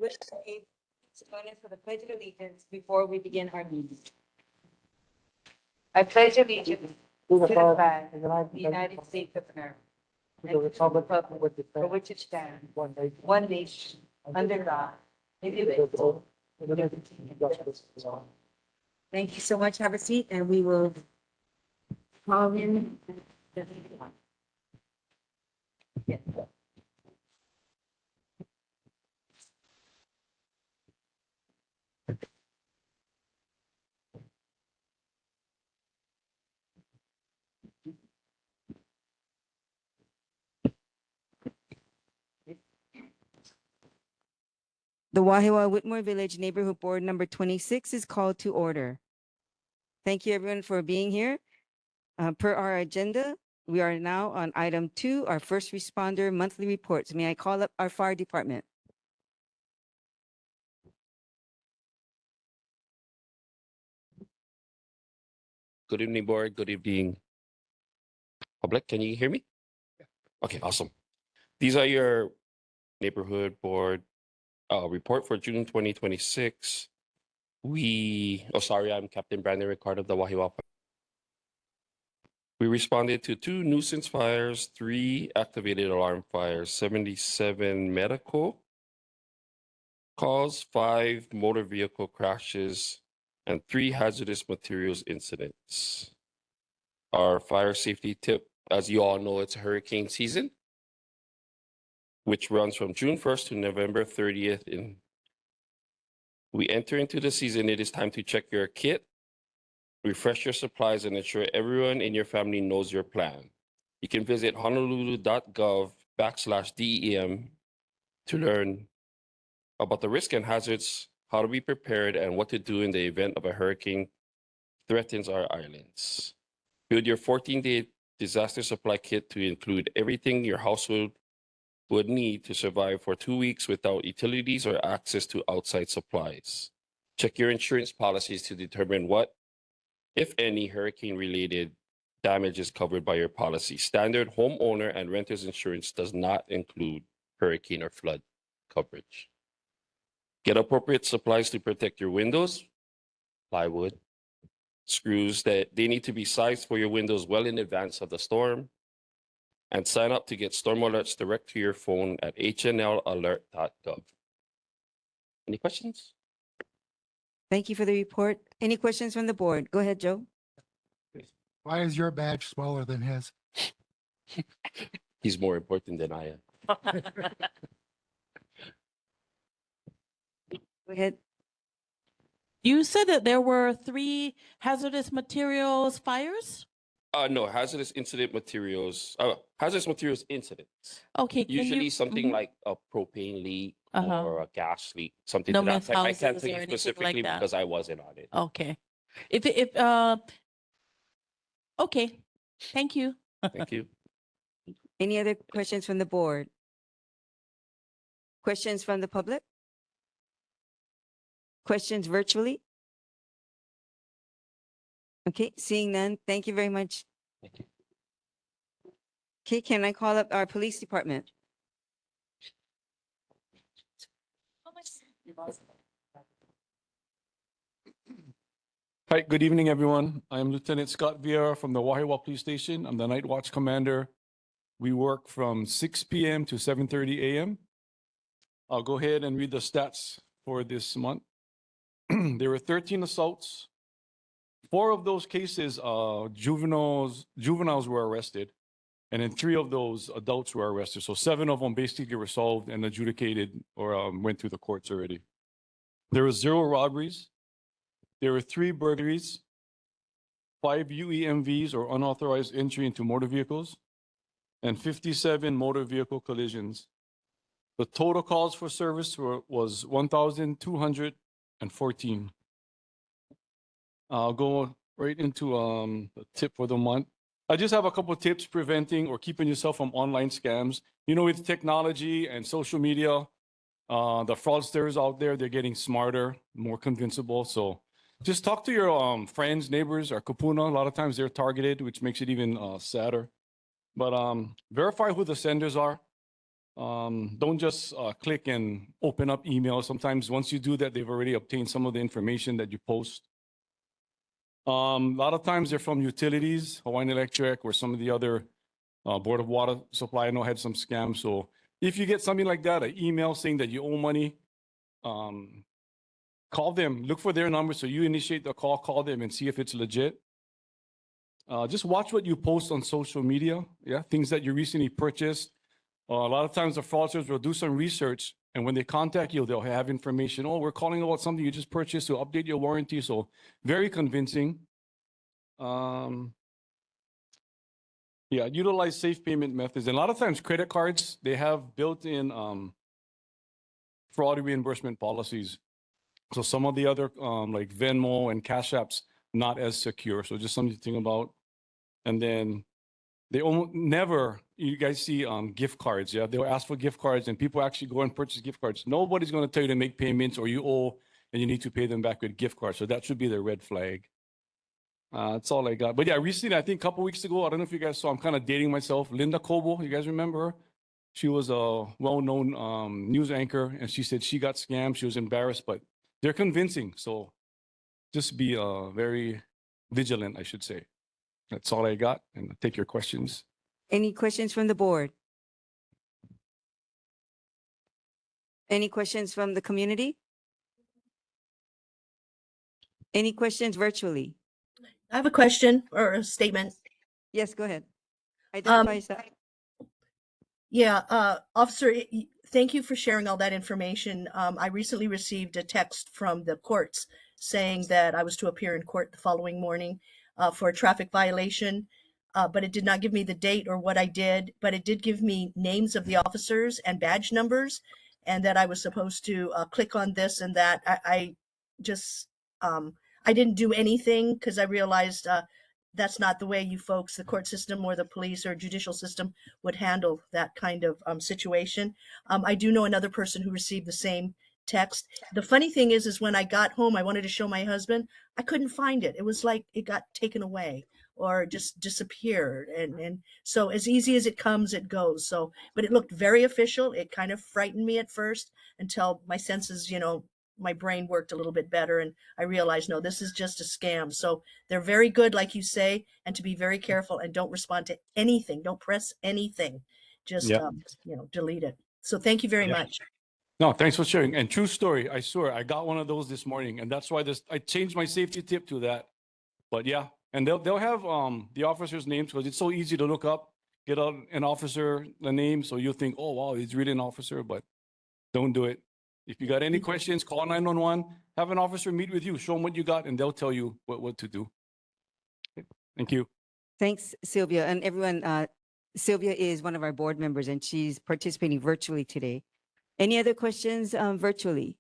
Would you join us for the Pledge of Allegiance before we begin our meeting? I pledge allegiance to the flag of the United States of America and to the republic for which it stands, one nation, under God, indivisible, with liberty and justice for all. Thank you so much. Have a seat, and we will call in. Yes. The Wahiawā Whitmore Village Neighborhood Board number 26 is called to order. Thank you everyone for being here. Per our agenda, we are now on item 2, our first responder monthly reports. May I call up our fire department? Good evening, board. Good evening, public. Can you hear me? Okay, awesome. These are your neighborhood board report for June 2026. I'm Captain Brandon Ricard of the Wahiawā. We responded to 2 nuisance fires, 3 activated alarm fires, 77 medical calls, 5 motor vehicle crashes, and 3 hazardous materials incidents. Our fire safety tip, as you all know, it's hurricane season, which runs from June 1st to November 30th. We enter into the season, it is time to check your kit, refresh your supplies, and ensure everyone in your family knows your plan. You can visit honolulu.gov/DEM to learn about the risk and hazards, how to be prepared, and what to do in the event of a hurricane threatens our islands. Build your 14-day disaster supply kit to include everything your household would need to survive for 2 weeks without utilities or access to outside supplies. Check your insurance policies to determine what, if any, hurricane-related damage is covered by your policy. Standard homeowner and renter's insurance does not include hurricane or flood coverage. Get appropriate supplies to protect your windows, plywood, screws that they need to be sized for your windows well in advance of the storm, and sign up to get storm alerts direct to your phone at hnlalert.gov. Any questions? Thank you for the report. Any questions from the board? Go ahead, Joe. Why is your badge smaller than his? He's more important than I am. Go ahead. You said that there were 3 hazardous materials fires? No, hazardous incidents. Okay. Can Usually you, something like a propane leak Uh-huh. or a gas leak, something No to that mess type. I can't houses tell or you anything like specifically that? because I wasn't on it. Okay. Okay. Thank you. Thank you. Any other questions from the board? Questions from the public? Questions virtually? Okay, seeing none, thank you very much. Thank you. Okay, can I call up our police department? Hi, good evening, everyone. I'm Lieutenant Scott Vieira from the Wahiawā Police Station. I'm the night watch commander. We work from 6 p.m. to 7:30 a.m. I'll go ahead and read the stats for this month. There were 13 assaults. 4 of those cases, juveniles were arrested. And in 3 of those, adults were arrested. So 7 of them basically were solved and adjudicated or went through the courts already. There were 0 robberies. There were 3 burglaries, 5 UEMVs or unauthorized entry into motor vehicles, and 57 motor vehicle collisions. The total calls for service was 1,214. I'll go right into the tip for the month. I just have a couple of tips preventing or keeping yourself from online scams. You know, with technology and social media, the fraudsters out there, they're getting smarter, more convincible. So just talk to your friends, neighbors, or kapuna. A lot of times they're targeted, which makes it even sadder. But verify who the senders are. Don't just click and open up email. Sometimes once you do that, they've already obtained some of the information that you post. A lot of times they're from utilities, Hawaiian Electric, or some of the other Board of Water Supply. I know had some scams. So if you get something like that, an email saying that you owe money, call them, look for their number. So you initiate the call them and see if it's legit. Just watch what you post on social media. Yeah, things that you recently purchased. A lot of times the fraudsters will do some research, and when they contact you, they'll have information. Oh, we're calling about something you just purchased to update your warranty. So very convincing. Yeah, utilize safe payment methods. And a lot of times credit cards, they have built-in fraud reimbursement policies. So some of the other like Venmo and Cash Apps, not as secure. So just something to think about. And then they almost never, you guys see gift cards. Yeah, they'll ask for gift cards and people actually go and purchase gift cards. Nobody's going to tell you to make payments or you owe and you need to pay them back with gift cards. So that should be the red flag. That's all I got. But yeah, recently, I think a couple weeks ago, I don't know if you guys saw, I'm kind of dating myself. Linda Cobo, you guys remember her? She was a well-known news anchor and she said she got scammed. She was embarrassed, but they're convincing. So just be very vigilant, I should say. That's all I got, and I'll take your questions. Any questions from the board? Any questions from the community? Any questions virtually? I have a question or a statement. Yes, go ahead. Identify Um, yourself. Yeah, officer, thank you for sharing all that information. I recently received a text from the courts saying that I was to appear in court the following morning for a traffic violation, but it did not give me the date or what I did, but it did give me names of the officers and badge numbers, and that I was supposed to click on this and that. I just, I didn't do anything because I realized that's not the way you folks, the court system or the police or judicial system, would handle that kind of situation. I do know another person who received the same text. The funny thing is when I got home, I wanted to show my husband. I couldn't find it. It was like it got taken away or just disappeared. And so as easy as it comes, it goes. So, but it looked very official. It kind of frightened me at first until my senses, you know, my brain worked a little bit better and I realized, no, this is just a scam. So they're very good, like you say, and to be very careful and don't respond to anything. Don't press anything. Just, Yeah. you know, delete it. So thank you very Yeah. much. No, thanks for sharing. And true story, I swear, I got one of those this morning, and that's why I changed my safety tip to that. But yeah, and they'll have the officers' names because it's so easy to look up, get an officer the name, so you'll think, oh wow, he's really an officer, but don't do it. If you got any questions, call 911, have an officer meet with you, show them what you got, and they'll tell you what to do. Okay. Thank you. Thanks, Sylvia. And everyone, Sylvia is one of our board members and she's participating virtually today. Any other questions virtually?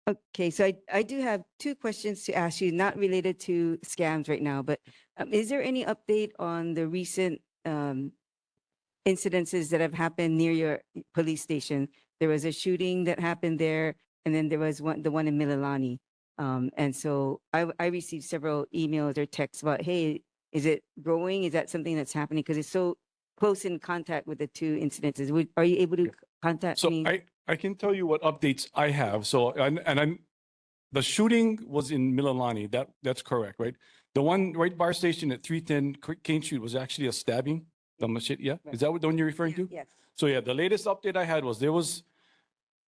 Okay, so I do have two questions to ask you, not related to scams right now, but is there any update on the recent incidences that have happened near your police station? There was a shooting that happened there, and then there was the one in Mililani. And so I received several emails or texts about, hey, is it growing? Is that something that's happening? Because it's so close in contact with the two incidences. Are you able to contact So me? I can tell you what updates I have. So the shooting was in Mililani. That's correct, right? The one right by our station at 310 Kane Street was actually a stabbing. The machete, yeah? Is that the one you're referring to? Yes. So yeah, the latest update I had was there was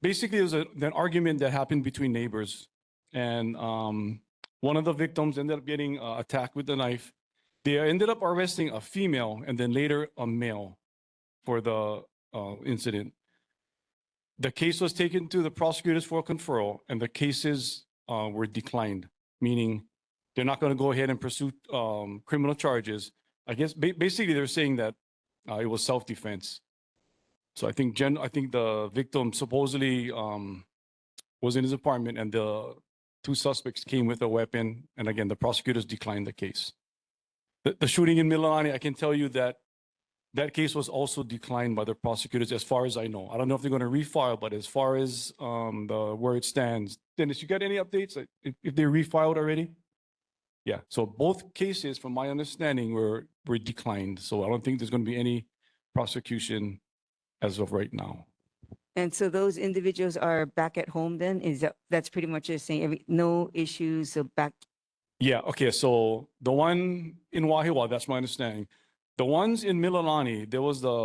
an argument that happened between neighbors, and one of the victims ended up getting attacked with a knife. They ended up arresting a female and then later a male for the incident. The case was taken to the prosecutors for conferral, and the cases were declined, meaning they're not going to go ahead and pursue criminal charges. I guess basically they're saying that it was self-defense. So I think the victim supposedly was in his apartment, and the two suspects came with a weapon. And again, the prosecutors declined the case. The shooting in Mililani, I can tell you that case was also declined by the prosecutors, as far as I know. I don't know if they're going to refile, but as far as where it stands, Dennis, you got any updates? If they refiled already? Yeah. So both cases, from my understanding, were declined. So I don't think there's going to be any prosecution as of right now. And so those individuals are back at home then? That's pretty much just saying no issues, so back. Yeah, okay, so the one in Wahiawā, that's my understanding. The ones in Mililani, there was the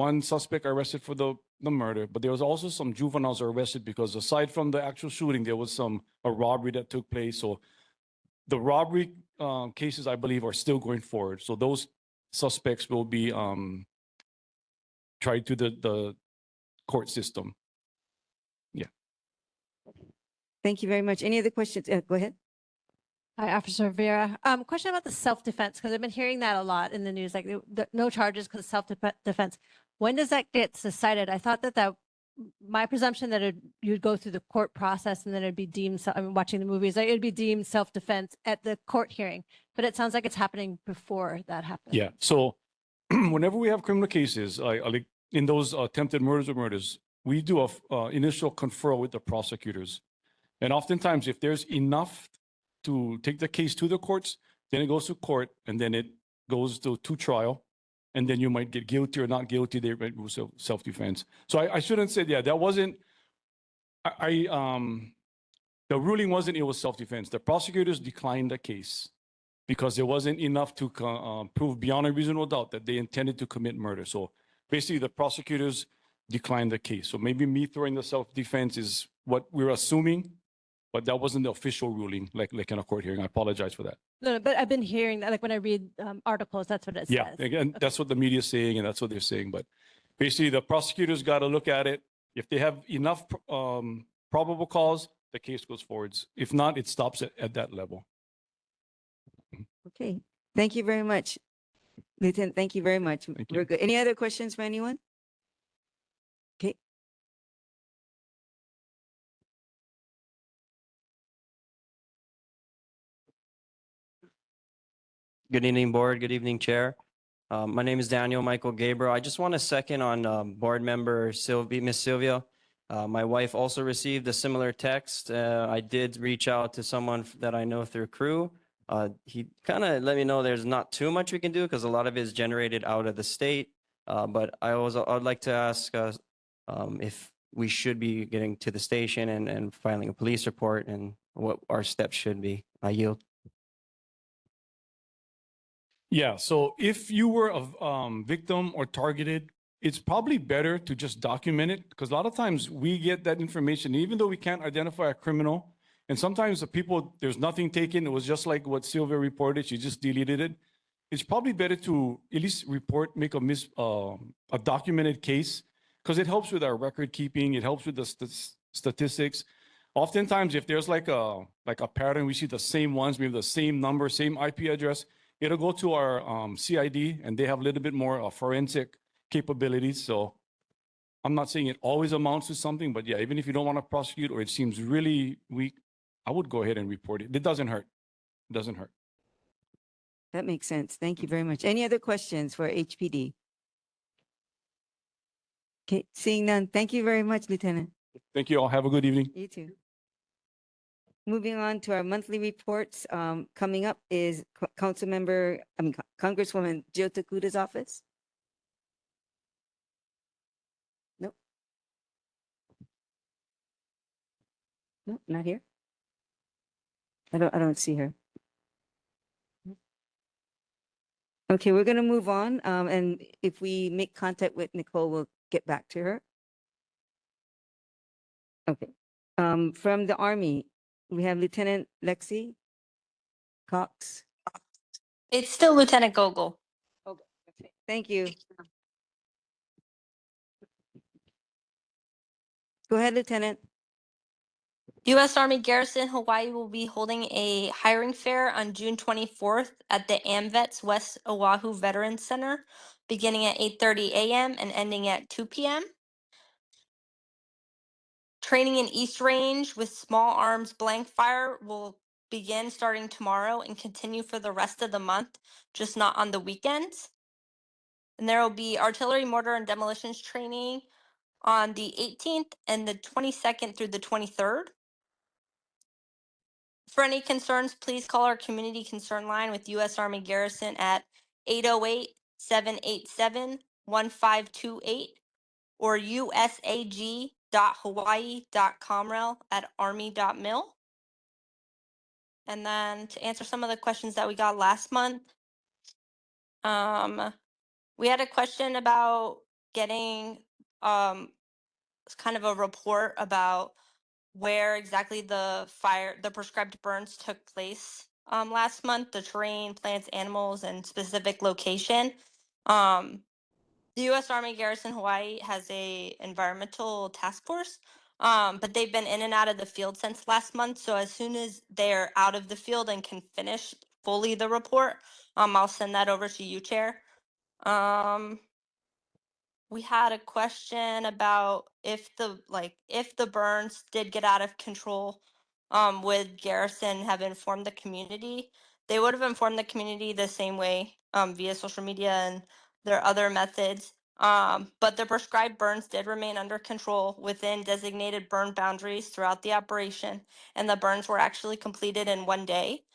one suspect arrested for the murder, but there was also some juveniles arrested because aside from the actual shooting, there was a robbery that took place. So the robbery cases, I believe, are still going forward. So those suspects will be tried to the court system. Thank you very much. Any other questions? Go ahead. Hi, Officer Vera. Question about the self-defense, because I've been hearing that a lot in the news, like no charges because of self-defense. When does that get decided? I thought that my presumption that you'd go through the court process and then it'd be deemed, I'm watching the movies, like it'd be deemed self-defense at the court hearing, but it sounds like it's happening before that happens. Yeah, so whenever we have criminal cases, like in those attempted murders or murders, we do a initial conferral with the prosecutors. And oftentimes, if there's enough to take the case to the courts, then it goes to court, and then it goes to trial, and then you might get guilty or not guilty. They might do self-defense. So I shouldn't say, yeah, that wasn't. The ruling wasn't it was self-defense. The prosecutors declined the case because there wasn't enough to prove beyond a reasonable doubt that they intended to commit murder. So basically, the prosecutors declined the case. So maybe me throwing the self-defense is what we're assuming. But that wasn't the official ruling, like in a court hearing. I apologize for that. No, but I've been hearing that, like when I read articles, that's what it Yeah, says. again, that's what the media is saying, and that's what they're saying. But basically, the prosecutors got to look at it. If they have enough probable cause, the case goes forwards. If not, it stops at that level. Okay. Thank you very much, Lieutenant. Thank you very much. Thank you. We're good. Any other questions for anyone? Okay. Good evening, board. Good evening, chair. My name is Daniel Michael Gabriel. I just want to second on board member Miss Sylvia. My wife also received a similar text. I did reach out to someone that I know through crew. He kind of let me know there's not too much we can do because a lot of it is generated out of the state. But I'd like to ask if we should be getting to the station and filing a police report and what our steps should be. I yield. Yeah, so if you were a victim or targeted, it's probably better to just document it because a lot of times we get that information, even though we can't identify a criminal. And sometimes the people, there's nothing taken. It was just like what Sylvia reported. She just deleted it. It's probably better to at least make a documented case because it helps with our record keeping. It helps with the statistics. Oftentimes, if there's like a pattern, we see the same ones, maybe the same number, same IP address. It'll go to our CID, and they have a little bit more forensic capabilities. So I'm not saying it always amounts to something, but yeah, even if you don't want to prosecute or it seems really weak, I would go ahead and report it. It doesn't hurt. It doesn't hurt. That makes sense. Thank you very much. Any other questions for HPD? Okay, seeing none. Thank you very much, Lieutenant. Thank you all. Have a good evening. You too. Moving on to our monthly reports. Coming up is Congresswoman Jill Takuta's office. Nope. Nope, not here. I don't see her. Okay, we're gonna move on. And if we make contact with Nicole, we'll get back to her. Okay. From the Army, we have Lieutenant Lexi Cox. It's still Lieutenant Gogol. Okay. Thank you. Go ahead, Lieutenant. U.S. Army Garrison Hawaii will be holding a hiring fair on June 24th at the AMVETS West Oahu Veterans Center, beginning at 8:30 a.m. and ending at 2 p.m. Training in East Range with small arms blank fire will begin starting tomorrow and continue for the rest of the month, just not on the weekends. And there will be artillery, mortar, and demolitions training on the 18th and the 22nd through the 23rd. For any concerns, please call our community concern line with U.S. Army Garrison at 808-787-1000. 1528 or usag.hawaii.comrel@army.mil. And then to answer some of the questions that we got last month, we had a question about getting kind of a report about where exactly the prescribed burns took place last month, the terrain, plants, animals, and specific location. The U.S. Army Garrison Hawaii has a environmental task force, but they've been in and out of the field since last month. So as soon as they're out of the field and can finish fully the report, I'll send that over to you, Chair. We had a question about if the burns did get out of control, would Garrison have informed the community? They would have informed the community the same way via social media and their other methods. But the prescribed burns did remain under control within designated burn boundaries throughout the operation, and the burns were actually completed in 1 day.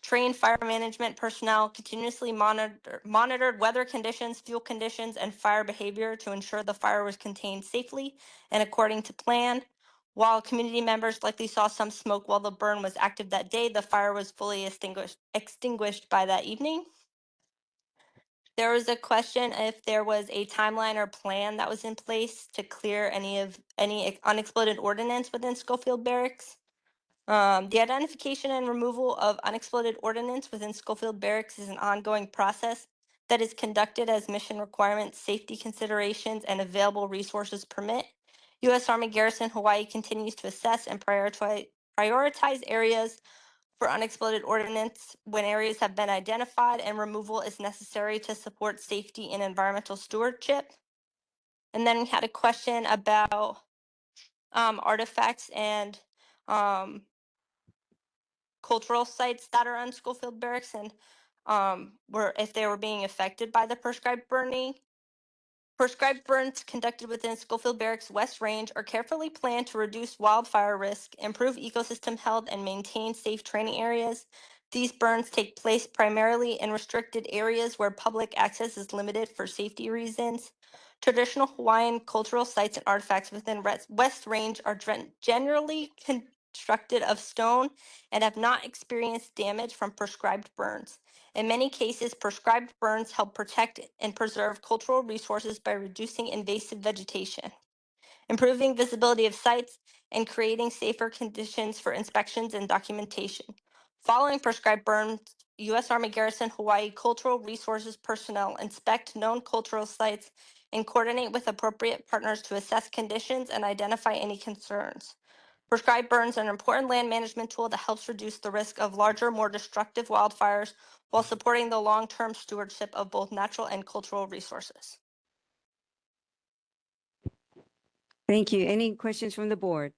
Trained fire management personnel continuously monitored weather conditions, fuel conditions, and fire behavior to ensure the fire was contained safely and according to plan. While community members likely saw some smoke while the burn was active that day, the fire was fully extinguished by that evening. There was a question if there was a timeline or plan that was in place to clear any unexploded ordnance within Schofield Barracks. The identification and removal of unexploded ordnance within Schofield Barracks is an ongoing process that is conducted as mission requirements, safety considerations, and available resources permit. U.S. Army Garrison Hawaii continues to assess and prioritize areas for unexploded ordnance when areas have been identified and removal is necessary to support safety and environmental stewardship. And then we had a question about artifacts and cultural sites that are on Schofield Barracks and if they were being affected by the prescribed burning. Prescribed burns conducted within Schofield Barracks West Range are carefully planned to reduce wildfire risk, improve ecosystem health, and maintain safe training areas. These burns take place primarily in restricted areas where public access is limited for safety reasons. Traditional Hawaiian cultural sites and artifacts within West Range are generally constructed of stone and have not experienced damage from prescribed burns. In many cases, prescribed burns help protect and preserve cultural resources by reducing invasive vegetation, improving visibility of sites, and creating safer conditions for inspections and documentation. Following prescribed burns, U.S. Army Garrison Hawaii cultural resources personnel inspect known cultural sites and coordinate with appropriate partners to assess conditions and identify any concerns. Prescribed burns are an important land management tool that helps reduce the risk of larger, more destructive wildfires while supporting the long-term stewardship of both natural and cultural resources. Thank you. Any questions from the board?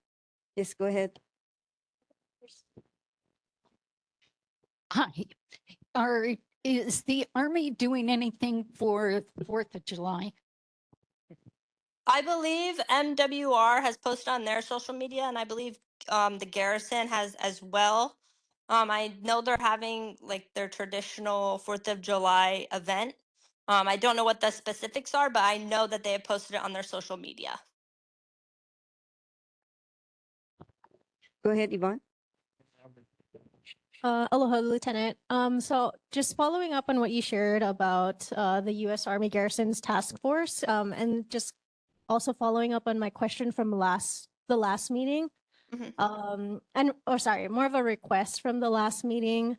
Yes, go ahead. Hi. Is the Army doing anything for 4th of July? I believe MWR has posted on their social media, and I believe the Garrison has as well. I know they're having like their traditional 4th of July event. I don't know what the specifics are, but I know that they have posted it on their social media. Go ahead, Yvonne. Aloha, Lieutenant. So just following up on what you shared about the U.S. Army Garrison's task force, and just also following up on my question from the last meeting, more of a request from the last meeting,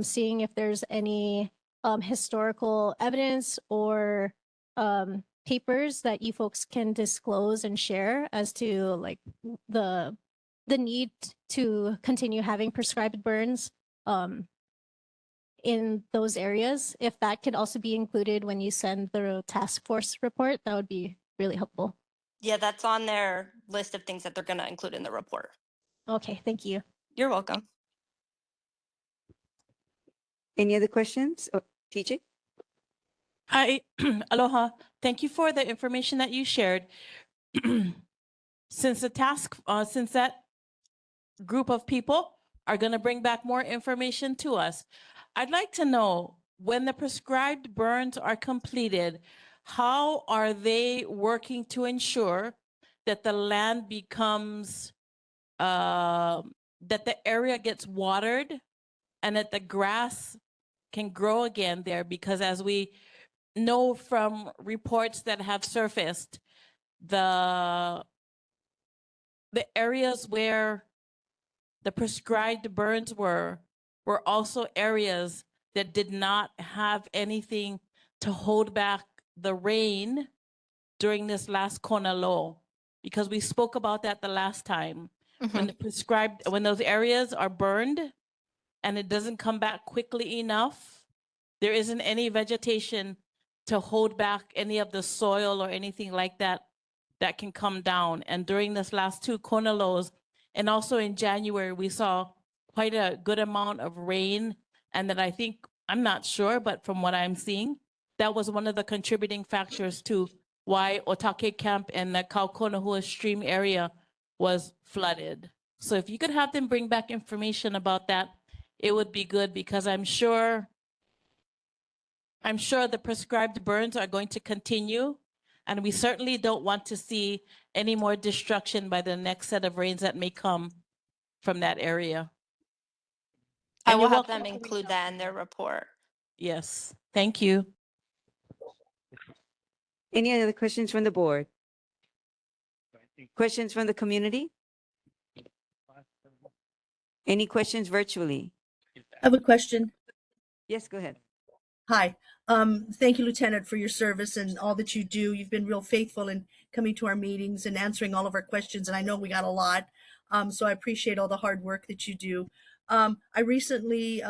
seeing if there's any historical evidence or papers that you folks can disclose and share as to like the need to continue having prescribed burns in those areas. If that could also be included when you send the task force report, that would be really helpful. Yeah, that's on their list of things that they're going to include in the report. Okay, thank you. You're welcome. Any other questions? Oh, TJ? Hi, aloha. Thank you for the information that you shared. Since that group of people are going to bring back more information to us, I'd like to know when the prescribed burns are completed, how are they working to ensure that the land becomes, that the area gets watered and that the grass can grow again there? Because as we know from reports that have surfaced, the areas where the prescribed burns were also areas that did not have anything to hold back the rain during this last Kona low, because we spoke about that the last time. When the prescribed, when those areas are burned and it doesn't come back quickly enough, there isn't any vegetation to hold back any of the soil or anything like that that can come down. And during this last two Kona lows, and also in January, we saw quite a good amount of rain. And that I think, I'm not sure, but from what I'm seeing, that was one of the contributing factors to why Otake Camp and the Kaukonahua Stream area was flooded. So if you could have them bring back information about that, it would be good, because I'm sure the prescribed burns are going to continue, and we certainly don't want to see any more destruction by the next set of rains that may come from that area. I And will you're have welcome them to reach include out that to in me. their report. Yes, thank you. Any other questions from the board? Questions from the community? Any questions virtually? I have a question. Yes, go ahead. Hi. Thank you, Lieutenant, for your service and all that you do. You've been real faithful in coming to our meetings and answering all of our questions. And I know we got a lot. So I appreciate all the hard work that you do. I recently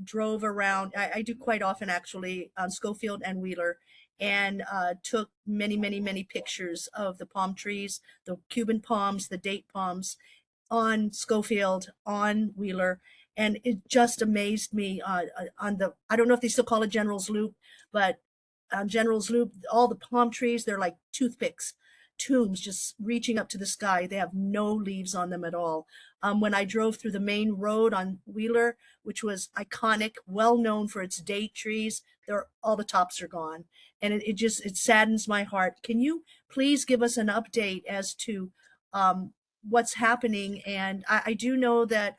drove around, I do quite often actually, on Schofield and Wheeler, and took many, many, many pictures of the palm trees, the Cuban palms, the date palms on Schofield, on Wheeler, and it just amazed me on the, I don't know if they still call it General's Loop, but on General's Loop, all the palm trees, they're like toothpicks, tombs just reaching up to the sky. They have no leaves on them at all. When I drove through the main road on Wheeler, which was iconic, well known for its date trees, all the tops are gone. And it saddens my heart. Can you please give us an update as to what's happening? And I do know that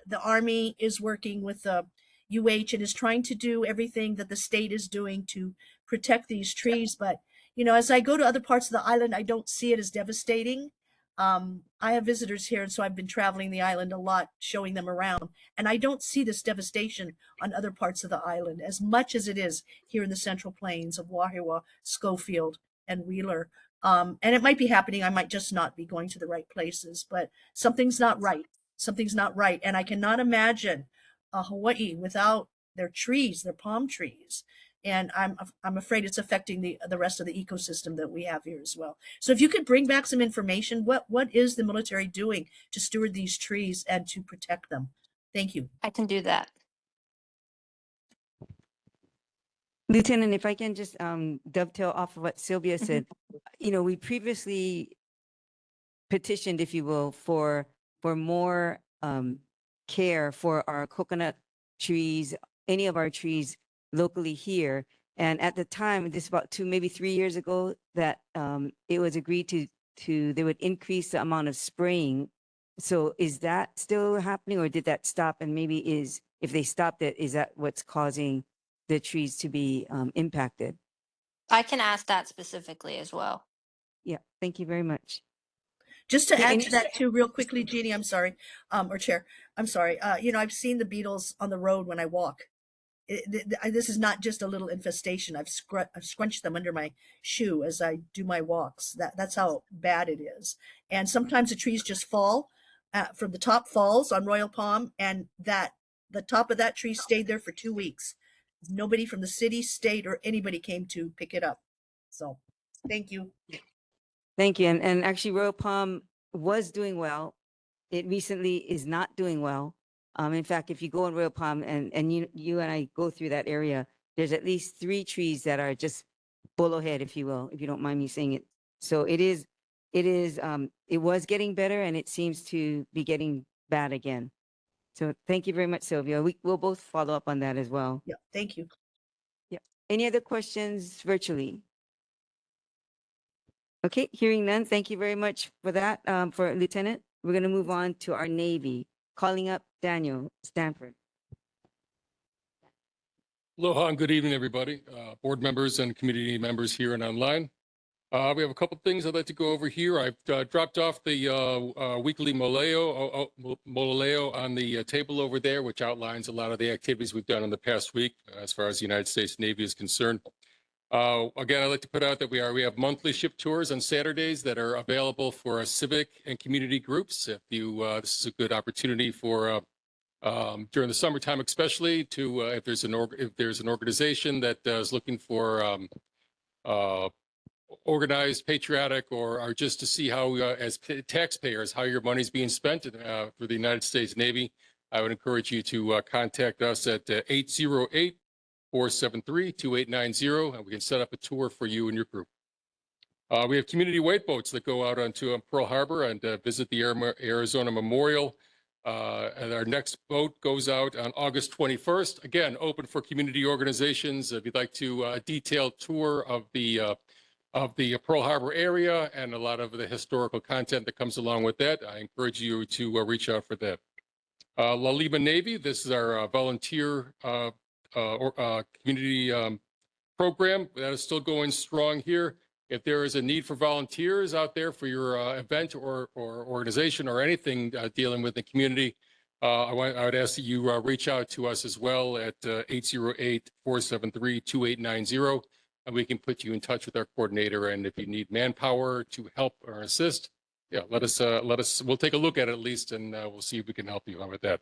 the Army is working with the UH and is trying to do everything that the state is doing to protect these trees. But, you know, as I go to other parts of the island, I don't see it as devastating. I have visitors here, and so I've been traveling the island a lot, showing them around. And I don't see this devastation on other parts of the island as much as it is here in the Central Plains of Wahiawā, Schofield, and Wheeler. And it might be happening. I might just not be going to the right places, but something's not right. Something's not right. And I cannot imagine Hawaii without their trees, their palm trees. And I'm afraid it's affecting the rest of the ecosystem that we have here as well. So if you could bring back some information, what is the military doing to steward these trees and to protect them? Thank you. I can do that. Lieutenant, if I can just dovetail off of what Sylvia said, you know, we previously petitioned, if you will, for more care for our coconut trees, any of our trees locally here. And at the time, this is about 2, maybe 3 years ago, that it was agreed to they would increase the amount of spraying. So is that still happening, or did that stop? And maybe if they stopped it, is that what's causing the trees to be impacted? I can ask that specifically as well. Yeah, thank you very much. Just to Yeah, add and to that too, real quickly, Jeannie, I'm sorry, or Chair, I'm sorry. You know, I've seen the beetles on the road when I walk. This is not just a little infestation. I've scrunched them under my shoe as I do my walks. That's how bad it is. And sometimes the trees just fall from the top, falls on Royal Palm, and the top of that tree stayed there for 2 weeks. Nobody from the city, state, or anybody came to pick it up. So, thank you. Thank you. And actually, Royal Palm was doing well. It recently is not doing well. In fact, if you go on Royal Palm and you and I go through that area, there's at least 3 trees that are just bullowhead, if you will, if you don't mind me saying it. So it was getting better, and it seems to be getting bad again. So thank you very much, Sylvia. We'll both follow up on that as well. Yeah, thank you. Yeah. Any other questions virtually? Okay, hearing none. Thank you very much for that, for Lieutenant. We're going to move on to our Navy. Calling up Daniel Stanford. Aloha and good evening, everybody. Board members and community members here and online. We have a couple things I'd like to go over here. I've dropped off the weekly Moleo on the table over there, which outlines a lot of the activities we've done in the past week as far as the United States Navy is concerned. Again, I'd like to put out that we have monthly ship tours on Saturdays that are available for our civic and community groups. If you, this is a good opportunity for during the summertime, especially to if there's an organization that is looking for organized, patriotic, or just to see how, as taxpayers, how your money's being spent for the United States Navy, I would encourage you to contact us at 808-473-2890, and we can set up a tour for you and your group. We have community white boats that go out onto Pearl Harbor and visit the Arizona Memorial. And our next boat goes out on August 21st. Again, open for community organizations. If you'd like to a detailed tour of the Pearl Harbor area and a lot of the historical content that comes along with that, I encourage you to reach out for that. La Lima Navy, this is our volunteer community program that is still going strong here. If there is a need for volunteers out there for your event or organization or anything dealing with the community, I would ask that you reach out to us as well at 808-473-2890, and we can put you in touch with our coordinator. And if you need manpower to help or assist, yeah, let us. We'll take a look at it at least, and we'll see if we can help you out with that.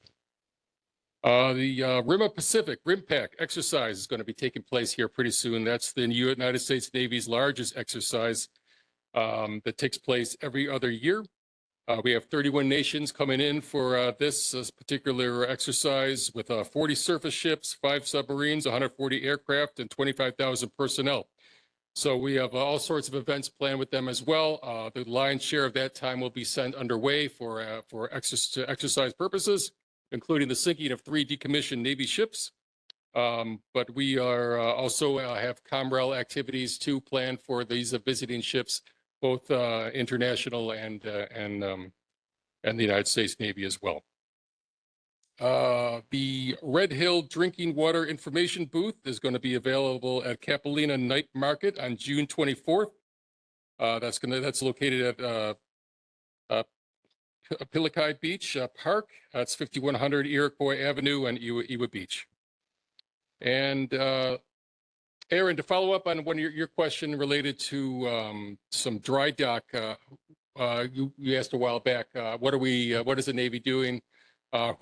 The RIMA Pacific RIMPAC exercise is going to be taking place here pretty soon. That's the United States Navy's largest exercise that takes place every other year. We have 31 nations coming in for this particular exercise with 40 surface ships, 5 submarines, 140 aircraft, and 25,000 personnel. So we have all sorts of events planned with them as well. The lion's share of that time will be sent underway for exercise purposes, including the sinking of 3 decommissioned Navy ships. But we are also have COMREL activities too planned for these visiting ships, both international and the United States Navy as well. The Red Hill Drinking Water Information Booth is going to be available at Capilina Night Market on June 24th. That's located at Pilikai Beach Park. That's 5100 Iroquois Avenue and Iwa Beach. And Aaron, to follow up on your question related to some dry dock, you asked a while back, what is the Navy doing? I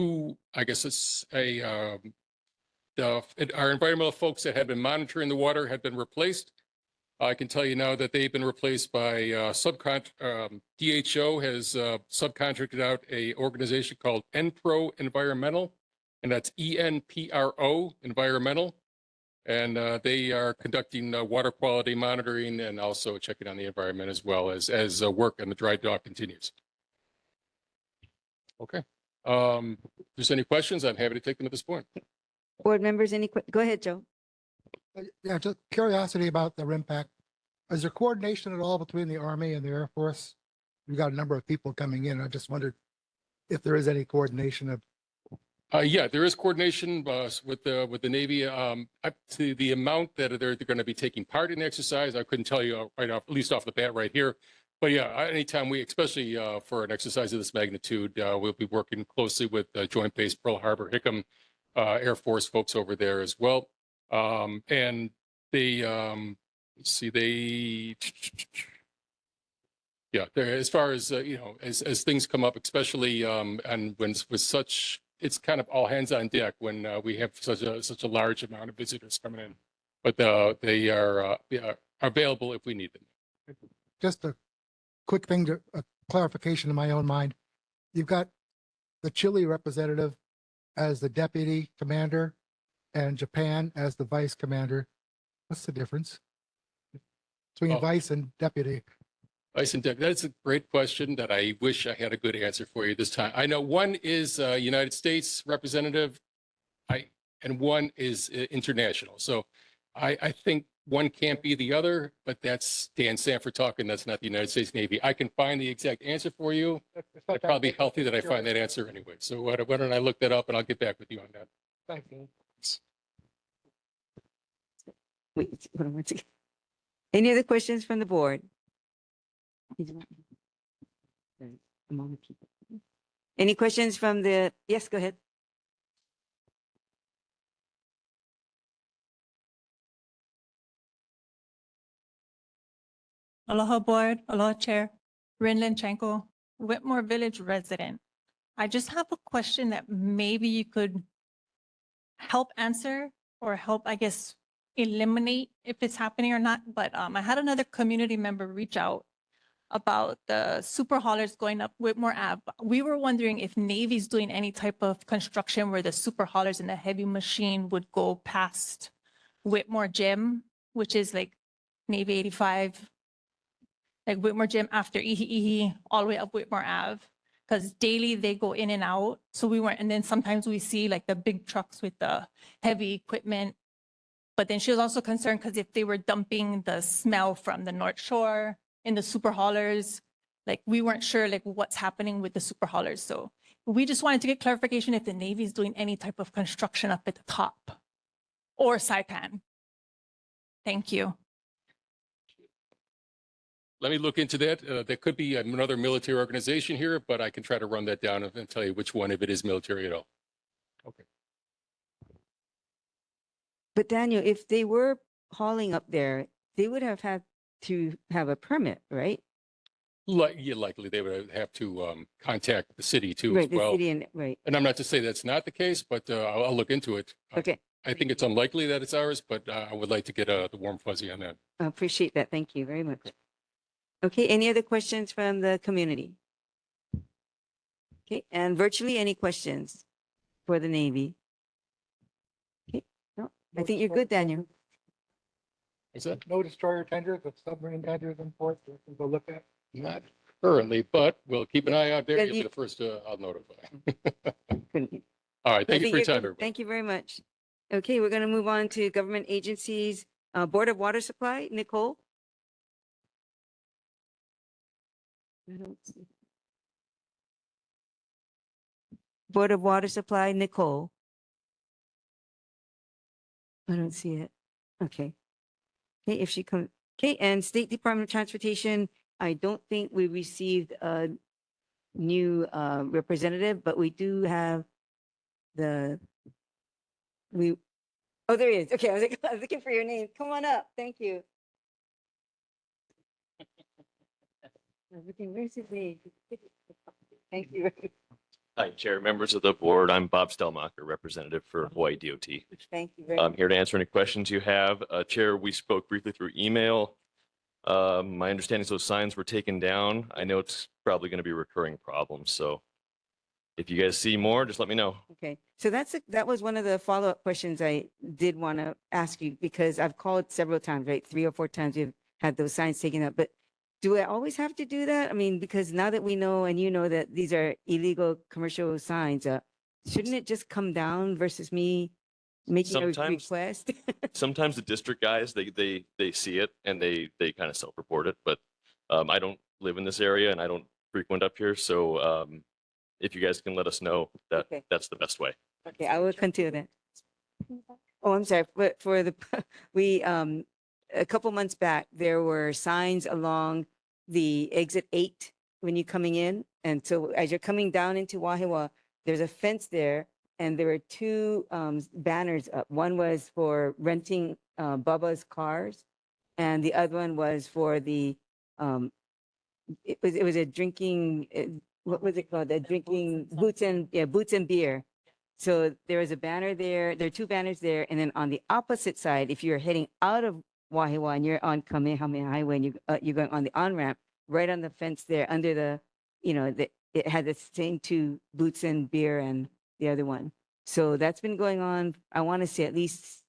guess it's our environmental folks that had been monitoring the water had been replaced. I can tell you now that they've been replaced by DHO has subcontracted out a organization called ENPRO Environmental, and that's ENPRO Environmental. And they are conducting water quality monitoring and also checking on the environment as well as work on the dry dock continues. Okay. If there's any questions, I'm happy to take them at this point. Board members, go ahead, Joe. Yeah, just curiosity about the RIMPAC. Is there coordination at all between the Army and the Air Force? We've got a number of people coming in. I just wondered if there is any coordination of. Yeah, there is coordination with the Navy. Up to the amount that they're going to be taking part in the exercise, I couldn't tell you right off, at least off the bat right here. But yeah, anytime especially for an exercise of this magnitude, we'll be working closely with Joint Base Pearl Harbor Hickam Air Force folks over there as well. And they, let's see, yeah, as far as, as things come up, especially and when with such, it's kind of all hands on deck when we have such a large amount of visitors coming in. But they are available if we need them. Just a quick thing to a clarification in my own mind. You've got the Chile representative as the deputy commander and Japan as the vice commander. What's the difference between vice and deputy? Vice and deputy, that's a great question that I wish I had a good answer for you this time. I know one is United States representative, and one is international. So I think one can't be the other, but that's Dan Sanford talking. That's not the United States Navy. I can find the exact answer for you. It's probably healthy that I find that answer anyway. So why don't I look that up and I'll get back with you on that. Thank you. Wait, hold on one second. Any other questions from the board? Any questions from the, yes, go ahead. Aloha Board, aloha Chair, Rin Lenchenko, Whitmore Village resident. I just have a question that maybe you could help answer or help, I guess, eliminate if it's happening or not. But I had another community member reach out about the super haulers going up Whitmore Ave. We were wondering if Navy's doing any type of construction where the super haulers and the heavy machine would go past Whitmore Gym, which is like Navy 85, like Whitmore Gym after Ihi all the way up Whitmore Ave. Because daily they go in and out. So we weren't, and then sometimes we see like the big trucks with the heavy equipment. But then she was also concerned because if they were dumping the smell from the North Shore in the super haulers, like we weren't sure like what's happening with the super haulers. So we just wanted to get clarification if the Navy is doing any type of construction up at the top or Saipan. Thank you. Let me look into that. There could be another military organization here, but I can try to run that down and tell you which one, if it is military at all. Okay. But Daniel, if they were hauling up there, they would have had to have a permit, right? Yeah, likely they would have to contact the city too Right, as the well. city and, right, And I'm not to say that's not the case, but I'll look into it. okay, I think it's unlikely that it's ours, but I would like to get the warm fuzzy on that. I appreciate that, thank you very much. Okay, any other questions from the community? Okay, and virtually, any questions for the Navy? Okay, no, I think you're good, Daniel. Is that No destroyer tenders of submarine tenders in port, we can go look at. not currently, but we'll keep an eye out there. Yeah, You'll be you- the first I'll notify. Couldn't- All right, I thank you think for your you're time, good. everybody. Thank you very much. Okay, we're gonna move on to government agencies, Board of Water Supply, Nicole. I don't see- Board of Water Supply, Nicole. I don't see it. Okay. Okay, if she comes, okay, and State Department of Transportation, I don't think we received a new representative, but we do have the, oh, there he is. Okay, I was like, I was looking for your name. Come on up. Thank you. I was looking, where's his name? Thank you. Hi, Chair, members of the board. I'm Bob Stelmacher, representative for Hawaii DOT. Thank you very I'm much. here to answer any questions you have. Chair, we spoke briefly through email. My understanding is those signs were taken down. I know it's probably going to be a recurring problem. So if you guys see more, just let me know. Okay, so that was one of the follow-up questions I did want to ask you, because I've called several times, right? 3 or 4 times you've had those signs taken up, but do I always have to do that? I mean, because now that we know, and you know that these are illegal commercial signs, shouldn't it just come down versus me making a Sometimes- request? Sometimes the district guys, they see it and they kind of self-report it, but I don't live in this area and I don't frequent up here. So if you guys can let us know, Okay. that's the best way. Okay, I will continue that. Oh, I'm sorry, but for the, we, a couple months back, there were signs along the exit 8 when you're coming in. And so as you're coming down into Wahiawā, there's a fence there and there were 2 banners up. One was for renting Bubba's cars and the other one was for the, it was a drinking, what was it called? The drinking boots and beer. So there was a banner there. There are 2 banners there. And then on the opposite side, if you're heading out of Wahiawā and you're on Kamehameha Highway and you're going on the on-ramp, right on the fence there under the, it had the same 2 boots and beer and the other one. So that's been going on. I want to say at least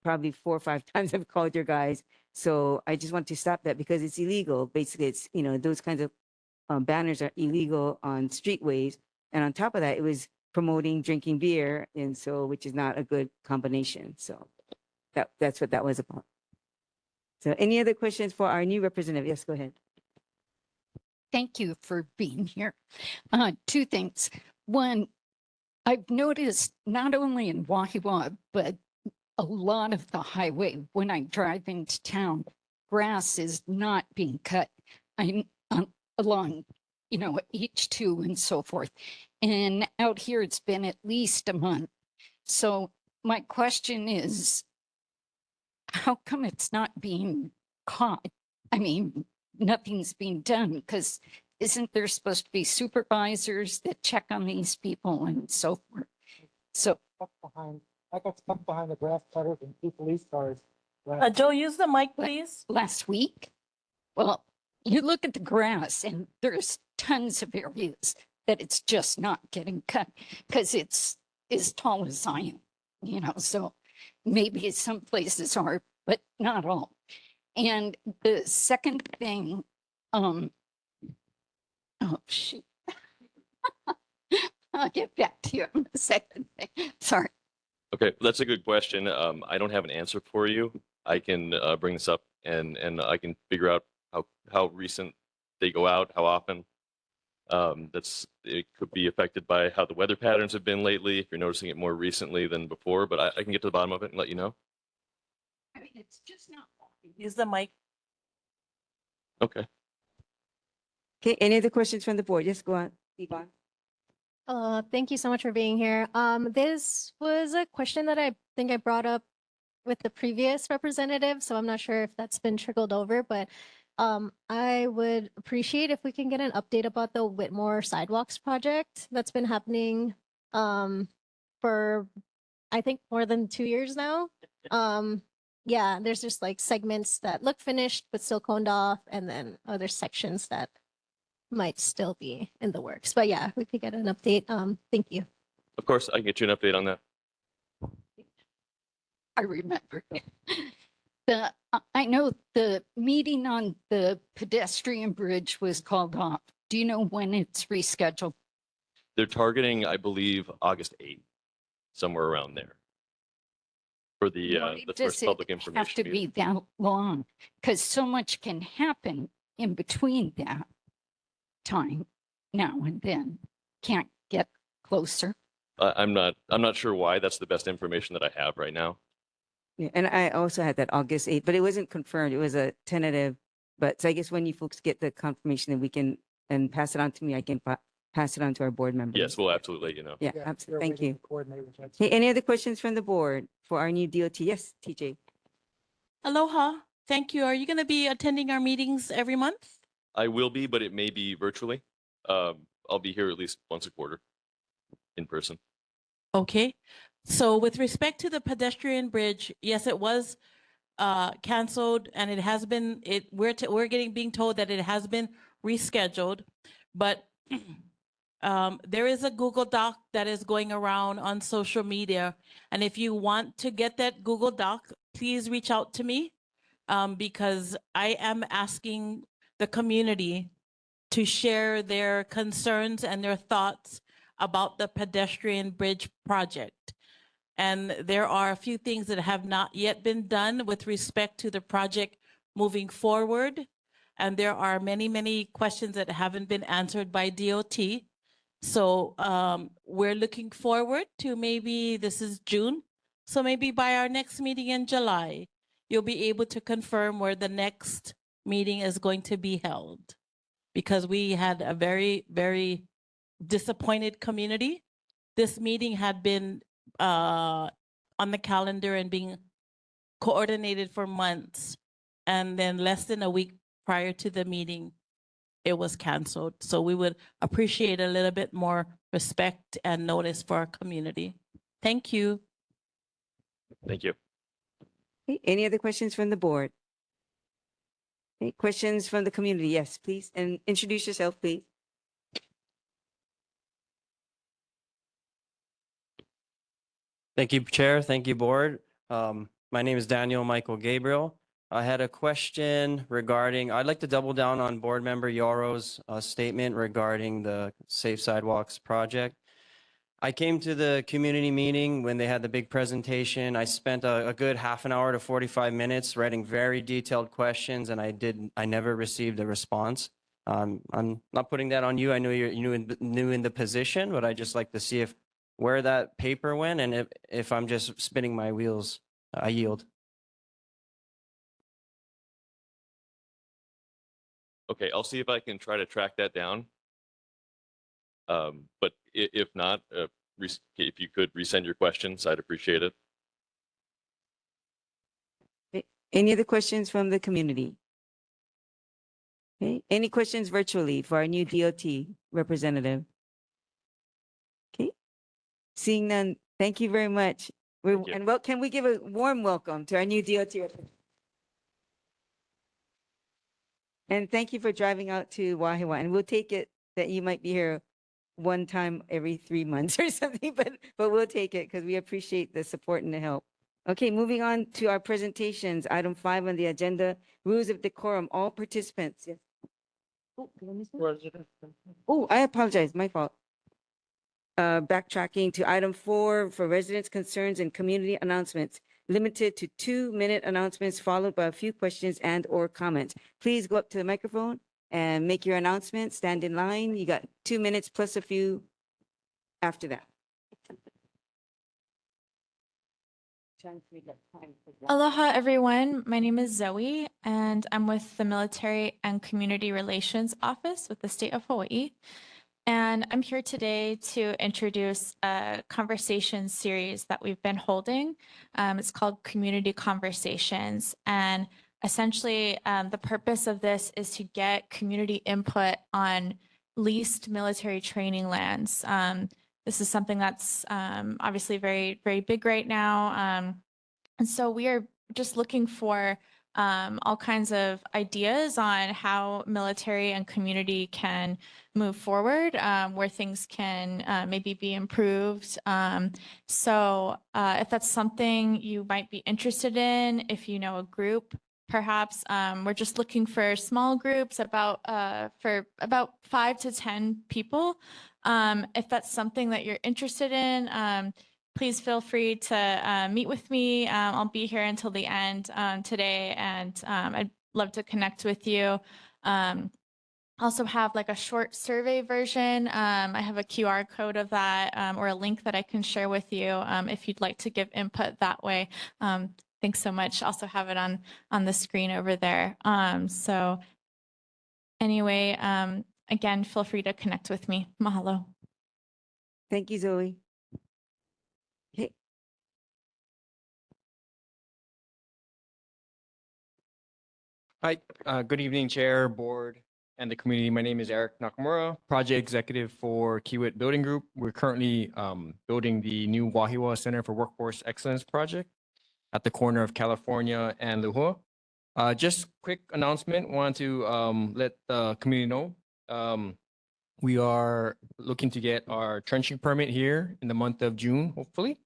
probably 4 or 5 times I've called your guys. So I just want to stop that because it's illegal. Basically, it's, those kinds of banners are illegal on streetways. And on top of that, it was promoting drinking beer. And so, which is not a good combination. So That's what that was about. So any other questions for our new representative? Yes, go ahead. Thank you for being here. Two things. One, I've noticed not only in Wahiawā, but a lot of the highway, when I drive into town, grass is not being cut. I'm along, H2 and so forth. And out here, it's been at least a month. So my question is, how come it's not being caught? I mean, nothing's being done because isn't there supposed to be supervisors that check on these people and so forth? So I got stuck behind the grass cutters and 2 police cars. Joe, use the mic, please. last week, well, you look at the grass and there's tons of areas that it's just not getting cut because it's as tall as I am, so maybe some places are, but not all. And the second thing, oh shoot. I'll get back to you on the second thing. Sorry. Okay, that's a good question. I don't have an answer for you. I can bring this up and I can figure out how recent they go out, how often. It could be affected by how the weather patterns have been lately, if you're noticing it more recently than before, but I can get to the bottom of it and let you know. I mean, it's just not. Use the mic. Okay. Okay, any other questions from the board? Yes, go on, Yvonne. Thank you so much for being here. This was a question that I think I brought up with the previous representative, so I'm not sure if that's been trickled over, but I would appreciate if we can get an update about the Whitmore sidewalks project that's been happening for I think more than 2 years now. Yeah, there's just like segments that look finished but still coned off, and then other sections that might still be in the works. But yeah, we could get an update. Thank you. Of course, I can get you an update on that. I remember. I know the meeting on the pedestrian bridge was called off. Do you know when it's rescheduled? They're targeting, I believe, August 8th, somewhere around there. For the Why first does public it information have to meeting. be that long? Because so much can happen in between that time now and then. Can't get closer. I'm not sure why. That's the best information that I have right now. Yeah, and I also had that August 8th, but it wasn't confirmed. It was a tentative. But so I guess when you folks get the confirmation, then we can and pass it on to me. I can pass it on to our board members. Yes, we'll absolutely let you know. Yeah, absolutely. Thank you. Hey, any other questions from the board for our new DOT? Yes, TJ. Aloha. Thank you. Are you going to be attending our meetings every month? I will be, but it may be virtually. I'll be here at least once a quarter in person. Okay. So with respect to the pedestrian bridge, yes, it was canceled, and it has been we're being told that it has been rescheduled, but there is a Google Doc that is going around on social media, and if you want to get that Google Doc, please reach out to me because I am asking the community to share their concerns and their thoughts about the pedestrian bridge project. And there are a few things that have not yet been done with respect to the project moving forward. And there are many, many questions that haven't been answered by DOT. So we're looking forward to maybe this is June. So maybe by our next meeting in July, you'll be able to confirm where the next meeting is going to be held. Because we had a very, very disappointed community. This meeting had been on the calendar and being coordinated for months. And then less than a week prior to the meeting, it was canceled. So we would appreciate a little bit more respect and notice for our community. Thank you. Thank you. Okay, any other questions from the board? Okay, questions from the community? Yes, please. And introduce yourself, please. Thank you, Chair. Thank you, Board. My name is Daniel Michael Gabriel. I had a question regarding, I'd like to double down on Board Member Yoro's statement regarding the Safe Sidewalks project. I came to the community meeting when they had the big presentation. I spent a good half an hour to 45 minutes writing very detailed questions, and I never received a response. I'm not putting that on you. I know you're new in the position, but I just like to see if where that paper went, and if I'm just spinning my wheels. I yield. Okay, I'll see if I can try to track that down. But if not, if you could resend your questions, I'd appreciate it. Any other questions from the community? Okay, any questions virtually for our new DOT representative? Okay, seeing none, thank you very much. Thank you. And can we give a warm welcome to our new DOT representative? And thank you for driving out to Wahiawā. And we'll take it that you might be here one time every 3 months or something, but we'll take it because we appreciate the support and the help. Okay, moving on to our presentations. Item 5 on the agenda, rules of decorum. All participants. Yes. Oh, did I miss one? Oh, I apologize. My fault. Backtracking to item 4 for residents' concerns and community announcements. Limited to 2-minute announcements followed by a few questions and/or comments. Please go up to the microphone and make your announcement. Stand in line. You got 2 minutes plus a few after that. Aloha, everyone. My name is Zoe, and I'm with the Military and Community Relations Office with the state of Hawaii. And I'm here today to introduce a conversation series that we've been holding. It's called Community Conversations. And essentially, the purpose of this is to get community input on leased military training lands. This is something that's obviously very, very big right now. And so we are just looking for all kinds of ideas on how military and community can move forward, where things can maybe be improved. So if that's something you might be interested in, if you know a group, perhaps we're just looking for small groups for about 5 to 10 people. If that's something that you're interested in, please feel free to meet with me. I'll be here until the end today, and I'd love to connect with you. Also have like a short survey version. I have a QR code of that or a link that I can share with you if you'd like to give input that way. Thanks so much. Also have it on the screen over there. So anyway, again, feel free to connect with me. Mahalo. Thank you, Zoe. Okay. Hi, good evening, Chair, Board, and the community. My name is Eric Nakamura, Project Executive for Kiewit Building Group. We're currently building the new Wahiawā Center for Workforce Excellence project at the corner of California and Lehua. Just quick announcement, want to let the community know. We are looking to get our trenching permit here in the month of June, hopefully,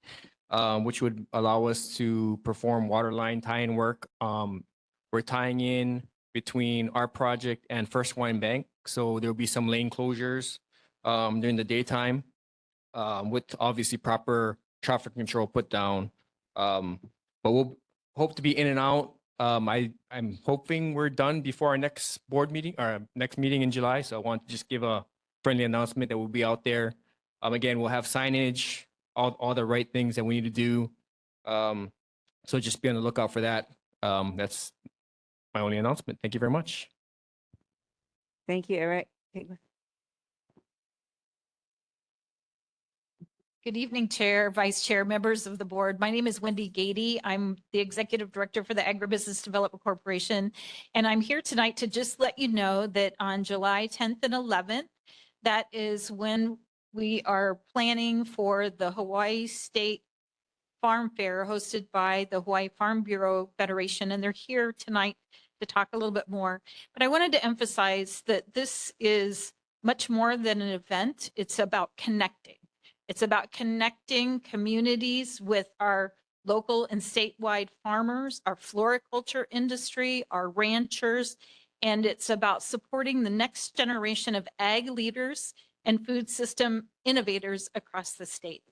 which would allow us to perform water line tie-in work. We're tying in between our project and First Wine Bank. So there'll be some lane closures during the daytime with obviously proper traffic control put down. But we'll hope to be in and out. I'm hoping we're done before our next board meeting or next meeting in July. So I want to just give a friendly announcement that we'll be out there. Again, we'll have signage, all the right things that we need to do. So just be on the lookout for that. That's my only announcement. Thank you very much. Thank you, Eric. Good evening, Chair, Vice Chair, members of the board. My name is Wendy Gady. I'm the Executive Director for the Agribusiness Development Corporation. And I'm here tonight to just let you know that on July 10th and 11th, that is when we are planning for the Hawaii State Farm Fair hosted by the Hawaii Farm Bureau Federation. And they're here tonight to talk a little bit more. But I wanted to emphasize that this is much more than an event. It's about connecting. It's about connecting communities with our local and statewide farmers, our floriculture industry, our ranchers, and it's about supporting the next generation of ag leaders and food system innovators across the state.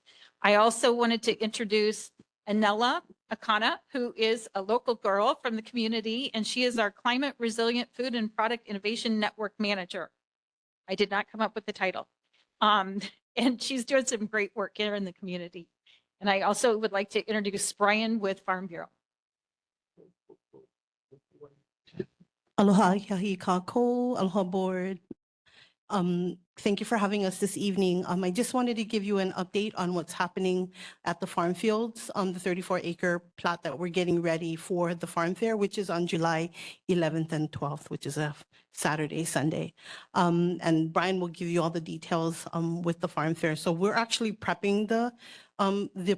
I also wanted to introduce Anela Akana, who is a local girl from the community, and she is our Climate Resilient Food and Product Innovation Network Manager. I did not come up with the title. And she's doing some great work here in the community. And I also would like to introduce Brian with Farm Bureau. Aloha, yahi kako, aloha board. Thank you for having us this evening. I just wanted to give you an update on what's happening at the farm fields on the 34-acre plot that we're getting ready for the farm fair, which is on July 11th and 12th, which is a Saturday, Sunday. And Brian will give you all the details with the farm fair. So we're actually prepping the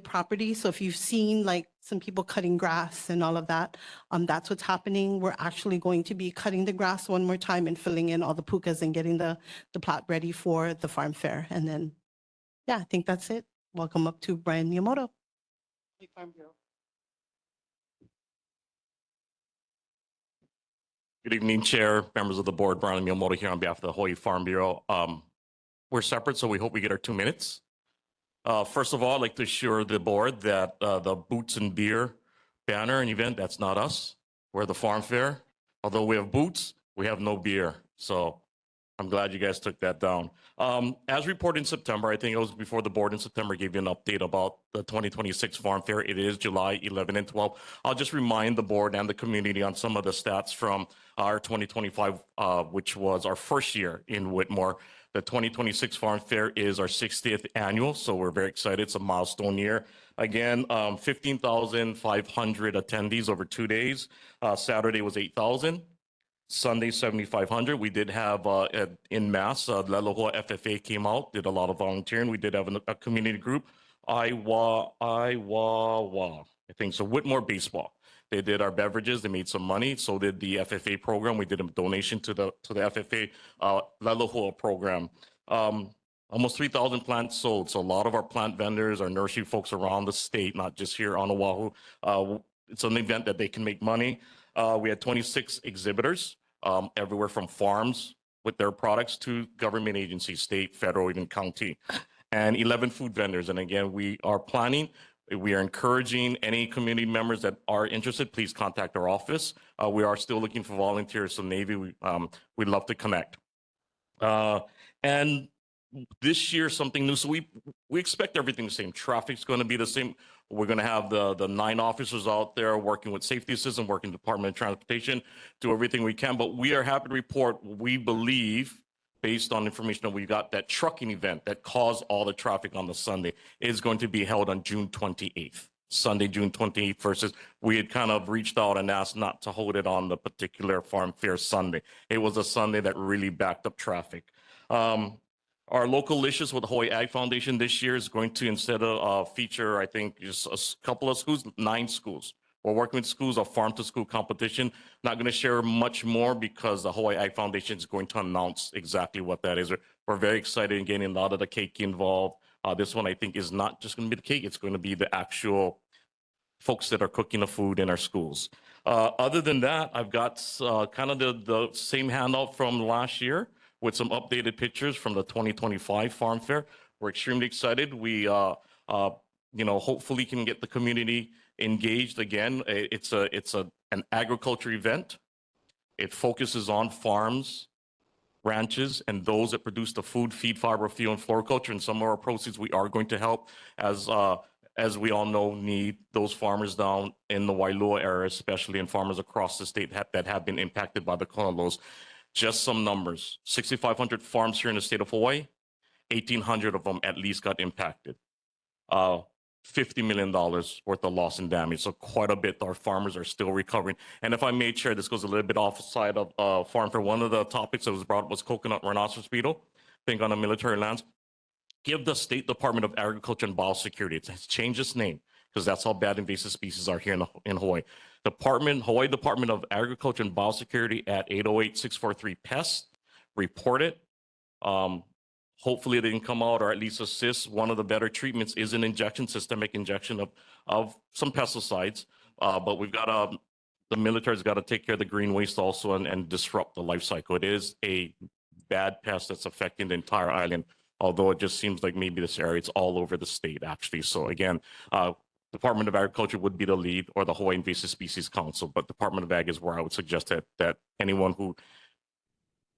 property. So if you've seen like some people cutting grass and all of that, that's what's happening. We're actually going to be cutting the grass one more time and filling in all the pukas and getting the plot ready for the farm fair. And then, yeah, I think that's it. Welcome up to Brian Miyamoto. Farm Bureau. Good evening, Chair, members of the board. Brian Miyamoto here on behalf of the Hawaii Farm Bureau. We're separate, so we hope we get our 2 minutes. First of all, I'd like to assure the board that the Boots and Beer banner and event, that's not us. We're the farm fair. Although we have boots, we have no beer. So I'm glad you guys took that down. As reported in September, I think it was before the board in September gave you an update about the 2026 Farm Fair. It is July 11 and 12. I'll just remind the board and the community on some of the stats from our 2025, which was our first year in Whitmore. The 2026 Farm Fair is our 60th annual, so we're very excited. It's a milestone year. Again, 15,500 attendees over 2 days. Saturday was 8,000. Sunday, 7,500. We did have in mass, Lelohua FFA came out, did a lot of volunteering. We did have a community group, Wahiawā, I think so, Whitmore Baseball. They did our beverages, they made some money. So did the FFA program. We did a donation to the FFA Lelohua program. Almost 3,000 plants sold. So a lot of our plant vendors, our nursery folks around the state, not just here on Oahu. It's an event that they can make money. We had 26 exhibitors, everywhere from farms with their products to government agencies, state, federal, even county, and 11 food vendors. And again, we are encouraging any community members that are interested, please contact our office. We are still looking for volunteers, so Navy, we'd love to connect. And this year, something new. So we expect everything the same. Traffic's going to be the same. We're going to have the 9 officers out there working with safety system, working Department of Transportation, do everything we can. But we are happy to report, we believe, based on information that we got, that trucking event that caused all the traffic on the Sunday is going to be held on June 28th. Sunday, June 28th versus we had kind of reached out and asked not to hold it on the particular Farm Fair Sunday. It was a Sunday that really backed up traffic. Our local licious with the Hawaii Ag Foundation this year is going to, instead of feature, I think, just a couple of schools, 9 schools. We're working with schools, a farm to school competition. Not going to share much more because the Hawaii Ag Foundation is going to announce exactly what that is. We're very excited in getting a lot of the cake involved. This one, I think, is not just going to be the cake. It's going to be the actual folks that are cooking the food in our schools. Other than that, I've got kind of the same handout from last year with some updated pictures from the 2025 Farm Fair. We're extremely excited. We, hopefully can get the community engaged again. It's an agriculture event. It focuses on farms, ranches, and those that produce the food, feed, fiber, fuel, and floriculture. And some of our proceeds we are going to help, as we all know, need those farmers down in the Wailua area, especially, and farmers across the state that have been impacted by the kona lows. Just some numbers: 6,500 farms here in the state of Hawaii, 1,800 of them at least got impacted. $50 million worth of loss and damage. So quite a bit. Our farmers are still recovering. And if I may, Chair, this goes a little bit offside of Farm Fair. One of the topics that was brought up was coconut rhinoceros beetle, I think on the military lands. Give the State Department of Agriculture and Biosecurity, it has changed its name because that's how bad invasive species are here in Hawaii. Hawaii Department of Agriculture and Biosecurity at 808-643-PEST. Report it. Hopefully it didn't come out, or at least assist. One of the better treatments is an systemic injection of some pesticides. But we've got the military's got to take care of the green waste also and disrupt the life cycle. It is a bad pest that's affecting the entire island. although it just seems like maybe this area, it's all over the state actually. So again, Department of Agriculture would be the lead, or the Hawaii Invasive Species Council, but Department of Ag is where I would suggest that anyone who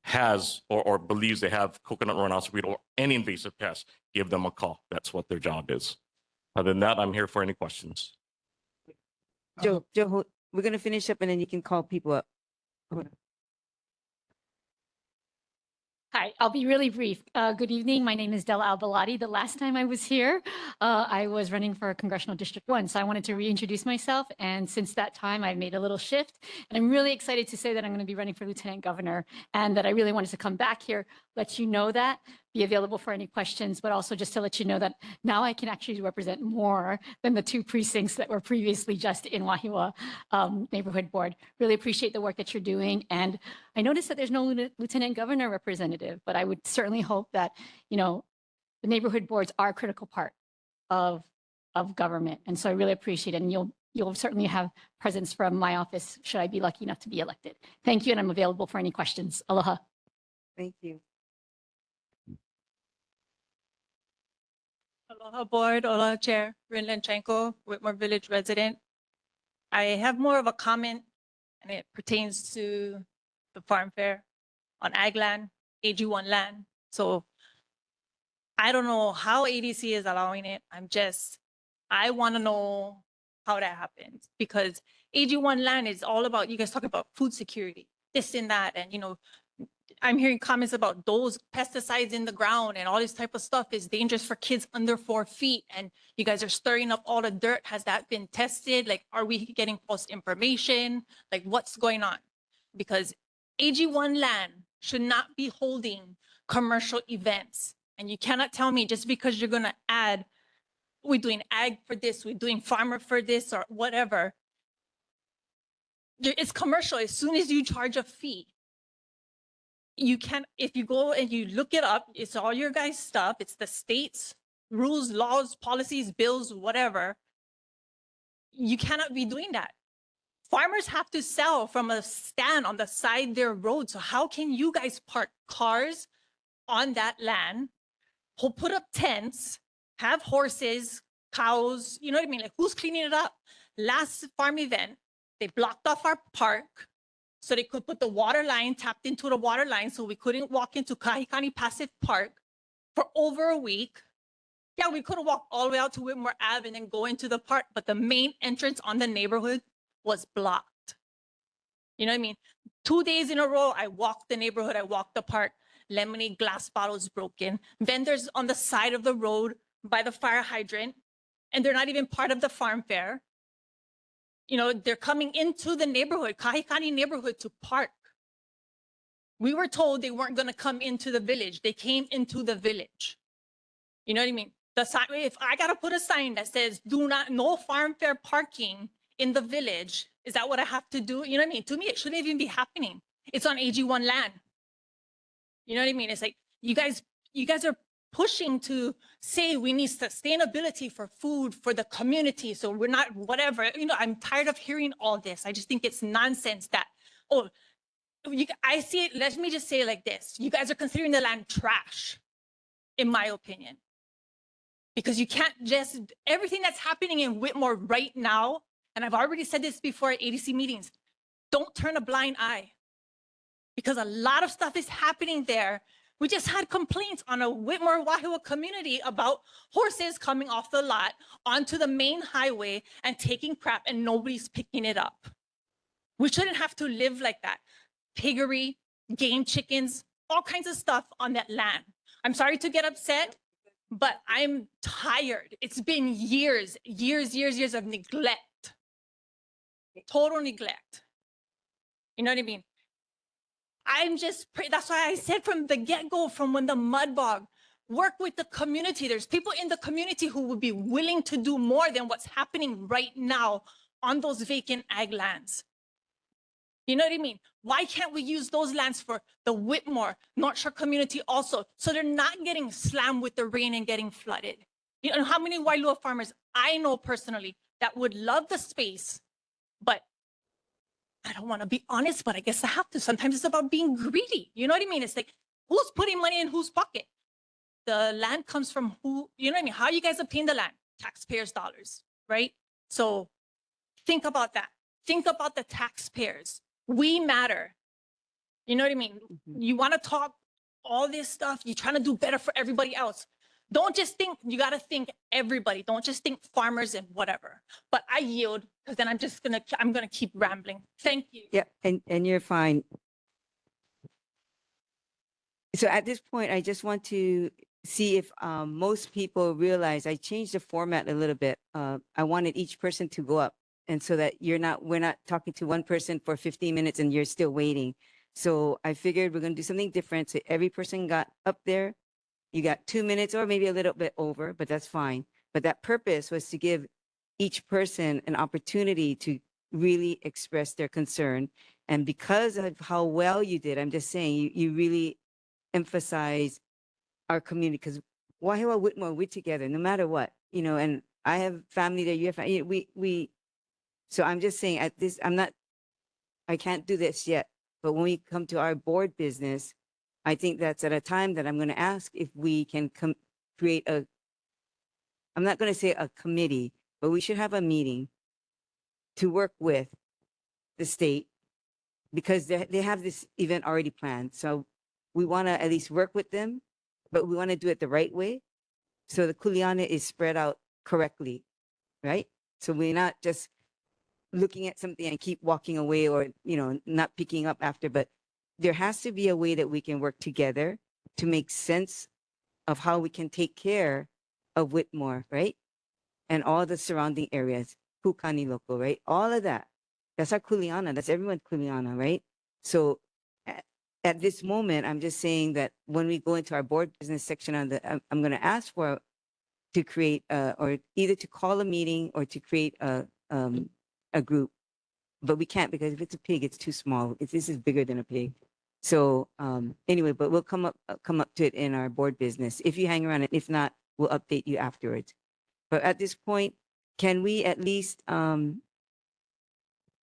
has or believes they have coconut rhinoceros beetle or any invasive pest, give them a call. That's what their job is. Other than that, I'm here for any questions. Joe, we're going to finish up and then you can call people up. Hold on. Hi, I'll be really brief. Good evening. My name is Della Albalati. The last time I was here, I was running for Congressional District 1. So I wanted to reintroduce myself. And since that time, I've made a little shift. And I'm really excited to say that I'm going to be running for Lieutenant Governor and that I really wanted to come back here, let you know that, be available for any questions, but also just to let you know that now I can actually represent more than the 2 precincts that were previously just in Wahiawā Neighborhood Board. Really appreciate the work that you're doing. And I noticed that there's no Lieutenant Governor representative, but I would certainly hope that, you know, the neighborhood boards are a critical part of government. And so I really appreciate it. And you'll certainly have presence from my office should I be lucky enough to be elected. Thank you. And I'm available for any questions. Aloha. Thank you. Aloha Board, aloha Chair, Rinlin Chanko, Whitmore Village resident. I have more of a comment, and it pertains to the farm fair on ag land, AG1 land. So I don't know how ADC is allowing it. I want to know how that happens, because AG1 land is all about, you guys talk about food security, this and that. And, you know, I'm hearing comments about those pesticides in the ground and all this type of stuff is dangerous for kids under 4 feet. And you guys are stirring up all the dirt. Has that been tested? Like, are we getting false information? Like, what's going on? Because AG1 land should not be holding commercial events. And you cannot tell me just because you're going to add, we're doing ag for this, we're doing farmer for this or whatever. It's commercial. As soon as you charge a fee, you can, if you go and you look it up, it's all your guys' stuff. It's the state's rules, laws, policies, bills, whatever. You cannot be doing that. Farmers have to sell from a stand on the side of their road. So how can you guys park cars on that land, put up tents, have horses, cows, you know what I mean? Like, who's cleaning it up? Last farm event, they blocked off our park so they could put the water line, tapped into the water line, so we couldn't walk into Kahikani Passive Park for over a week. Yeah, we could have walked all the way out to Whitmore Ave and then go into the park, but the main entrance on the neighborhood was blocked. You know what I mean? 2 days in a row, I walked the neighborhood, I walked the park, lemonade glass bottles broken, vendors on the side of the road by the fire hydrant, and they're not even part of the farm fair. You know, they're coming into the neighborhood, Kahikani neighborhood, to park. We were told they weren't going to come into the village. They came into the village. You know what I mean? The sign, if I got to put a sign that says, no farm fair parking in the village, is that what I have to do? You know what I mean? To me, it shouldn't even be happening. It's on AG1 land. You know what I mean? It's like, you guys are pushing to say we need sustainability for food for the community. So we're not whatever, you know, I'm tired of hearing all this. I just think it's nonsense that, I see it, let me just say it like this. You guys are considering the land trash, in my opinion. Because you can't just, everything that's happening in Whitmore right now, and I've already said this before at ADC meetings, don't turn a blind eye. Because a lot of stuff is happening there. We just had complaints on a Whitmore Wahiawā community about horses coming off the lot onto the main highway and taking crap, and nobody's picking it up. We shouldn't have to live like that. Piggery, game chickens, all kinds of stuff on that land. I'm sorry to get upset, but I'm tired. It's been years of neglect. Total neglect. You know what I mean? That's why I said from the get-go, from when the mud bog, work with the community. There's people in the community who would be willing to do more than what's happening right now on those vacant ag lands. You know what I mean? Why can't we use those lands for the Whitmore, North Shore community also, so they're not getting slammed with the rain and getting flooded? You know how many Wailua farmers I know personally that would love the space, but I don't want to be honest, but I guess I have to. Sometimes it's about being greedy. You know what I mean? It's like, who's putting money in whose pocket? the land comes from who, you know what I mean? How you guys obtain the land? Taxpayers' dollars, right? So think about that. Think about the taxpayers. We matter. You know what I mean? You want to talk all this stuff. You're trying to do better for everybody else. Don't just think, you got to think everybody. Don't just think farmers and whatever. But I yield because then I'm going to keep rambling. Thank you. Yeah, and you're fine. So at this point, I just want to see if most people realize I changed the format a little bit. I wanted each person to go up, and so that we're not talking to one person for 15 minutes and you're still waiting. So I figured we're going to do something different. So every person got up there. You got 2 minutes or maybe a little bit over, but that's fine. But that purpose was to give each person an opportunity to really express their concern. And because of how well you did, I'm just saying, you really emphasize our community, because Wahiawā, Whitmore, we're together no matter what, and I have family there, you have family, so I'm just saying at this, I can't do this yet, but when we come to our board business, I think that's at a time that I'm going to ask if we can create I'm not going to say a committee, but we should have a meeting to work with the state, because they have this event already planned. So we want to at least work with them, but we want to do it the right way. So the kuleana is spread out correctly, right? So we're not just looking at something and keep walking away, or, not picking up after, but there has to be a way that we can work together to make sense of how we can take care of Whitmore, right? And all the surrounding areas, Pukani Local, right? All of that. That's our kuleana. That's everyone's kuleana, right? So at this moment, I'm just saying that when we go into our board business section I'm going to ask to create or either to call a meeting or to create a group, but we can't, because if it's a pig, it's too small. This is bigger than a pig. So anyway, but we'll come up to it in our board business if you hang around, and if not, we'll update you afterwards. But at this point, can we at least can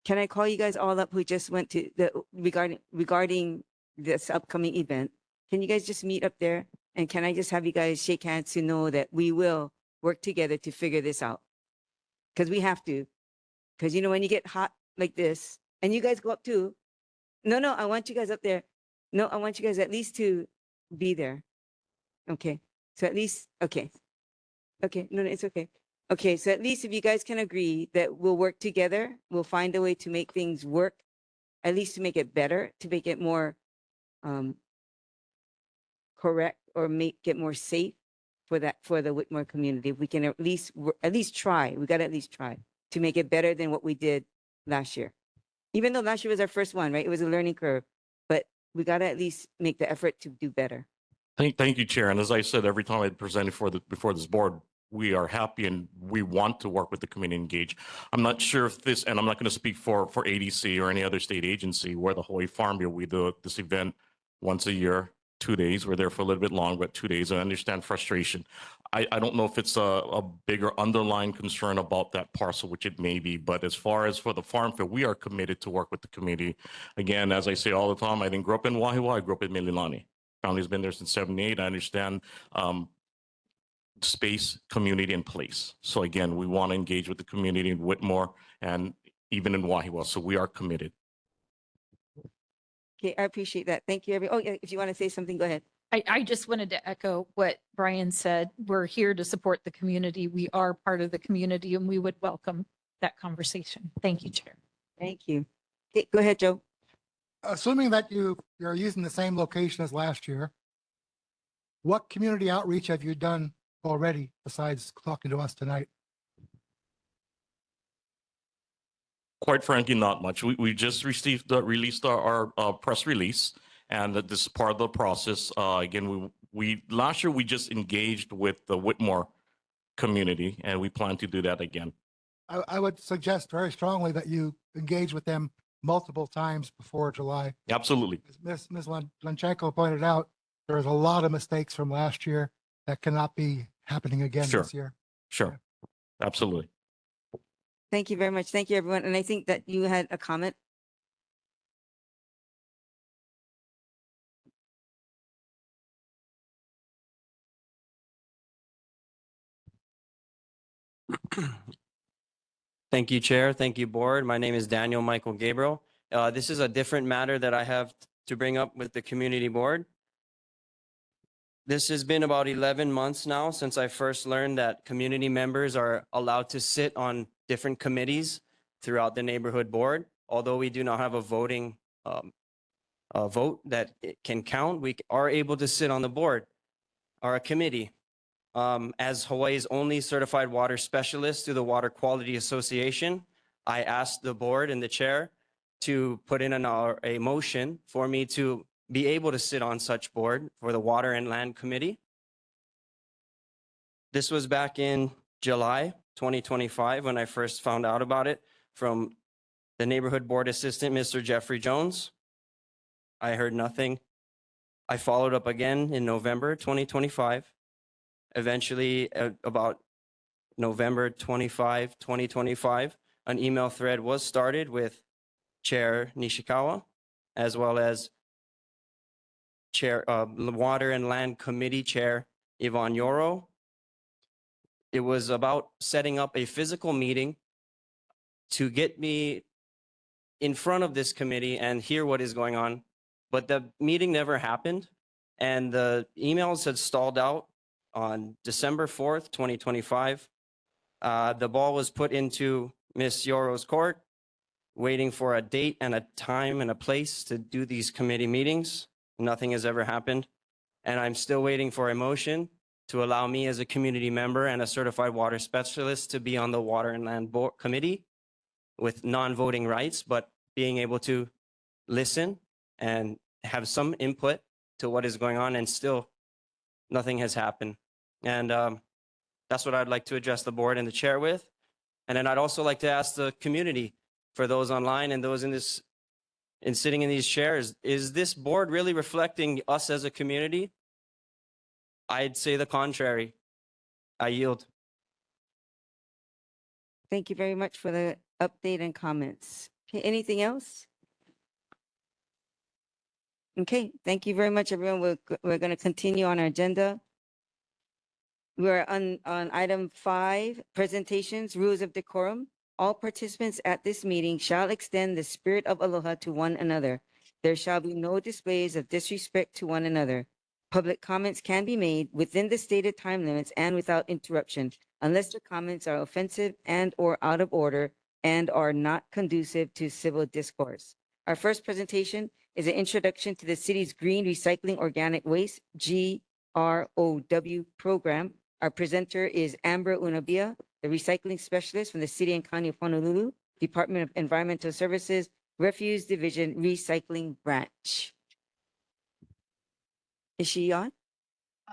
I call you guys all up who just went to regarding this upcoming event? Can you guys just meet up there? And can I just have you guys shake hands to know that we will work together to figure this out? Because we have to. Because when you get hot like this, and you guys go up too. No, I want you guys up there. No, I want you guys at least to be there. Okay. So at least, okay. Okay, no, it's okay. Okay, so at least if you guys can agree that we'll work together, we'll find a way to make things work, at least to make it better, to make it more correct, or make it more safe for the Whitmore community. If we can at least try, we got to at least try to make it better than what we did last year. Even though last year was our first one, right? It was a learning curve, but we got to at least make the effort to do better. Thank you, Chair. And as I said, every time I presented before this board, we are happy and we want to work with the community, engage. I'm not sure if this, and I'm not going to speak for ADC or any other state agency, where the Hawaii Farm Bill, we do this event once a year, 2 days. We're there for a little bit long, but 2 days. I understand frustration. I don't know if it's a bigger underlying concern about that parcel, which it may be, but as far as for the farm field, we are committed to work with the community. Again, as I say all the time, I didn't grow up in Wahiawā, I grew up in Mililani. Family's been there since '78. I understand space, community, and place. So again, we want to engage with the community in Whitmore and even in Wahiawā. So we are committed. Okay, I appreciate that. Thank you, oh, yeah, if you want to say something, go ahead. I just wanted to echo what Brian said. We're here to support the community. We are part of the community, and we would welcome that conversation. Thank you, Chair. Thank you. Okay, go ahead, Joe. Assuming that you're using the same location as last year, what community outreach have you done already besides talking to us tonight? Quite frankly, not much. We just released our press release, and this is part of the process. Again, we last year we just engaged with the Whitmore community, and we plan to do that again. I would suggest very strongly that you engage with them multiple times before July. Absolutely. As Ms. Lanchenko pointed out, there's a lot of mistakes from last year that cannot be happening again this year. Sure. Absolutely. Thank you very much. Thank you, everyone. And I think that you had a comment. Thank you, Chair. Thank you, Board. My name is Daniel Michael Gabriel. This is a different matter that I have to bring up with the Community Board. This has been about 11 months now since I first learned that community members are allowed to sit on different committees throughout the neighborhood board. Although we do not have a voting vote that it can count, we are able to sit on the board or a committee. As Hawaii's only certified water specialist through the Water Quality Association, I asked the board and the chair to put in a motion for me to be able to sit on such board for the Water and Land Committee. This was back in July 2025 when I first found out about it from the neighborhood board assistant, Mr. Jeffrey Jones. I heard nothing. I followed up again in November 2025. Eventually, about November 25, 2025, an email thread was started with Chair Nishikawa, as well as Chair Water and Land Committee Chair Yvonne Yoro. It was about setting up a physical meeting to get me in front of this committee and hear what is going on. But the meeting never happened, and the emails had stalled out on December 4th, 2025. The ball was put into Ms. Yoro's court, waiting for a date and a time and a place to do these committee meetings. Nothing has ever happened. And I'm still waiting for a motion to allow me as a community member and a certified water specialist to be on the Water and Land Board Committee with non-voting rights, but being able to listen and have some input to what is going on, and still nothing has happened. And that's what I'd like to address the board and the chair with. And then I'd also like to ask the community, for those online and those in sitting in these chairs, is this board really reflecting us as a community? I'd say the contrary. I yield. Thank you very much for the update and comments. Okay, anything else? Okay, thank you very much, everyone. We're going to continue on our agenda. We're on item 5, presentations, rules of decorum. All participants at this meeting shall extend the spirit of aloha to one another. There shall be no displays of disrespect to one another. Public comments can be made within the stated time limits and without interruption, unless the comments are offensive and or out of order and are not conducive to civil discourse. Our first presentation is an introduction to the city's Green Recycling Organic Waste, GROW program. Our presenter is Amber Unabia, the recycling specialist from the City and County of Honolulu, Department of Environmental Services, Refuse Division Recycling Branch. Is she on?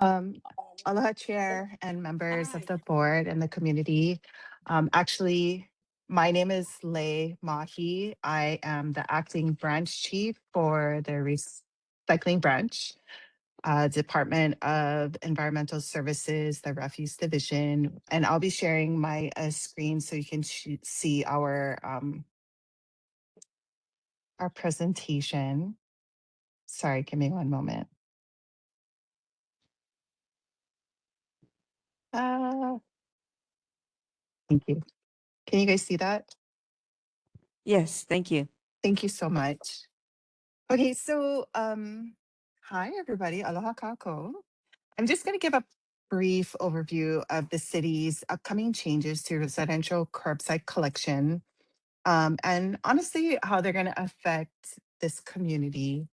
Aloha Chair and members of the board and the community. Actually, my name is Lei Mahi. I am the acting branch chief for the recycling branch, Department of Environmental Services, the Refuse Division, and I'll be sharing my screen so you can see our presentation. Sorry, give me one moment. Thank you. Can you guys see that? Yes, thank you. Thank you so much. Okay, so hi everybody, aloha kako. I'm just going to give a brief overview of the city's upcoming changes to residential curbside collection, and honestly how they're going to affect this community.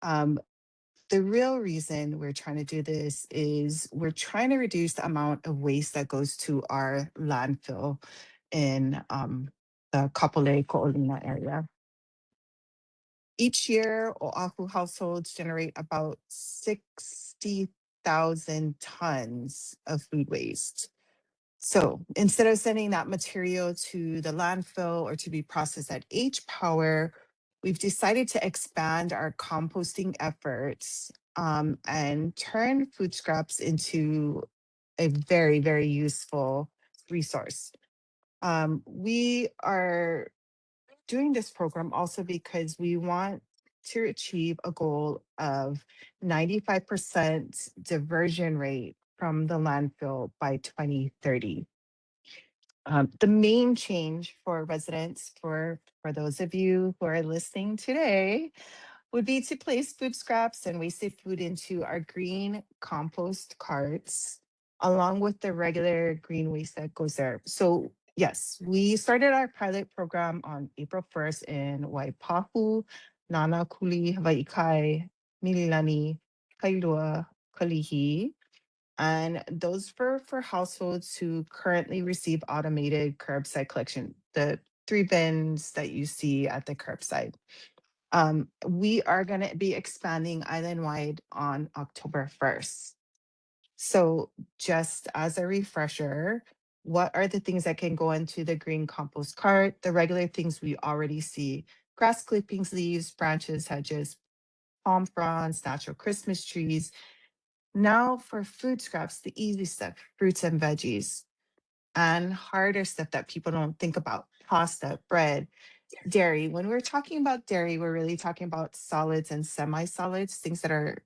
The real reason we're trying to do this is we're trying to reduce the amount of waste that goes to our landfill in the Kapolei Ko'olina area. Each year, Oahu households generate about 60,000 tons of food waste. So instead of sending that material to the landfill or to be processed at H Power, we've decided to expand our composting efforts and turn food scraps into a very, very useful resource. We are doing this program also because we want to achieve a goal of 95% diversion rate from the landfill by 2030. The main change for residents, for those of you who are listening today, would be to place food scraps and wasted food into our green compost carts, along with the regular green waste that goes there. So yes, we started our pilot program on April 1st in Waipahu, Nanakuli, Havaikai, Mililani, Kailua, Kalihi. And those were for households who currently receive automated curbside collection, the 3 bins that you see at the curbside. We are going to be expanding island-wide on October 1st. So just as a refresher, what are the things that can go into the green compost cart? The regular things we already see: grass clippings, leaves, branches, hedges, palm fronds, natural Christmas trees. Now for food scraps, the easy stuff: fruits and veggies, and harder stuff that people don't think about: pasta, bread, dairy. When we're talking about dairy, we're really talking about solids and semi-solids, things that are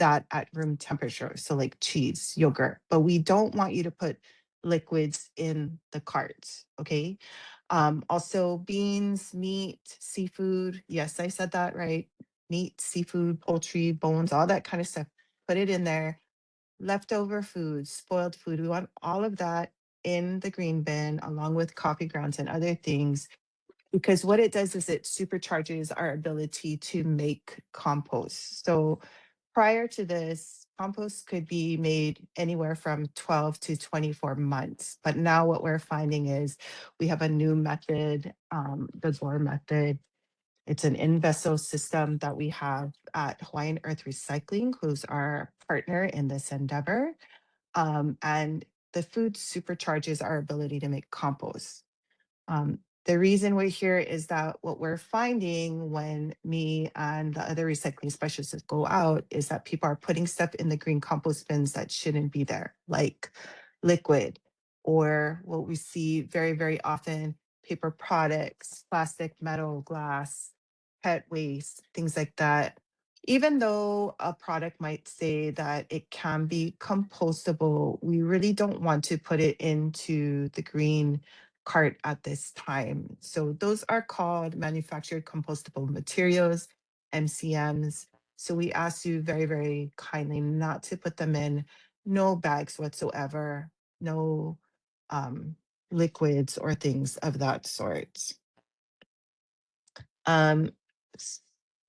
at room temperature. So like cheese, yogurt, but we don't want you to put liquids in the cart. Okay. Also beans, meat, seafood. Yes, I said that right. Meat, seafood, poultry, bones, all that kind of stuff. Put it in there. Leftover food, spoiled food. We want all of that in the green bin, along with coffee grounds and other things, because what it does is it supercharges our ability to make compost. So prior to this, compost could be made anywhere from 12 to 24 months. But now what we're finding is we have a new method, the GORE method. It's an in-vessel system that we have at Hawaiian Earth Recycling, who's our partner in this endeavor. And the food supercharges our ability to make compost. The reason we're here is that what we're finding when me and the other recycling specialists go out is that people are putting stuff in the green compost bins that shouldn't be there, like liquid, or what we see very, very often: paper products, plastic, metal, glass, pet waste, things like that. Even though a product might say that it can be compostable, we really don't want to put it into the green cart at this time. So those are called manufactured compostable materials, MCMs. So we ask you very, very kindly not to put them in. No bags whatsoever, no liquids or things of that sort. Um,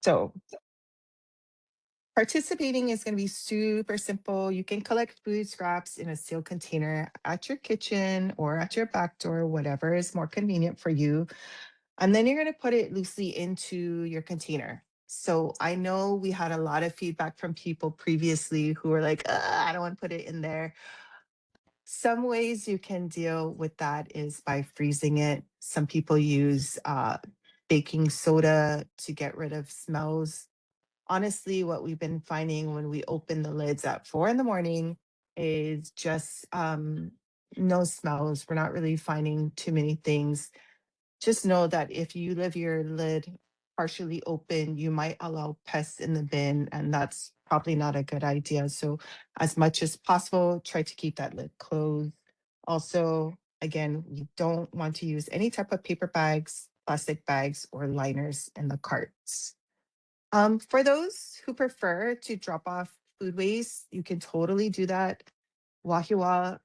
so participating is going to be super simple. You can collect food scraps in a sealed container at your kitchen or at your back door, whatever is more convenient for you. And then you're going to put it loosely into your container. So I know we had a lot of feedback from people previously who were like, I don't want to put it in there. Some ways you can deal with that is by freezing it. Some people use baking soda to get rid of smells. Honestly, what we've been finding when we open the lids at 4 in the morning is just no smells. We're not really finding too many things. Just know that if you leave your lid partially open, you might allow pests in the bin, and that's probably not a good idea. So as much as possible, try to keep that lid closed. Also, again, we don't want to use any type of paper bags, plastic bags, or liners in the carts. For those who prefer to drop off food waste, you can totally do that. Wahiawā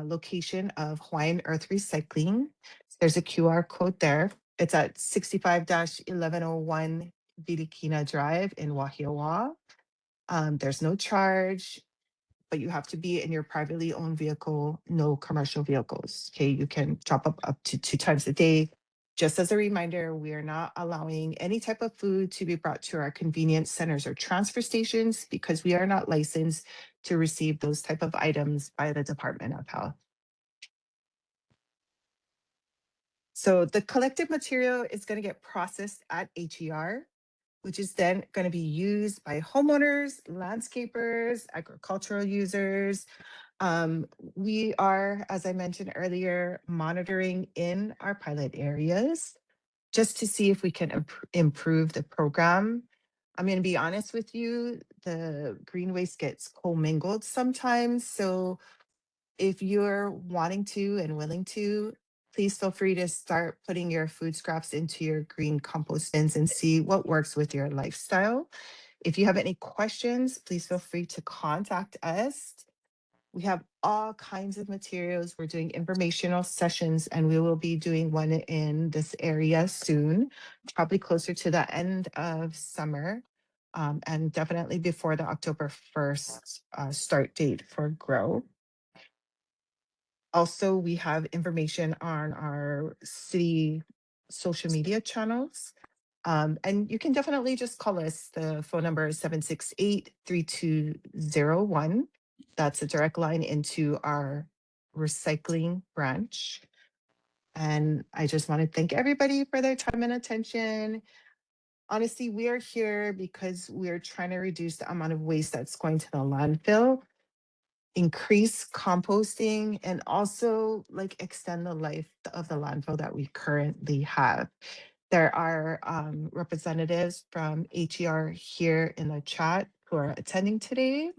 location of Hawaiian Earth Recycling. There's a QR code there. It's at 65-1101 Vilikina Drive in Wahiawā. There's no charge, but you have to be in your privately owned vehicle, no commercial vehicles. Okay, you can drop up to 2 times a day. Just as a reminder, we are not allowing any type of food to be brought to our convenience centers or transfer stations because we are not licensed to receive those type of items by the Department of Health. So the collected material is going to get processed at HER, which is then going to be used by homeowners, landscapers, agricultural users. We are, as I mentioned earlier, monitoring in our pilot areas just to see if we can improve the program. I'm going to be honest with you, the green waste gets commingled sometimes. So if you're wanting to and willing to, please feel free to start putting your food scraps into your green compost bins and see what works with your lifestyle. If you have any questions, please feel free to contact us. We have all kinds of materials. We're doing informational sessions, and we will be doing one in this area soon, probably closer to the end of summer, and definitely before the October 1st start date for Grow. Also, we have information on our city social media channels. And you can definitely just call us. The phone number is 768-3201. That's a direct line into our recycling branch. And I just want to thank everybody for their time and attention. Honestly, we are here because we're trying to reduce the amount of waste that's going to the landfill, increase composting, and also like extend the life of the landfill that we currently have. There are representatives from HER here in the chat who are attending today,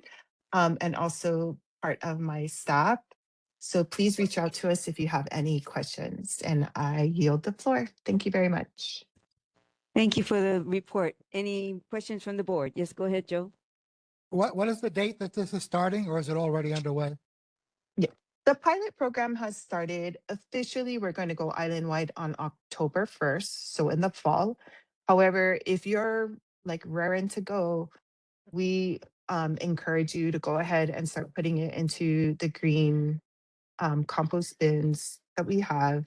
and also part of my staff. So please reach out to us if you have any questions, and I yield the floor. Thank you very much. Thank you for the report. Any questions from the board? Yes, go ahead, Joe. What is the date that this is starting, or is it already underway? Yeah. The pilot program has started. Officially, we're going to go island-wide on October 1st, so in the fall. However, if you're like raring to go, we encourage you to go ahead and start putting it into the green compost bins that we have.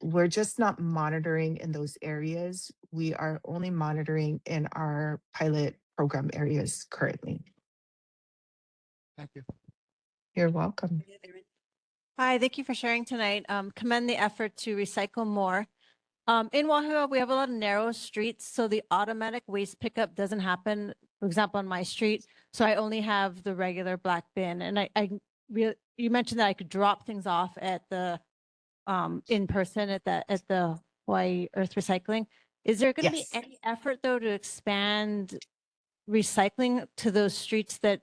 We're just not monitoring in those areas. We are only monitoring in our pilot program areas currently. Thank you. You're welcome. Hi, thank you for sharing tonight. Commend the effort to recycle more. In Wahiawā, we have a lot of narrow streets, so the automatic waste pickup doesn't happen, for example, on my street. So I only have the regular black bin. And you mentioned that I could drop things off at the in person at the Hawaii Earth Recycling. Is there going to be any effort though to expand recycling to those streets that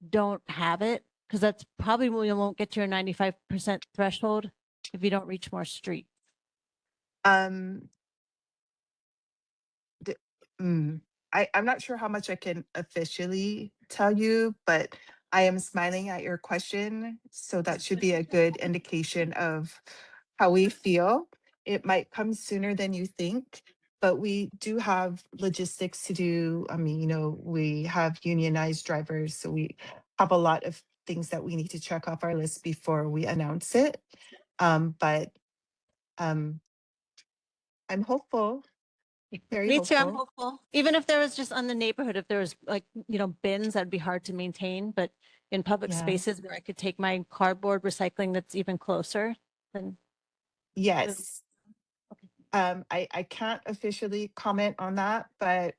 don't have it? Because that's probably when you won't get to your 95% threshold if you don't reach more streets. I'm not sure how much I can officially tell you, but I am smiling at your question. So that should be a good indication of how we feel. It might come sooner than you think, but we do have logistics to do. I mean, we have unionized drivers, so we have a lot of things that we need to check off our list before we announce it. But I'm hopeful. Very Me too, I'm hopeful. hopeful. Even if there was just on the neighborhood, if there was like, bins, that'd be hard to maintain, but in public Yeah. spaces where I could take my cardboard recycling that's even closer, then. Yes. I can't officially comment on that, but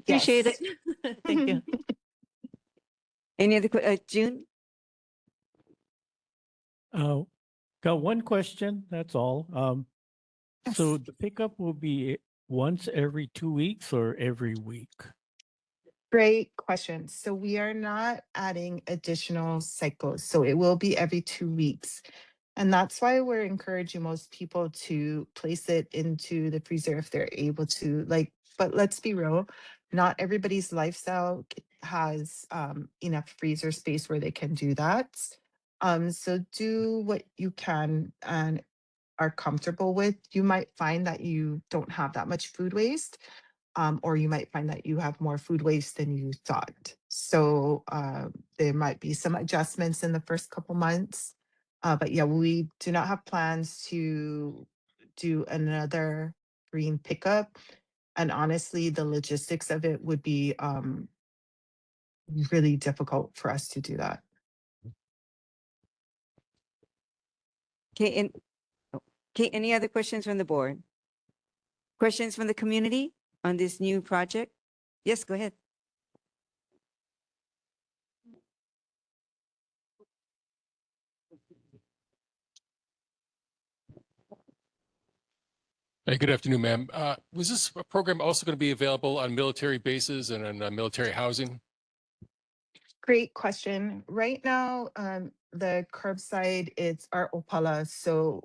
Appreciate yes. it. Thank you. Any other, June? Got one question, that's all. So the pickup will be once every 2 weeks or every week? Great question. So we are not adding additional cycles. So it will be every 2 weeks. And that's why we're encouraging most people to place it into the freezer if they're able to. But let's be real, not everybody's lifestyle has enough freezer space where they can do that. So do what you can and are comfortable with. You might find that you don't have that much food waste, or you might find that you have more food waste than you thought. So there might be some adjustments in the first couple months. But yeah, we do not have plans to do another green pickup. And honestly, the logistics of it would be really difficult for us to do that. Okay, any other questions from the board? Questions from the community on this new project? Yes, go ahead. Hey, good afternoon, ma'am. Was this program also going to be available on military bases and on military housing? Great question. Right now, the curbside, it's our Opala. So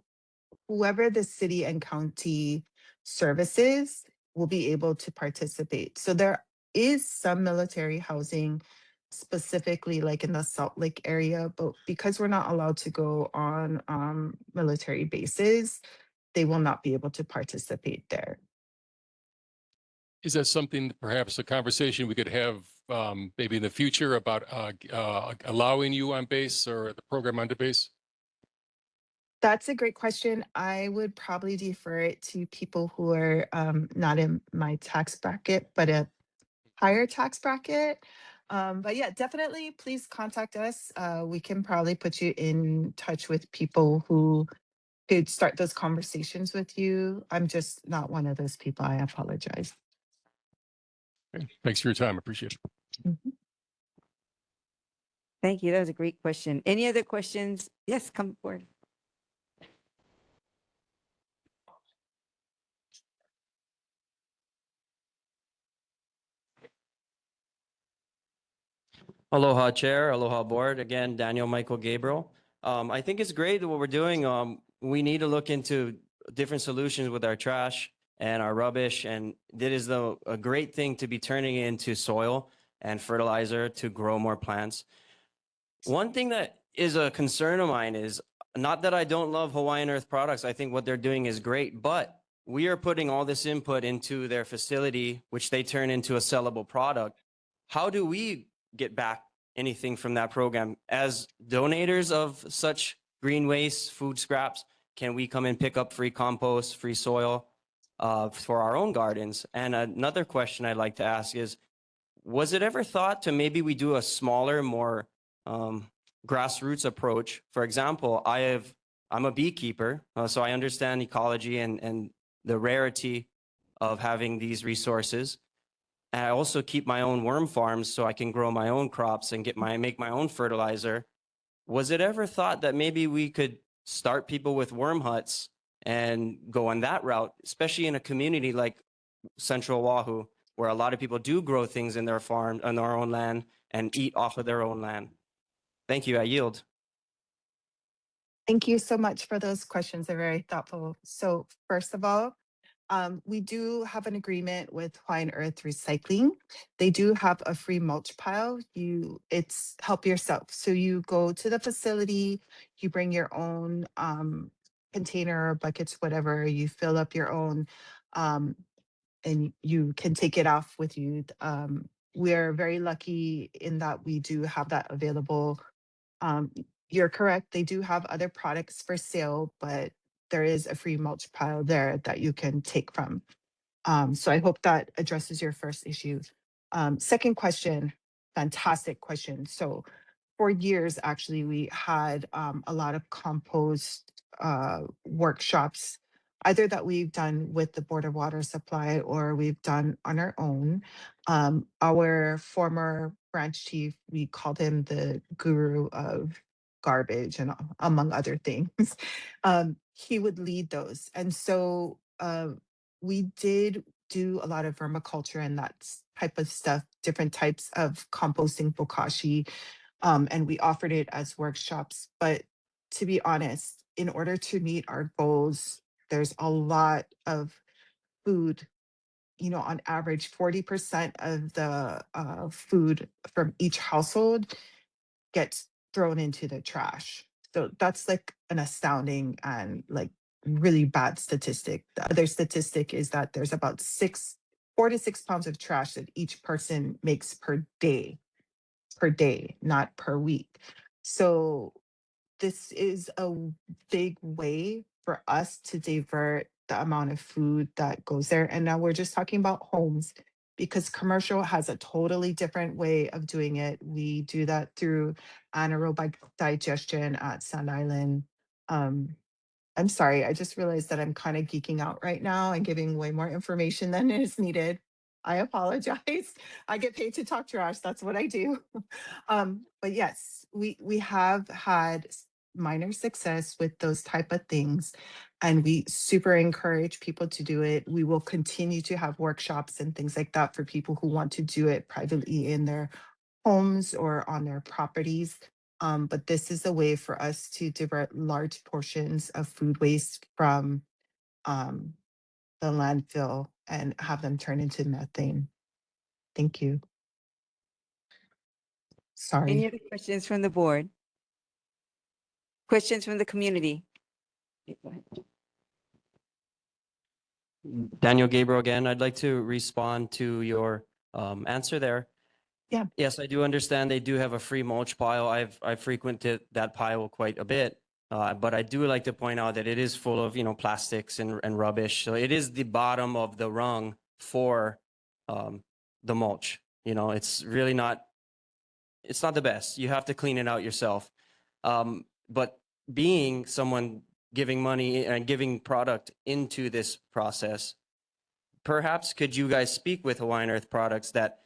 whoever the city and county services will be able to participate. So there is some military housing specifically like in the Salt Lake area, but because we're not allowed to go on military bases, they will not be able to participate there. Is that something, perhaps a conversation we could have maybe in the future about allowing you on base or the program on the base? That's a great question. I would probably defer it to people who are not in my tax bracket, but a higher tax bracket. But yeah, definitely please contact us. We can probably put you in touch with people who could start those conversations with you. I'm just not one of those people. I apologize. Okay. Thanks for your time. Appreciate it. Mhm. Thank you. That was a great question. Any other questions? Yes, come forward. Aloha Chair, Aloha Board. Again, Daniel Michael Gabriel. I think it's great that what we're doing. We need to look into different solutions with our trash and our rubbish. And that is a great thing to be turning into soil and fertilizer to grow more plants. One thing that is a concern of mine is not that I don't love Hawaiian Earth products. I think what they're doing is great, but we are putting all this input into their facility, which they turn into a sellable product. How do we get back anything from that program? As donators of such green waste, food scraps, can we come and pick up free compost, free soil for our own gardens? And another question I'd like to ask is, was it ever thought to maybe we do a smaller, more grassroots approach? For example, I'm a beekeeper, so I understand ecology and the rarity of having these resources. And I also keep my own worm farms so I can grow my own crops and make my own fertilizer. Was it ever thought that maybe we could start people with worm huts and go on that route, especially in a community like Central Oahu, where a lot of people do grow things in their farm, on their own land, and eat off of their own land? Thank you. I yield. Thank you so much for those questions. They're very thoughtful. So first of all, we do have an agreement with Hawaiian Earth Recycling. They do have a free mulch pile. It's help yourself. So you go to the facility, you bring your own container, buckets, whatever. You fill up your own, and you can take it off with you. We're very lucky in that we do have that available. You're correct. They do have other products for sale, but there is a free mulch pile there that you can take from. So I hope that addresses your first issue. Second question, fantastic question. So for years, actually, we had a lot of compost workshops, either that we've done with the Board of Water Supply or we've done on our own. Our former branch chief, we called him the guru of garbage and among other things. He would lead those. And so we did do a lot of vermiculture and that type of stuff, different types of composting bokashi, and we offered it as workshops. But to be honest, in order to meet our goals, there's a lot of food. On average, 40% of the food from each household gets thrown into the trash. So that's like an astounding and like really bad statistic. The other statistic is that there's about 4 to 6 pounds of trash that each person makes per day, not per week. So this is a big way for us to divert the amount of food that goes there. And now we're just talking about homes because commercial has a totally different way of doing it. We do that through anaerobic digestion at Sand Island. I'm sorry, I just realized that I'm kind of geeking out right now and giving way more information than is needed. I apologize. I get paid to talk trash. That's what I do. But yes, we have had minor success with those type of things, and we super encourage people to do it. We will continue to have workshops and things like that for people who want to do it privately in their homes or on their properties. But this is a way for us to divert large portions of food waste from um, the landfill and have them turn into methane. Thank you. Any Sorry. other questions from the board? Questions from the community? Yeah, go ahead. Daniel Gabriel again. I'd like to respond to your answer there. Yeah. Yes, I do understand they do have a free mulch pile. I've frequented that pile quite a bit, but I do like to point out that it is full of plastics and rubbish. So it is the bottom of the rung for the mulch. It's really not. It's not the best. You have to clean it out yourself. But being someone giving money and giving product into this process, perhaps could you guys speak with Hawaiian Earth Products that,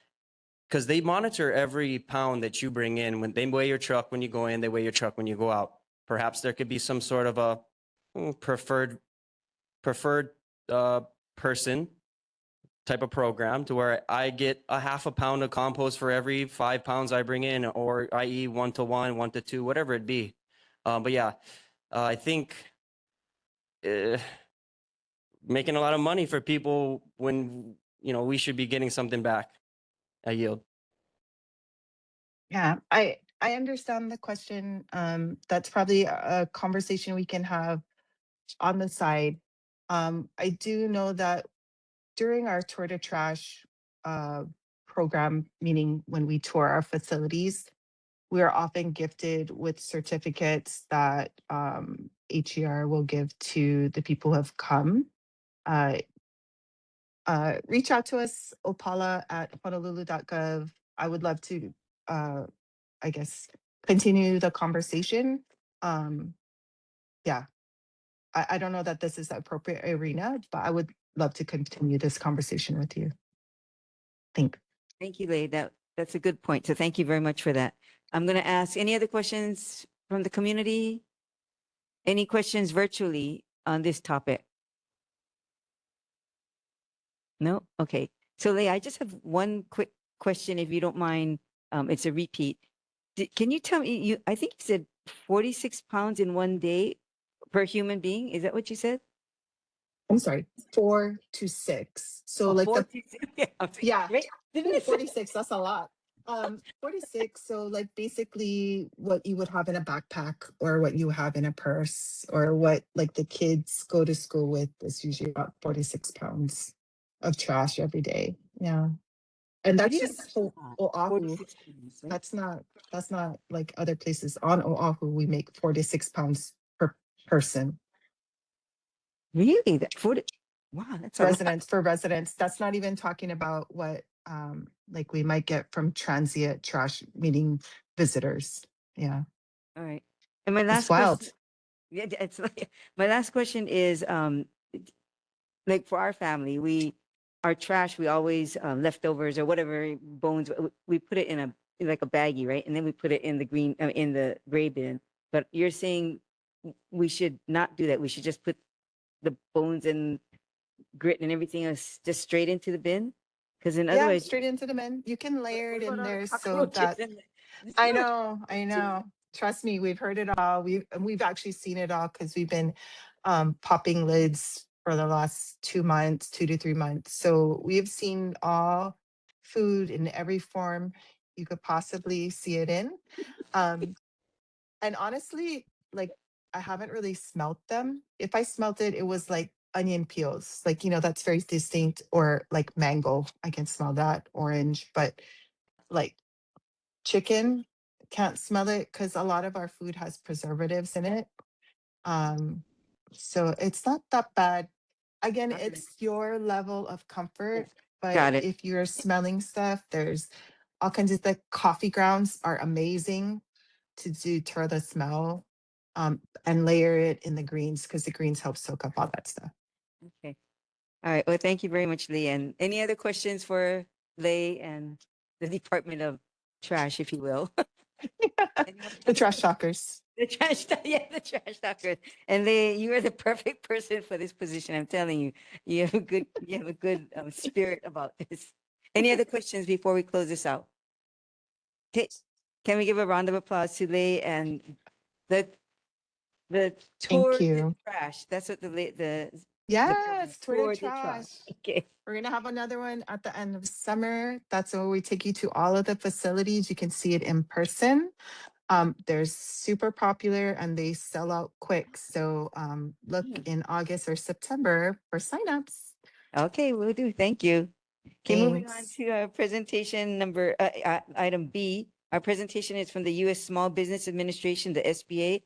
because they monitor every pound that you bring in. When they weigh your truck when you go in, they weigh your truck when you go out. Perhaps there could be some sort of a preferred person type of program to where I get a half a pound of compost for every 5 pounds I bring in, or i.e. 1 to 1, 1 to 2, whatever it be. But yeah, I think making a lot of money for people when we should be getting something back. I yield. Yeah, I understand the question. That's probably a conversation we can have on the side. I do know that during our tour to trash program, meaning when we tour our facilities, we are often gifted with certificates that HER will give to the people who have come. Reach out to us, opala@honolulu.gov. I would love to, I guess, continue the conversation. Yeah, I don't know that this is the appropriate arena, but I would love to continue this conversation with you. Thanks. Thank you, Lei. That's a good point. So thank you very much for that. I'm going to ask any other questions from the community? Any questions virtually on this topic? No? Okay. So Lei, I just have one quick question, if you don't mind. It's a repeat. Can you tell me, I think you said 46 pounds in one day per human being. Is that what you said? I'm sorry, 4 to 6. So Oh, like 4 the to 6. Yeah, I was like, yeah, right? Didn't it say- 46, that's a lot. 46, so like basically what you would have in a backpack or what you have in a purse or what like the kids go to school with is usually about 46 pounds of trash every day. Yeah. And that's just Oahu. 46 pounds, right? That's not like other places. On Oahu, we make 46 pounds per person. Really? That 40? Wow, that's a lot. For residents. That's not even talking about what like we might get from transient trash, meaning visitors. Yeah. All right. And my It's last wild. question, yeah, it's like, my last question is, like for our family, our trash, we always, leftovers or whatever bones, we put it in like a baggie, right? And then we put it in in the gray bin. But you're saying we should not do that. We should just put the bones and grit and everything else just straight into the bin? Because in Yeah, otherwise, straight into the men. You can layer it in there so cockroaches that and I know. Trust me, we've heard it all. We've actually seen it all because we've been popping lids for the last 2 months, 2 to 3 months. So we've seen all food in every form you could possibly see it in. Um, and honestly, like I haven't really smelt them. If I smelt it, it was like onion peels, like that's very distinct, or like mango. I can smell that, orange, but like chicken, can't smell it because a lot of our food has preservatives in it. So it's not that bad. Again, it's your level of comfort, but got it. if you're smelling stuff, there's all kinds of the coffee grounds are amazing to deter the smell, and layer it in the greens because the greens help soak up all that stuff. Okay. All right. Well, thank you very much, Lee. And any other questions for Lei and the Department of Trash, if you will? The trash talkers. The trash talkers. And Lei, you are the perfect person for this position. I'm telling you, you have a good spirit about this. Any other questions before we close this out? Can we give a round of applause to Lei and the Thank tour de you. trash? That's what the Yes, Tour de tour de Trash. Okay. We're going to have another one at the end of summer. That's where we take you to all of the facilities. You can see it in person. They're super popular and they sell out quick. So look in August or September for signups. Okay, will do. Thank you. Okay, moving on Thanks. to our presentation number, item B. Our presentation is from the U.S. Small Business Administration, the SBA,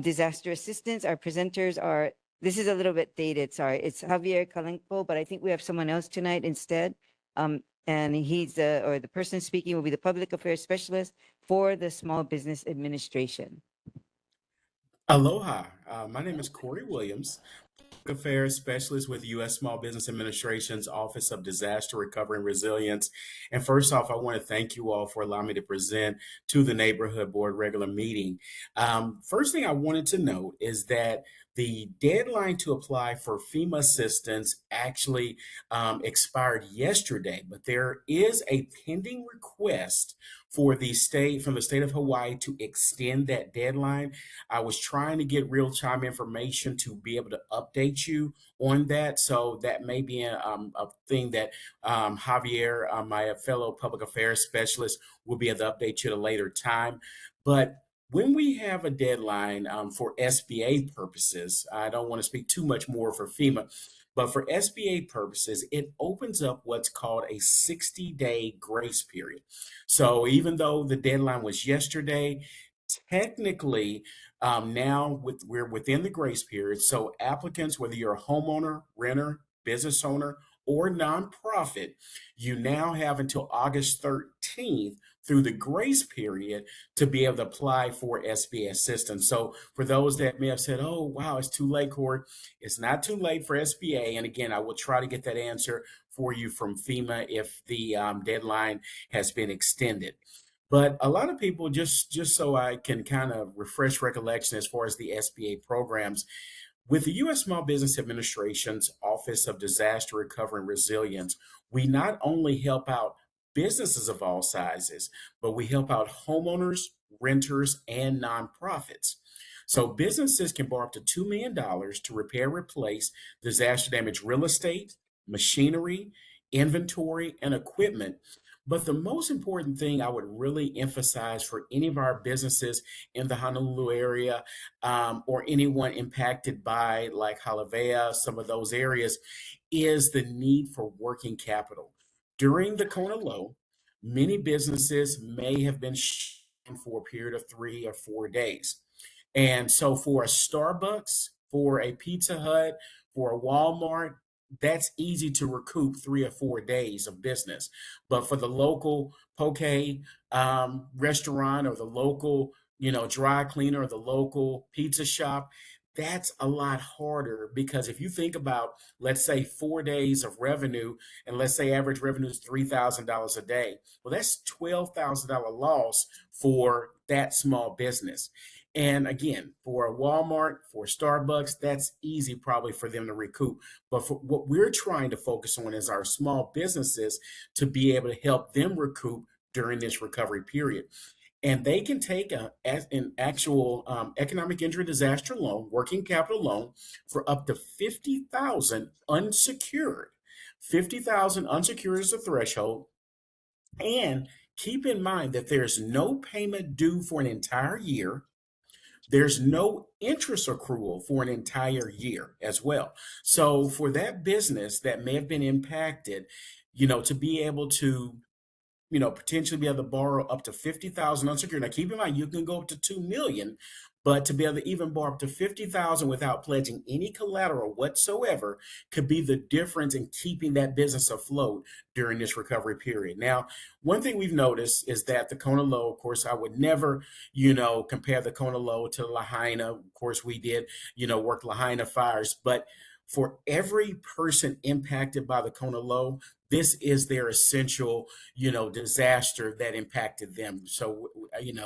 disaster assistance. Our presenters are, this is a little bit dated, sorry. It's Javier Calenco, but I think we have someone else tonight instead. And he's the person speaking will be the Public Affairs Specialist for the Small Business Administration. Aloha. My name is Corey Williams, Public Affairs Specialist with U.S. Small Business Administration's Office of Disaster Recovery and Resilience. And first off, I want to thank you all for allowing me to present to the Neighborhood Board regular meeting. First thing I wanted to note is that the deadline to apply for FEMA assistance actually expired yesterday, but there is a pending request for the state from the state of Hawaii to extend that deadline. I was trying to get real-time information to be able to update you on that. So that may be a thing that Javier, my fellow public affairs specialist, will be able to update you at a later time. But when we have a deadline for SBA purposes, I don't want to speak too much more for FEMA, but for SBA purposes, it opens up what's called a 60-day grace period. So even though the deadline was yesterday, technically now we're within the grace period. So applicants, whether you're a homeowner, renter, business owner, or nonprofit, you now have until August 13th through the grace period to be able to apply for SBA assistance. So for those that may have said, oh, wow, it's too late, Corey, it's not too late for SBA. And again, I will try to get that answer for you from FEMA if the deadline has been extended. But a lot of people, just so I can kind of refresh recollection as far as the SBA programs, with the U.S. Small Business Administration's Office of Disaster Recovery and Resilience, we not only help out businesses of all sizes, but we help out homeowners, renters, and nonprofits. So businesses can borrow up to $2 million to repair, replace disaster damaged real estate, machinery, inventory, and equipment. But the most important thing I would really emphasize for any of our businesses in the Honolulu area or anyone impacted by like Wahiawā, some of those areas, is the need for working capital. During the Kona low, many businesses may have been shut down for a period of 3 or 4 days. And so for a Starbucks, for a Pizza Hut, for a Walmart, that's easy to recoup 3 or 4 days of business. But for the local poke restaurant or the local, dry cleaner or the local pizza shop, that's a lot harder because if you think about, let's say 4 days of revenue, and let's say average revenue is $3,000 a day, well, that's $12,000 loss for that small business. And again, for a Walmart, for Starbucks, that's easy probably for them to recoup. But for what we're trying to focus on is our small businesses to be able to help them recoup during this recovery period. And they can take an actual economic injury disaster loan, working capital loan for up to $50,000 unsecured. $50,000 unsecured is the threshold. And keep in mind that there's no payment due for an entire year. There's no interest accrual for an entire year as well. So for that business that may have been impacted, to be able to potentially be able to borrow up to 50,000 unsecured. Now, keep in mind, you can go up to 2 million, but to be able to even borrow up to 50,000 without pledging any collateral whatsoever could be the difference in keeping that business afloat during this recovery period. Now, one thing we've noticed is that the Kona low, of course, I would never, compare the Kona low to Lahaina. Of course, we did, work Lahaina fires, but for every person impacted by the Kona low, this is their essential, disaster that impacted them. So,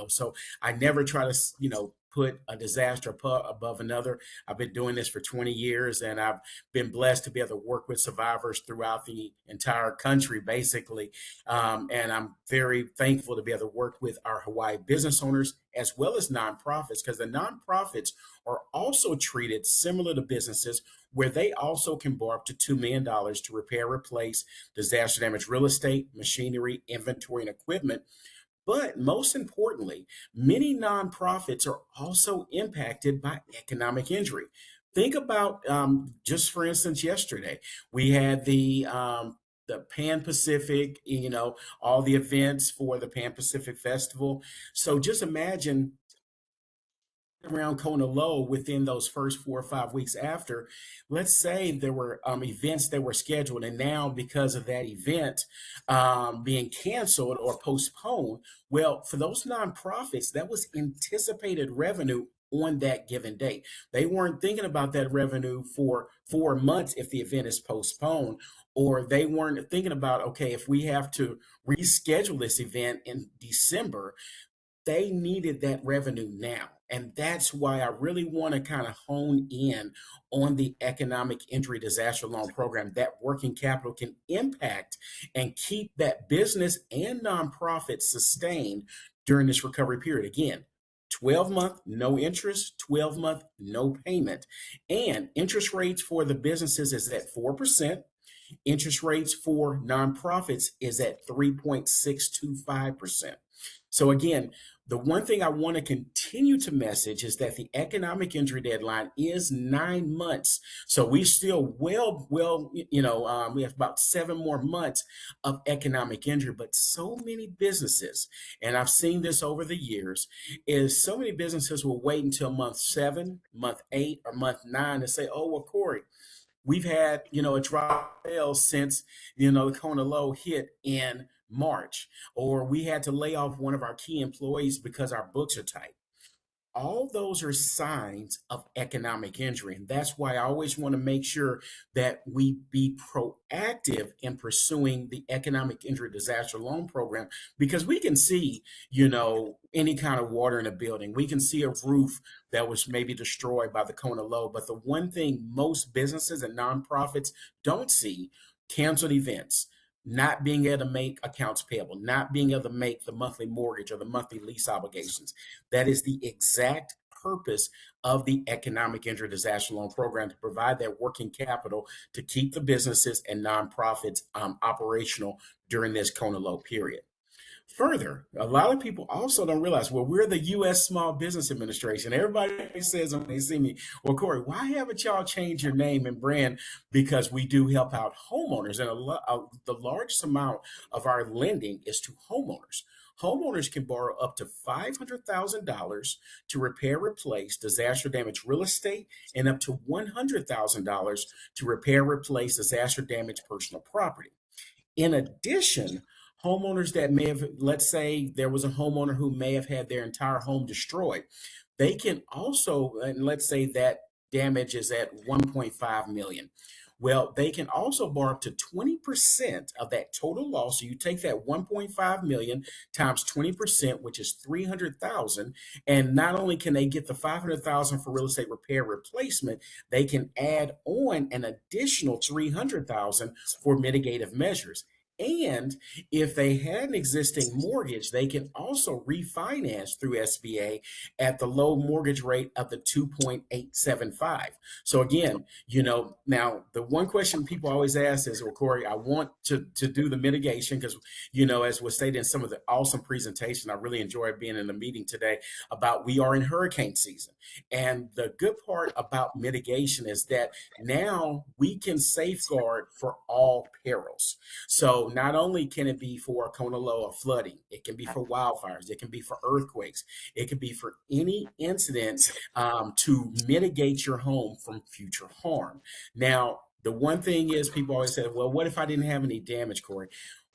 so I never try to, put a disaster above another. I've been doing this for 20 years, and I've been blessed to be able to work with survivors throughout the entire country, basically. And I'm very thankful to be able to work with our Hawaii business owners as well as nonprofits, because the nonprofits are also treated similar to businesses, where they also can borrow up to $2 million to repair, replace disaster damaged real estate, machinery, inventory, and equipment. But most importantly, many nonprofits are also impacted by economic injury. Think about, just for instance, yesterday we had the Pan Pacific, all the events for the Pan Pacific Festival. So just imagine around Kona Low within those first 4 or 5 weeks after, let's say there were events that were scheduled, and now because of that event being canceled or postponed, well, for those nonprofits, that was anticipated revenue on that given date. They weren't thinking about that revenue for 4 months if the event is postponed, or they weren't thinking about, okay, if we have to reschedule this event in December, they needed that revenue now. And that's why I really want to kind of hone in on the economic injury disaster loan program. That working capital can impact and keep that business and nonprofit sustained during this recovery period. Again, 12-month, no interest, 12-month, no payment. And interest rates for the businesses is at 4%. Interest rates for nonprofits is at 3.625%. So again, the one thing I want to continue to message is that the economic injury deadline is 9 months. So we still we have about 7 more months of economic injury, but so many businesses, and I've seen this over the years, is so many businesses will wait until month 7, month 8, or month 9 to say, oh, well, Corey, we've had, a drop in sales since, the Kona Low hit in March, or we had to lay off one of our key employees because our books are tight. All those are signs of economic injury. And that's why I always want to make sure that we be proactive in pursuing the economic injury disaster loan program, because we can see, any kind of water in a building. We can see a roof that was maybe destroyed by the Kona Low. But the one thing most businesses and nonprofits don't see: canceled events, not being able to make accounts payable, not being able to make the monthly mortgage or the monthly lease obligations. That is the exact purpose of the economic injury disaster loan program, to provide that working capital to keep the businesses and nonprofits operational during this Kona Low period. Further, a lot of people also don't realize, well, we're the U.S. Small Business Administration. Everybody says when they see me, well, Corey, why haven't y'all changed your name and brand? Because we do help out homeowners, and the largest amount of our lending is to homeowners. Homeowners can borrow up to $500,000 to repair, replace disaster damaged real estate, and up to $100,000 to repair, replace disaster damaged personal property. In addition, homeowners that may have, let's say there was a homeowner who may have had their entire home destroyed, they can also, and let's say that damage is at 1.5 million. Well, they can also borrow up to 20% of that total loss. So you take that 1.5 million times 20%, which is 300,000. And not only can they get the 500,000 for real estate repair replacement, they can add on an additional 300,000 for mitigative measures. And if they had an existing mortgage, they can also refinance through SBA at the low mortgage rate of the 2.875. So again, now the one question people always ask is, well, Corey, I want to do the mitigation because, as was stated in some of the awesome presentations, I really enjoyed being in the meeting today about we are in hurricane season. And the good part about mitigation is that now we can safeguard for all perils. So not only can it be for Kona Low or flooding, it can be for wildfires, it can be for earthquakes, it can be for any incident to mitigate your home from future harm. Now, the one thing is, people always say, well, what if I didn't have any damage, Corey?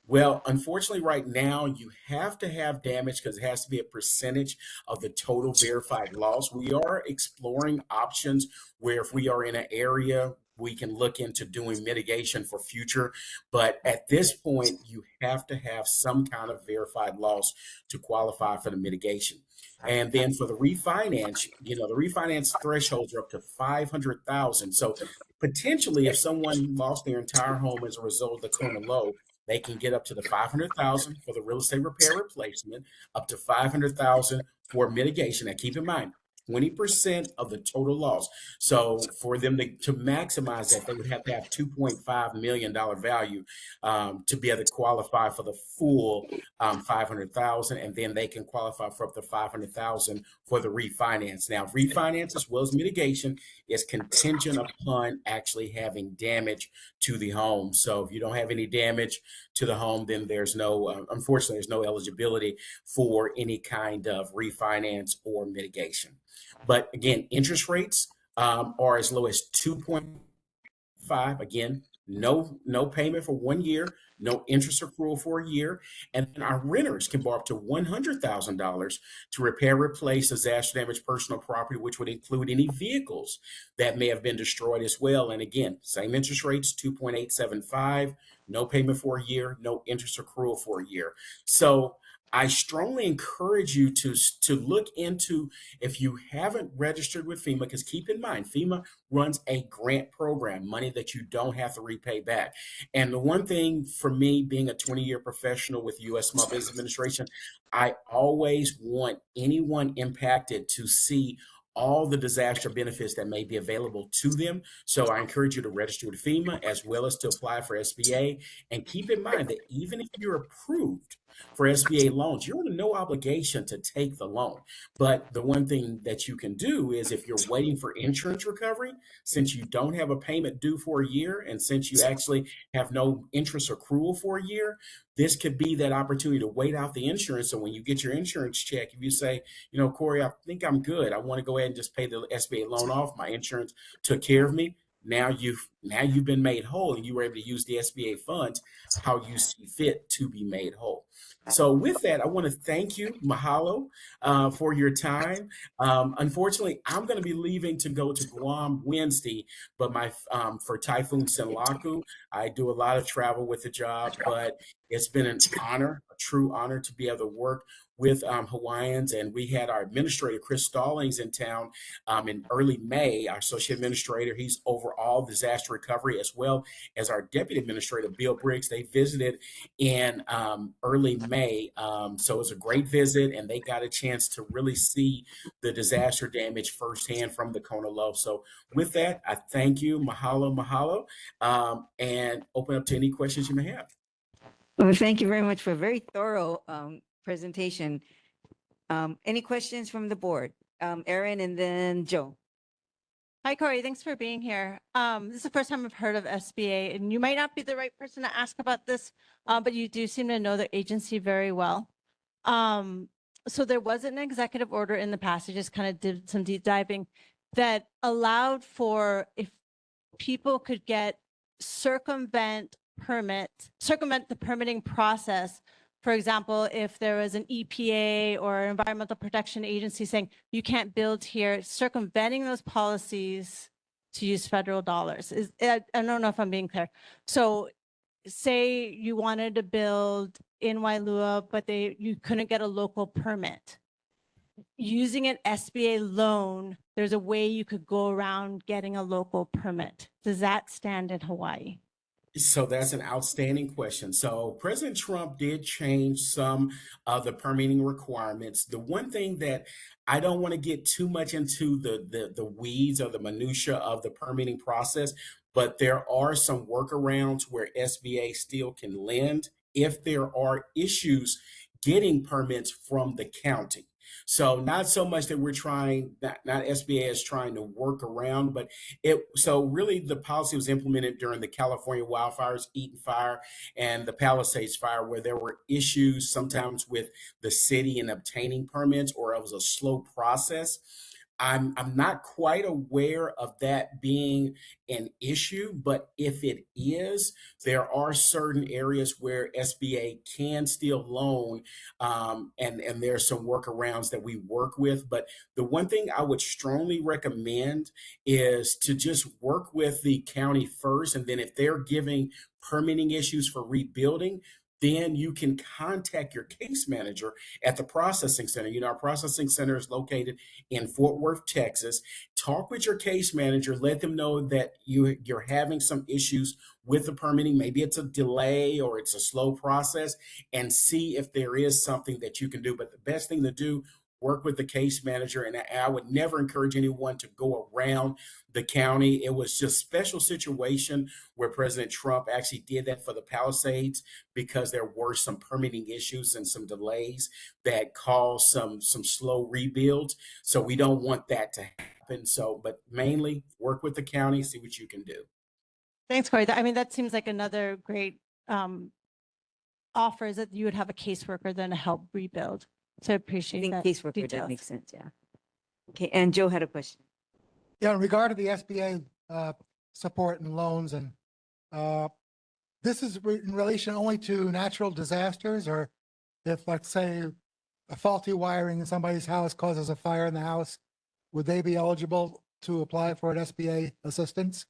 Well, unfortunately, right now, you have to have damage because it has to be a percentage of the total verified loss. We are exploring options where if we are in an area, we can look into doing mitigation for future. But at this point, you have to have some kind of verified loss to qualify for the mitigation. And then for the refinance, the refinance thresholds are up to 500,000. So potentially, if someone lost their entire home as a result of the Kona low, they can get up to the 500,000 for the real estate repair replacement, up to 500,000 for mitigation. And keep in mind, 20% of the total loss. So for them to maximize that, they would have to have $2.5 million value to be able to qualify for the full 500,000, and then they can qualify for up to 500,000 for the refinance. Now, refinance as well as mitigation is contingent upon actually having damage to the home. So if you don't have any damage to the home, then there's no, unfortunately, there's no eligibility for any kind of refinance or mitigation. But again, interest rates are as low as 2.5. Again, no payment for 1 year, no interest accrual for a year. And then our renters can borrow up to $100,000 to repair, replace disaster damaged personal property, which would include any vehicles that may have been destroyed as well. And again, same interest rates, 2.875, no payment for a year, no interest accrual for a year. So I strongly encourage you to look into, if you haven't registered with FEMA, because keep in mind, FEMA runs a grant program, money that you don't have to repay back. And the one thing for me, being a 20-year professional with U.S. Small Business Administration, I always want anyone impacted to see all the disaster benefits that may be available to them. So I encourage you to register with FEMA as well as to apply for SBA. And keep in mind that even if you're approved for SBA loans, you're under no obligation to take the loan. But the one thing that you can do is, if you're waiting for insurance recovery, since you don't have a payment due for a year, and since you actually have no interest accrual for a year, this could be that opportunity to wait out the insurance. So when you get your insurance check, if you say, Corey, I think I'm good, I want to go ahead and just pay the SBA loan off, my insurance took care of me. Now you've been made whole, and you were able to use the SBA funds how you see fit to be made whole. So with that, I want to thank you, mahalo, for your time. Unfortunately, I'm going to be leaving to go to Guam Wednesday, but for Typhoon Senlaku, I do a lot of travel with the job, but it's been an honor, a true honor, to be able to work with Hawaiians. And we had our administrator, Chris Stallings, in town in early May, our associate administrator. He's over all disaster recovery, as well as our deputy administrator, Bill Briggs. They visited in early May. So it was a great visit, and they got a chance to really see the disaster damage firsthand from the Kona low. So with that, I thank you. Mahalo, mahalo, and open up to any questions you may have. Well, thank you very much for a very thorough presentation. Any questions from the board? Erin and then Joe. Hi, Corey. Thanks for being here. This is the first time I've heard of SBA, and you might not be the right person to ask about this, but you do seem to know the agency very well. So there was an executive order in the past, I just kind of did some deep diving, that allowed for, if people could circumvent the permitting process. For example, if there was an EPA or Environmental Protection Agency saying you can't build here, circumventing those policies to use federal dollars. I don't know if I'm being clear. So say you wanted to build in Wailua, but you couldn't get a local permit. Using an SBA loan, there's a way you could go around getting a local permit. Does that stand in Hawaii? So that's an outstanding question. So President Trump did change some of the permitting requirements. The one thing that I don't want to get too much into the weeds or the minutia of the permitting process, but there are some workarounds where SBA still can lend if there are issues getting permits from the county. So not so much that we're trying, not SBA is trying to work around, but so really the policy was implemented during the California wildfires, Eaton Fire and the Palisades Fire, where there were issues sometimes with the city in obtaining permits, or it was a slow process. I'm not quite aware of that being an issue, but if it is, there are certain areas where SBA can still loan, and there's some workarounds that we work with. But the one thing I would strongly recommend is to just work with the county first, and then if they're giving permitting issues for rebuilding, then you can contact your case manager at the processing center. You know, our processing center is located in Fort Worth, Texas. Talk with your case manager, let them know that you're having some issues with the permitting. Maybe it's a delay or it's a slow process, and see if there is something that you can do. But the best thing to do, work with the case manager. And I would never encourage anyone to go around the county. It was just special situation where President Trump actually did that for the Palisades, because there were some permitting issues and some delays that caused some slow rebuilds. So we don't want that to happen. So, but mainly work with the county, see what you can do. Thanks, Corey. I mean, that seems like another great offer, is that you would have a caseworker then to help rebuild. So I I appreciate think that caseworker, that details. makes sense, yeah. Okay, and Joe had a question. Yeah, in regard to the SBA support and loans, and this is in relation only to natural disasters, or if, let's say, a faulty wiring in somebody's house causes a fire in the house, would they be eligible to apply for an SBA assistance?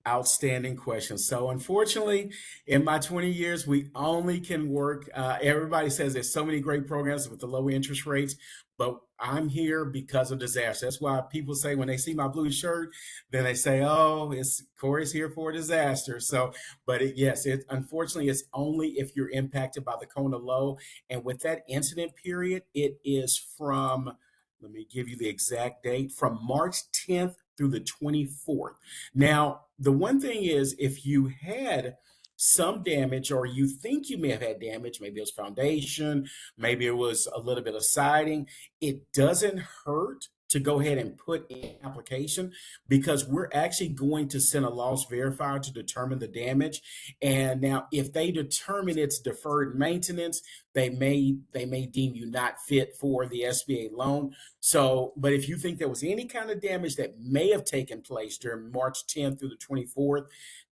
Outstanding question. So unfortunately, in my 20 years, we only can work. Everybody says there's so many great programs with the low interest rates, but I'm here because of disaster. That's why people say when they see my blue shirt, then they say, "Oh, it's Corey's here for a disaster." So, but yes, it unfortunately it's only if you're impacted by the Kona low, and with that incident period, it is from. Let me give you the exact date, from March 10th through the 24th. Now, the one thing is, if you had some damage, or you think you may have had damage, maybe it was foundation, maybe it was a little bit of siding, it doesn't hurt to go ahead and put in an application, because we're actually going to send a loss verifier to determine the damage. And now if they determine it's deferred maintenance, they may deem you not fit for the SBA loan. So, but if you think there was any kind of damage that may have taken place during March 10th through the 24th,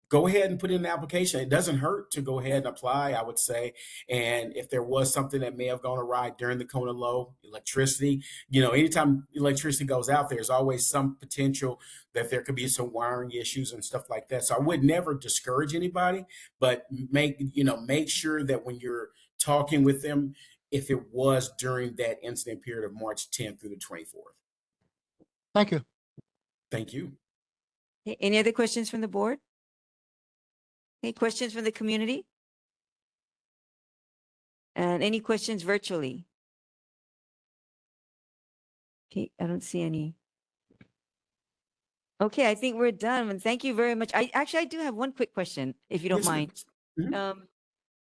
go ahead and put in an application. It doesn't hurt to go ahead and apply, I would say. And if there was something that may have gone awry during the Kona low, electricity, you know, anytime electricity goes out, there's always some potential that there could be some wiring issues and stuff like that. So I would never discourage anybody, but make sure that when you're talking with them, if it was during that incident period of March 10th through the 24th. Thank you. Thank you. Okay, any other questions from the board? Any questions from the community? And any questions virtually? Okay, I don't see any. Okay, I think we're done. And thank you very much. I do have one quick question, if you don't Yes, ma'am. mind. Mhm.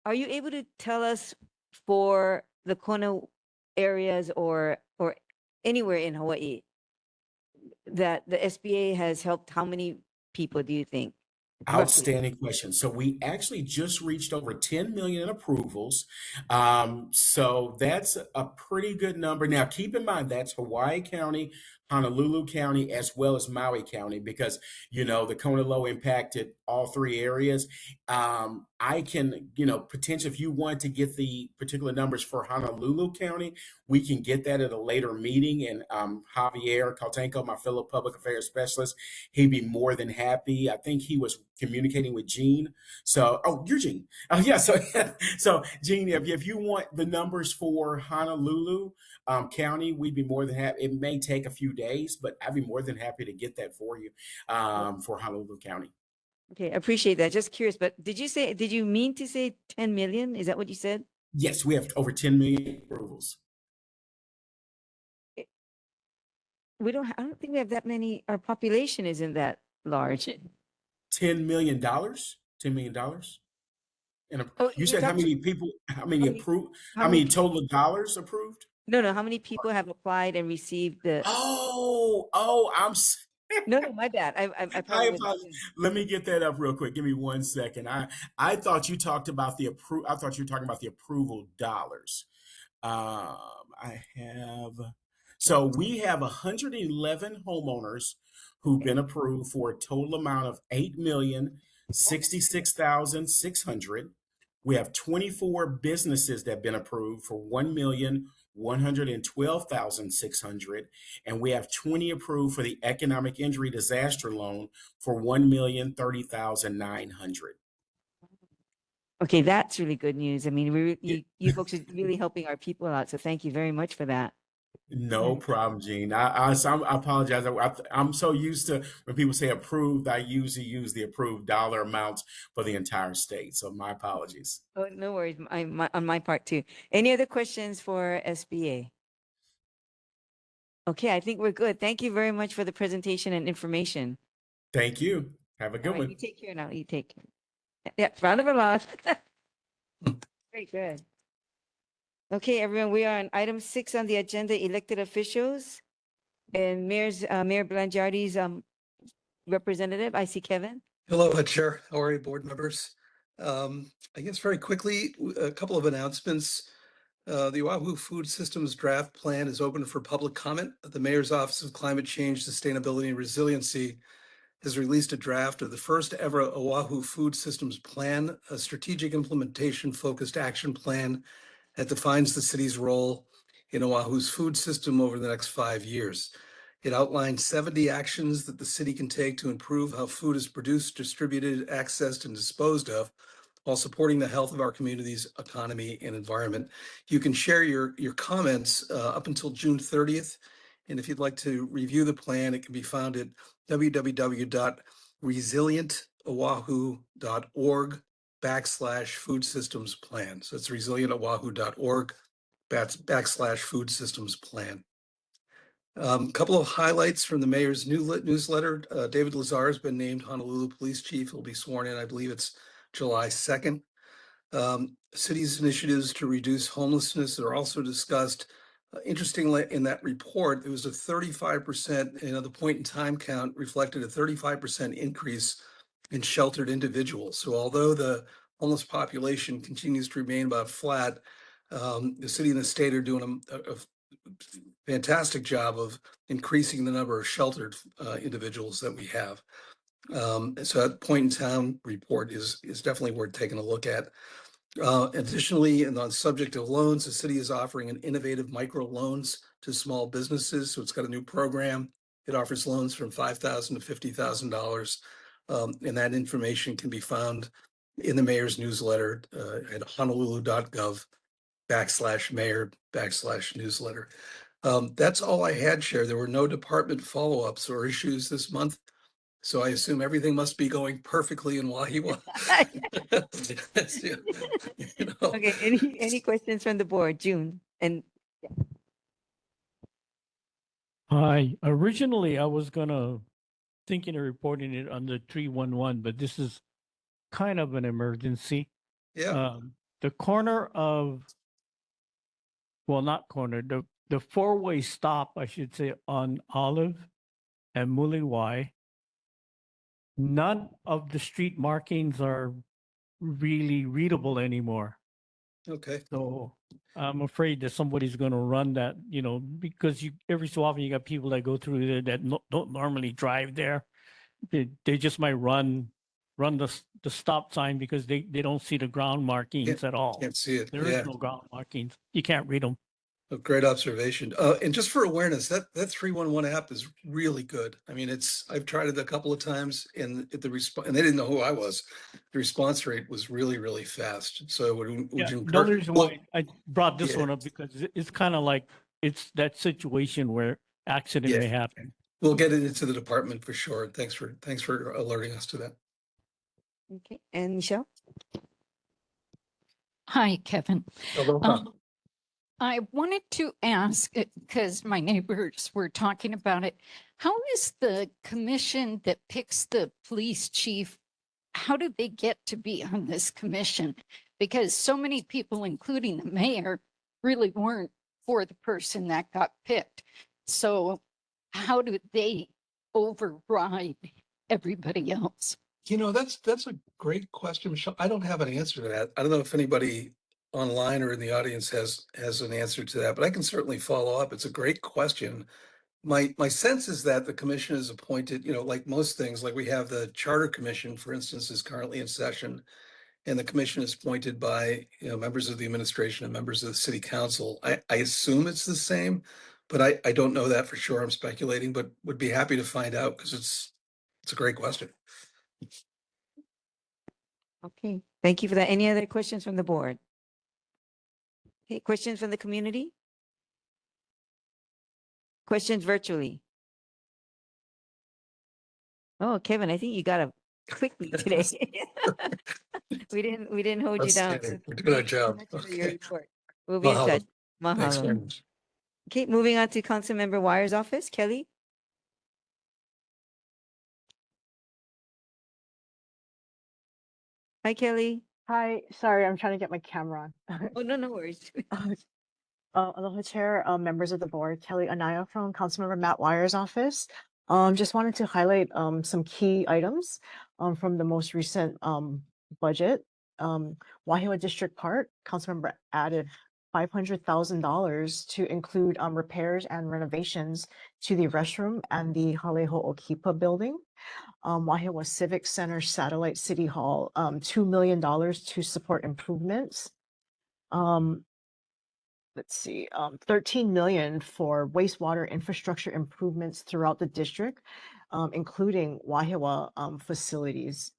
Are you able to tell us, for the Kona areas or anywhere in Hawaii, that the SBA has helped how many people, do you think? Roughly. Outstanding question. So we actually just reached over 10 million in approvals. So that's a pretty good number. Now, keep in mind that's Hawaii County, Honolulu County, as well as Maui County, because the Kona low impacted all three areas. I can, potentially, if you want to get the particular numbers for Honolulu County, we can get that at a later meeting. And Javier Caltenco, my fellow public affairs specialist, he'd be more than happy. I think he was communicating with Gene. So, you're Gene. Oh, yeah. So Gene, if you want the numbers for Honolulu County, we'd be more than happy. It may take a few days, but I'd be more than happy to get that for you for Honolulu County. Okay, I appreciate that. Just curious, but did you mean to say 10 million? Is that what you said? Yes, we have over 10 million approvals. I don't think we have that many. Our population isn't that large. $10 million? $10 million? And Oh, you said how many people, how many total dollars approved? No, how many people have applied and received the? I'm No, my bad. I I probably apologize. Let me get that up real quick. Give me 1 second. I thought you talked about I thought you were talking about the approval dollars. I have. So we have 111 homeowners who've been approved for a total amount of 8,066,600. We have 24 businesses that have been approved for 1,112,600, and we have 20 approved for the economic injury disaster loan for 1,030,900. Okay, that's really good news. I mean, you folks are really helping our people out. So thank you very much for that. No problem, Gene. I apologize. I'm so used to when people say approved, I usually use the approved dollar amounts for the entire state. So my apologies. Oh, no worries. On my part too. Any other questions for SBA? Okay, I think we're good. Thank you very much for the presentation and information. Thank you. Have a All good right, one. you take care now. You take care. Yeah, round of applause. Very good. Okay, everyone, we are on item 6 on the agenda, elected officials. And Mayor Blangiardi's representative, I see Kevin. Hello, Chair. How are you, board members? I guess very quickly, a couple of announcements. The Oahu Food Systems Draft Plan is open for public comment. The Mayor's Office of Climate Change, Sustainability and Resiliency has released a draft of the first ever Oahu Food Systems Plan, a strategic implementation focused action plan that defines the city's role in Oahu's food system over the next 5 years. It outlines 70 actions that the city can take to improve how food is produced, distributed, accessed, and disposed of, while supporting the health of our community's economy and environment. You can share your comments up until June 30th. And if you'd like to review the plan, it can be found at www.resilientoahu.org/food systems plan. So it's resilientoahu.org/food systems plan. Couple of highlights from the mayor's newsletter. David Lazar has been named Honolulu Police Chief. He'll be sworn in, I believe it's July 2nd. City's initiatives to reduce homelessness are also discussed. Interestingly, in that report, it was a 35%, the point in time count reflected a 35% increase in sheltered individuals. So although the homeless population continues to remain about flat, the city and the state are doing a fantastic job of increasing the number of sheltered individuals that we have. So that point in time report is definitely worth taking a look at. Additionally, and on the subject of loans, the city is offering an innovative micro loans to small businesses. So it's got a new program. It offers loans from $5,000 to $50,000. And that information can be found in the mayor's newsletter at honolulu.gov/mayor/newsletter. That's all I had, Chair. There were no department follow-ups or issues this month. So I assume everything must be going perfectly in Wahiawā. Okay, any questions from the board? June and Hi. Originally, I was thinking of reporting it under 311, but this is kind of an emergency. Yeah. The corner of, well, not corner, the four-way stop, I should say, on Olive and Muliwai. None of the street markings are really readable anymore. Okay. So I'm afraid that somebody's going to run that, because every so often you got people that go through there that don't normally drive there. They just might run the stop sign because they don't see the ground markings at all. Can't see it. There is no ground markings. You can't read them. A great observation. And just for awareness, that 311 app is really good. I mean, I've tried it a couple of times, and they didn't know who I was. The response rate was really, really fast. So would you The encourage? only reason why I brought this Yeah. one up because it's kind of like it's that situation where accident may happen. We'll get it into the department for sure. Thanks for alerting us to that. okay, and Michelle. Hi, Kevin. Aloha. I wanted to ask, because my neighbors were talking about it, how is the commission that picks the police chief, how do they get to be on this commission? Because so many people, including the mayor, really weren't for the person that got picked. So how do they override everybody else? That's a great question, Michelle. I don't have an answer to that. I don't know if anybody online or in the audience has an answer to that, but I can certainly follow up. It's a great question. My sense is that the commission is appointed, like most things, like we have the Charter Commission, for instance, is currently in session. And the commission is appointed by, members of the administration and members of the city council. I assume it's the same, but I don't know that for sure. I'm speculating, but would be happy to find out because it's a great question. Okay, thank you for that. Any other questions from the board? Okay, questions from the community? Questions virtually? Oh, Kevin, I think you got up quickly today. We didn't hold you down. Outstanding. We're doing our Thank you so job. much for your Okay. report. We'll be in Mahalo. touch. Thanks very Mahalo. much. Okay, moving on to Councilmember Wire's office. Kelly? Hi, Kelly. Hi, sorry, I'm trying to get my camera on. Oh, no, no worries. Aloha Chair, members of the board, Kelly Anaya from Councilmember Matt Wire's office. Just wanted to highlight some key items from the most recent budget. Wahiawā District Park, Councilmember added $500,000 to include repairs and renovations to the restroom and the Haleho Okipa building. Wahiawā Civic Center Satellite City Hall, $2 million to support improvements. Let's see, 13 million for wastewater infrastructure improvements throughout the district, including Wahiawā facilities.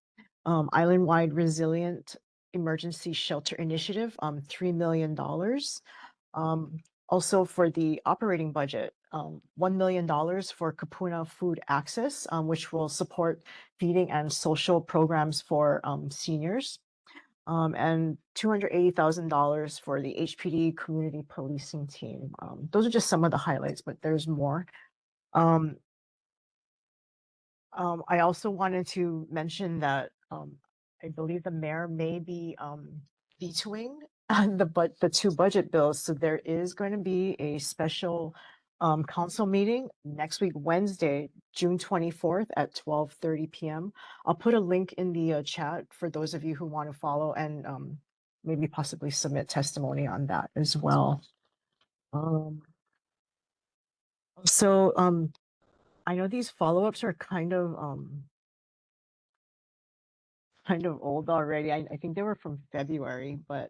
Island-wide resilient emergency shelter initiative, $3 million. Also for the operating budget, $1 million for Kapuna Food Access, which will support feeding and social programs for seniors. And $280,000 for the HPD community policing team. Those are just some of the highlights, but there's more. I also wanted to mention that I believe the mayor may be vetoing the two budget bills. So there is going to be a special council meeting next week, Wednesday, June 24th at 12:30 p.m. I'll put a link in the chat for those of you who want to follow and maybe possibly submit testimony on that as well. So I know these follow-ups are kind of old already. I think they were from February, but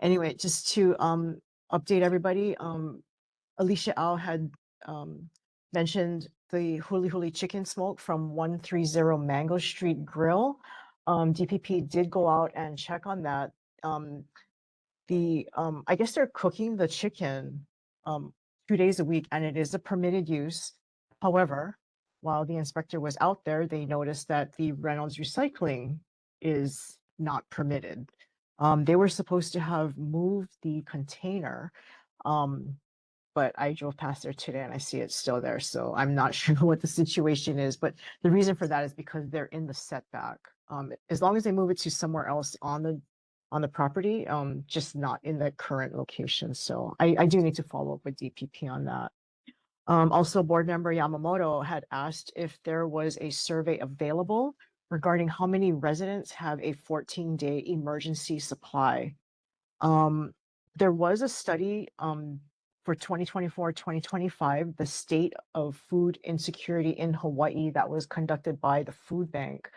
anyway, just to update everybody, Alicia Au had mentioned the Huli Huli chicken smoke from 130 Mango Street Grill. DPP did go out and check on that. I guess they're cooking the chicken 2 days a week, and it is a permitted use. However, while the inspector was out there, they noticed that the Reynolds recycling is not permitted. They were supposed to have moved the container, but I drove past there today and I see it's still there. So I'm not sure what the situation is, but the reason for that is because they're in the setback. As long as they move it to somewhere else on the property, just not in the current location. So I do need to follow up with DPP on that. Also, board member Yamamoto had asked if there was a survey available regarding how many residents have a 14-day emergency supply. There was a study for 2024-2025, the state of food insecurity in Hawaii that was conducted by the food bank.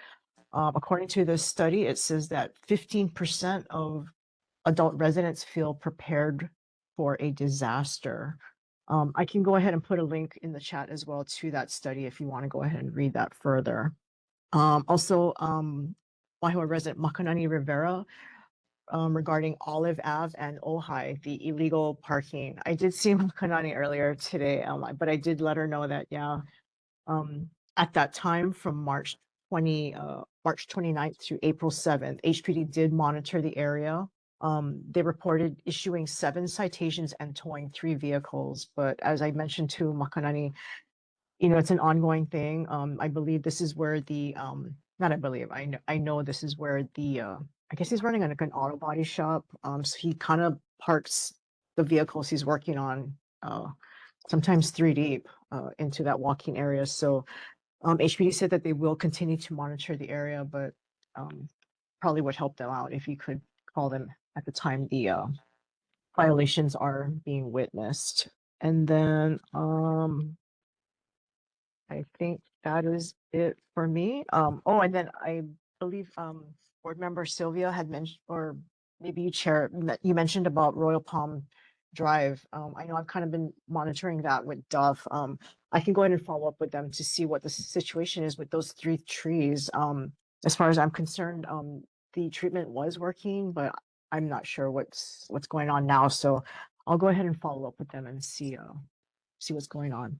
According to this study, it says that 15% of adult residents feel prepared for a disaster. I can go ahead and put a link in the chat as well to that study if you want to go ahead and read that further. Also, Wahiawā resident Makanani Rivera regarding Olive Ave and Ojai, the illegal parking. I did see Makanani earlier today, but I did let her know that, yeah, at that time from March 29th to April 7th, HPD did monitor the area. They reported issuing 7 citations and towing 3 vehicles. But as I mentioned to Makanani, it's an ongoing thing. I believe this is where the, not I believe, I know this is where the, I guess he's running like an auto body shop. So he kind of parks the vehicles he's working on, sometimes 3 deep into that walking area. So HPD said that they will continue to monitor the area, but probably would help them out if you could call them at the time the violations are being witnessed. And then I think that is it for me. Oh, and then I believe board member Sylvia had mentioned, or maybe you chair, you mentioned about Royal Palm Drive. I know I've kind of been monitoring that with Duff. I can go ahead and follow up with them to see what the situation is with those 3 trees. As far as I'm concerned, the treatment was working, but I'm not sure what's going on now. So I'll go ahead and follow up with them and see what's going on.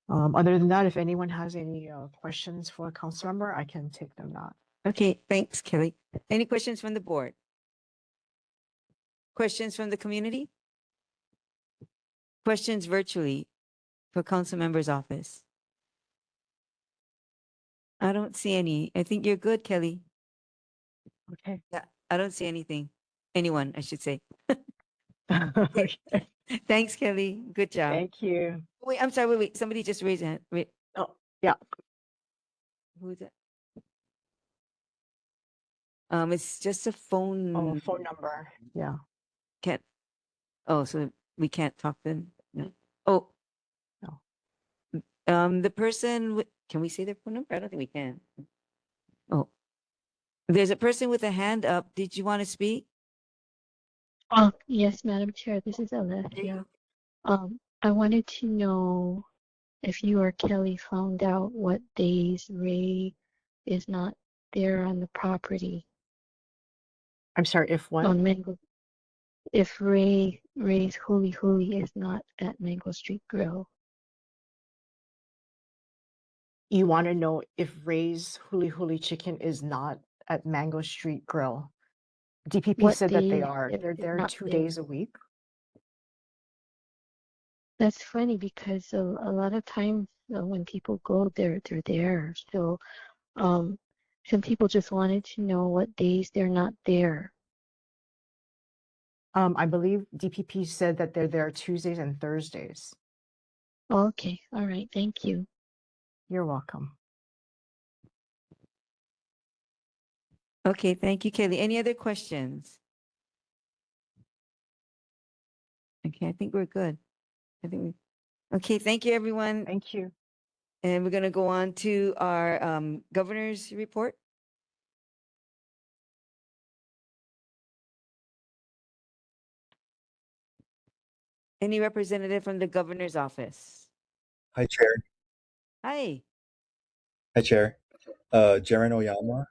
Other than that, if anyone has any questions for a council member, I can take them now. Okay, thanks, Kelly. Any questions from the board? Questions from the community? Questions virtually for council member's office? I don't see any. I think you're good, Kelly. Okay. Yeah, I don't see anything. Anyone, I should say. Okay. Thanks, Kelly. Good job. Thank you. Wait, I'm sorry. Wait. Somebody just raised a hand. Wait. Oh, yeah. Who's that? It's just a phone. Oh, phone number. Yeah. Can't. Oh, so we can't talk then? No. Oh. No. The person with, can we say their phone number? I don't think we can. Oh. There's a person with a hand up. Did you want to speak? Oh, yes, Madam Chair, this is Alessia. I wanted to know if you or Kelly found out what days Ray is not there on the property. I'm sorry, if what? On Mango. If Ray's Huli Huli is not at Mango Street Grill. You want to know if Ray's Huli Huli Chicken is not at Mango Street Grill? DPP What said that they days are. They're they're there not 2 there? days a week. That's funny because a lot of times when people go there, they're there. So some people just wanted to know what days they're not there. I believe DPP said that they're there Tuesdays and Thursdays. Okay, all right, thank you. You're welcome. Okay, thank you, Kelly. Any other questions? Okay, I think we're good. Okay, thank you, everyone. Thank you. And we're going to go on to our governor's report. Any representative from the governor's office? Hi, Chair. Hi. Hi, Chair. Jaren Oyama.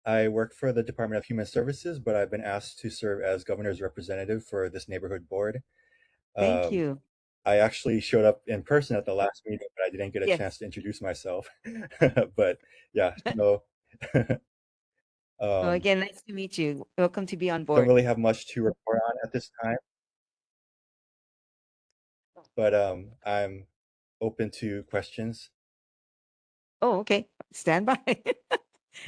I work for the Department of Human Services, but I've been asked to serve as governor's representative for this neighborhood board. Thank you. I actually showed up in person at the last meeting, but I didn't get a Yes. chance to introduce myself. But yeah, no. Well, again, nice to meet you. Welcome to be on Don't board. really have much to report on at this time, but I'm open to questions. Oh, okay. Stand by.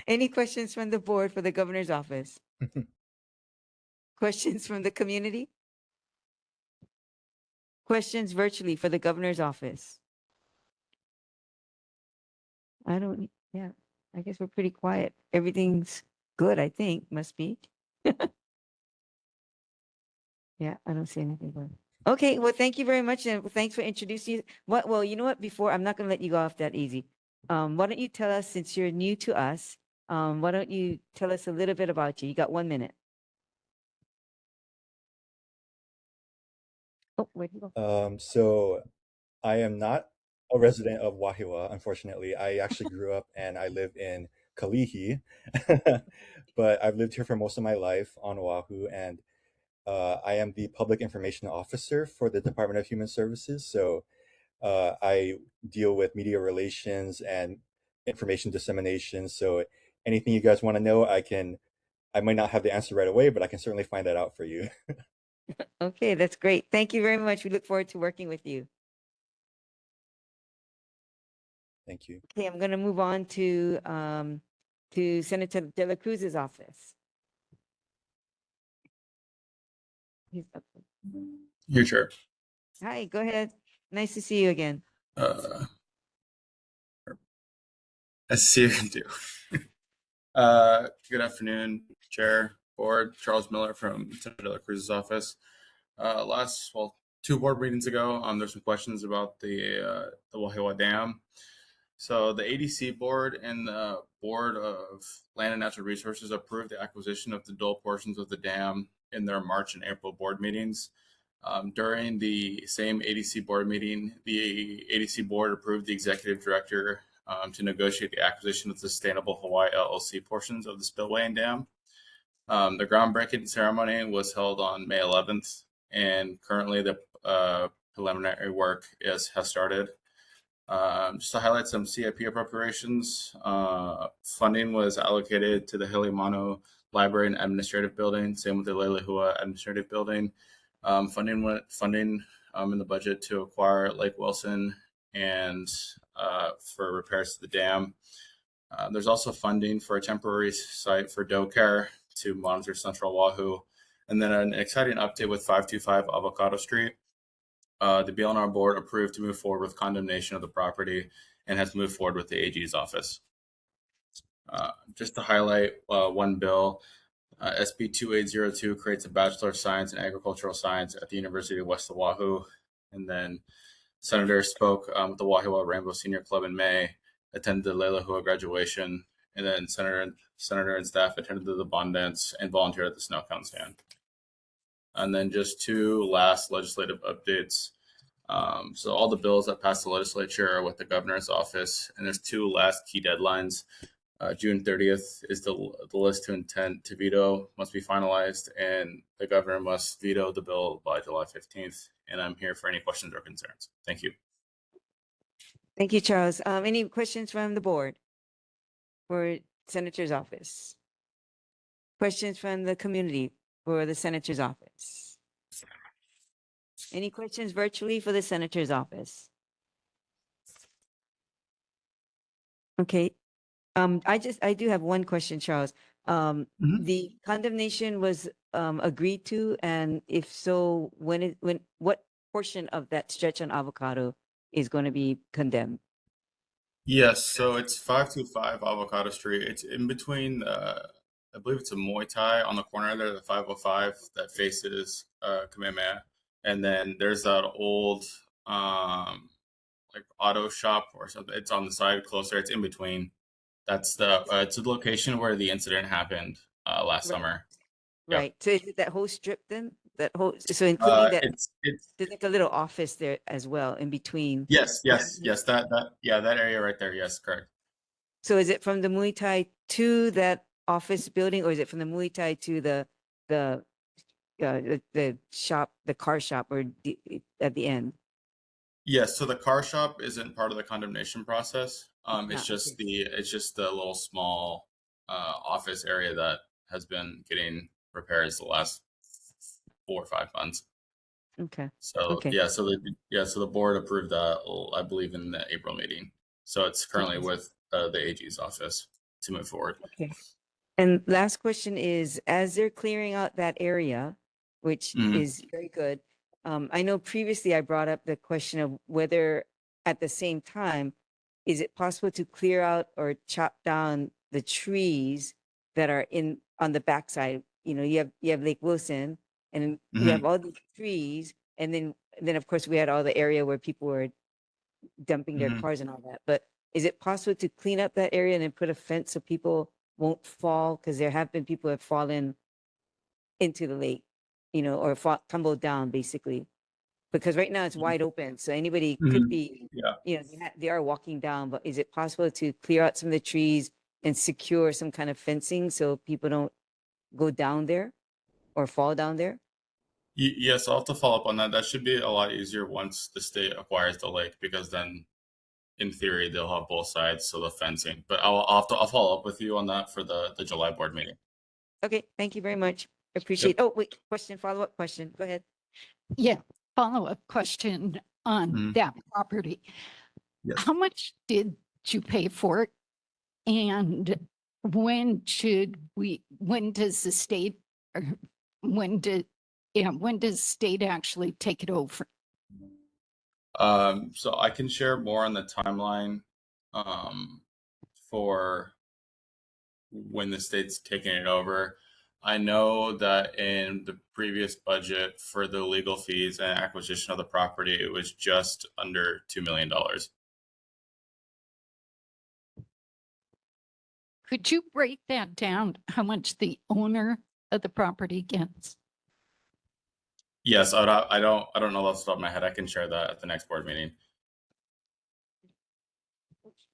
Any questions from the board for the governor's office? Questions from the community? Questions virtually for the governor's office? Yeah, I guess we're pretty quiet. Everything's good, I think, must be. Yeah, I don't see anything. Okay, well, thank you very much, and thanks for introducing. Well, you know what? Before, I'm not going to let you go off that easy. Why don't you tell us, since you're new to us, why don't you tell us a little bit about you? You got 1 minute. Oh, where'd you go? So I am not a resident of Wahiawā, unfortunately. I actually grew up and I live in Kalihi, but I've lived here for most of my life on Oahu, and I am the public information officer for the Department of Human Services. So I deal with media relations and information dissemination. So anything you guys want to know, I might not have the answer right away, but I can certainly find that out for you. Okay, that's great. Thank you very much. We look forward to working with you. Thank you. Okay, I'm going to move on to Senator De La Cruz's office. He's up there. Your chair. Hi, go ahead. Nice to see you again. Let's see if I can do. Good afternoon, Chair, Board. Charles Miller from Senator De La Cruz's office. Two board meetings ago, there's some questions about the Wahiawā Dam. So the ADC board and the Board of Land and Natural Resources approved the acquisition of the dual portions of the dam in their March and April board meetings. During the same ADC board meeting, the ADC board approved the executive director to negotiate the acquisition of the Sustainable Hawaii LLC portions of the spillway and dam. The groundbreaking ceremony was held on May 11th, and currently the preliminary work has started. Just to highlight some CIP appropriations, funding was allocated to the Hilimano Library and Administrative Building, same with the Lelehua Administrative Building. Funding in the budget to acquire Lake Wilson and for repairs to the dam. There's also funding for a temporary site for doe care to monitor Central Oahu. And then an exciting update with 525 Avocado Street. The BLNR board approved to move forward with condemnation of the property and has moved forward with the AG's office. Just to highlight one bill, SB 2802 creates a Bachelor of Science in Agricultural Science at the University of West Oahu. And then senators spoke with the Wahiawā Rainbow Senior Club in May, attended the Lelehua graduation, and then senator and staff attended the bond dance and volunteered at the snow cone stand. And then just two last legislative updates. So all the bills that passed the legislature are with the governor's office, and there's two last key deadlines. June 30th is the list to intent to veto must be finalized, and the governor must veto the bill by July 15th. And I'm here for any questions or concerns. Thank you. Thank you, Charles. Any questions from the board for Senator's office? Questions from the community for the Senator's office? Any questions virtually for the Senator's office? Okay. I do have one question, Charles. The condemnation was agreed to, and if so, what portion of that stretch on Avocado is going to be condemned? Yes, so it's 525 Avocado Street. It's in between, I believe it's a Muay Thai on the corner there, the 505 that faces Kamehameha. And then there's that old like auto shop or something. It's on the side closer. It's in between. That's it's the location where the incident happened last summer. Right. So is it that whole strip then? That whole, so including that, it's there's like a little office there as well in between. yes, that area right there. Yes, correct. So is it from the Muay Thai to that office building, or is it from the Muay Thai to the shop, the car shop, or at the end? Yes, so the car shop isn't part of the condemnation process. It's just the little small office area that has been getting repairs the last 4 or 5 months. Okay. So okay. so the board approved that, I believe, in the April meeting. So it's currently with the AG's office to move forward. Okay. And last question is, as they're clearing out that area, which is very good, I know previously I brought up the question of whether at the same time, is it possible to clear out or chop down the trees that are on the backside? You know, you have Lake Wilson, and you have all these trees, and then of course we had all the area where people were dumping their cars and all that. But is it possible to clean up that area and then put a fence so people won't fall? Because there have been people who have fallen into the lake, you know, or tumbled down basically. Because right now it's wide open, so anybody could be, you know, they are walking down. But is it possible to clear out some of the trees and secure some kind of fencing so people don't go down there or fall down there? Yes, I'll have to follow up on that. That should be a lot easier once the state acquires the lake, because then in theory they'll have both sides, so the fencing. But I'll follow up with you on that for the July board meeting. Okay, thank you very much. Appreciate. Oh wait, follow-up question. Go ahead. Yeah, follow-up question on that property. Yes. How much did you pay for it? And when does the state, or when does state actually take it over? So I can share more on the timeline for when the state's taking it over. I know that in the previous budget for the legal fees and acquisition of the property, it was just under $2 million. Could you break that down, how much the owner of the property gets? Yes, I don't know off the top of my head. I can share that at the next board meeting.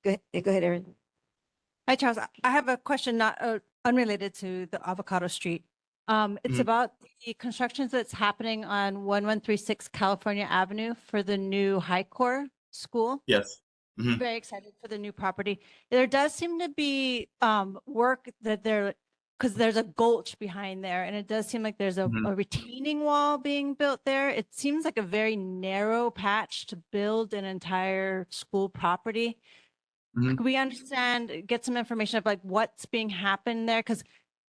Go ahead, Erin. Hi, Charles. I have a question not unrelated to the Avocado Street. It's Mhm. about the constructions that's happening on 1136 California Avenue for the new high core school. Yes. Mhm. Very excited for the new property. There does seem to be work that because there's a gulch behind there, and it does seem like there's a retaining wall being built there. It seems like a very narrow patch to build an entire school property. Could we get some information of like what's being happened there? Because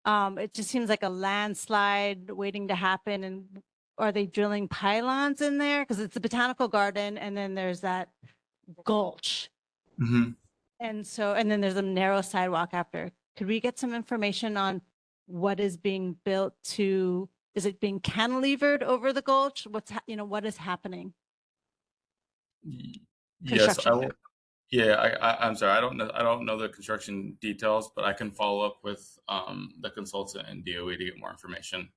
it just seems like a landslide waiting to happen. And are they drilling pylons in there? Because it's the botanical garden, and then there's that gulch. And then there's a narrow sidewalk after. Could we get some information on what is being built is it being cantilevered over the gulch? What is happening? Yes, I will. Construction. Yeah, I'm sorry. I don't know the construction details, but I can follow up with the consultant and DOE to get more information.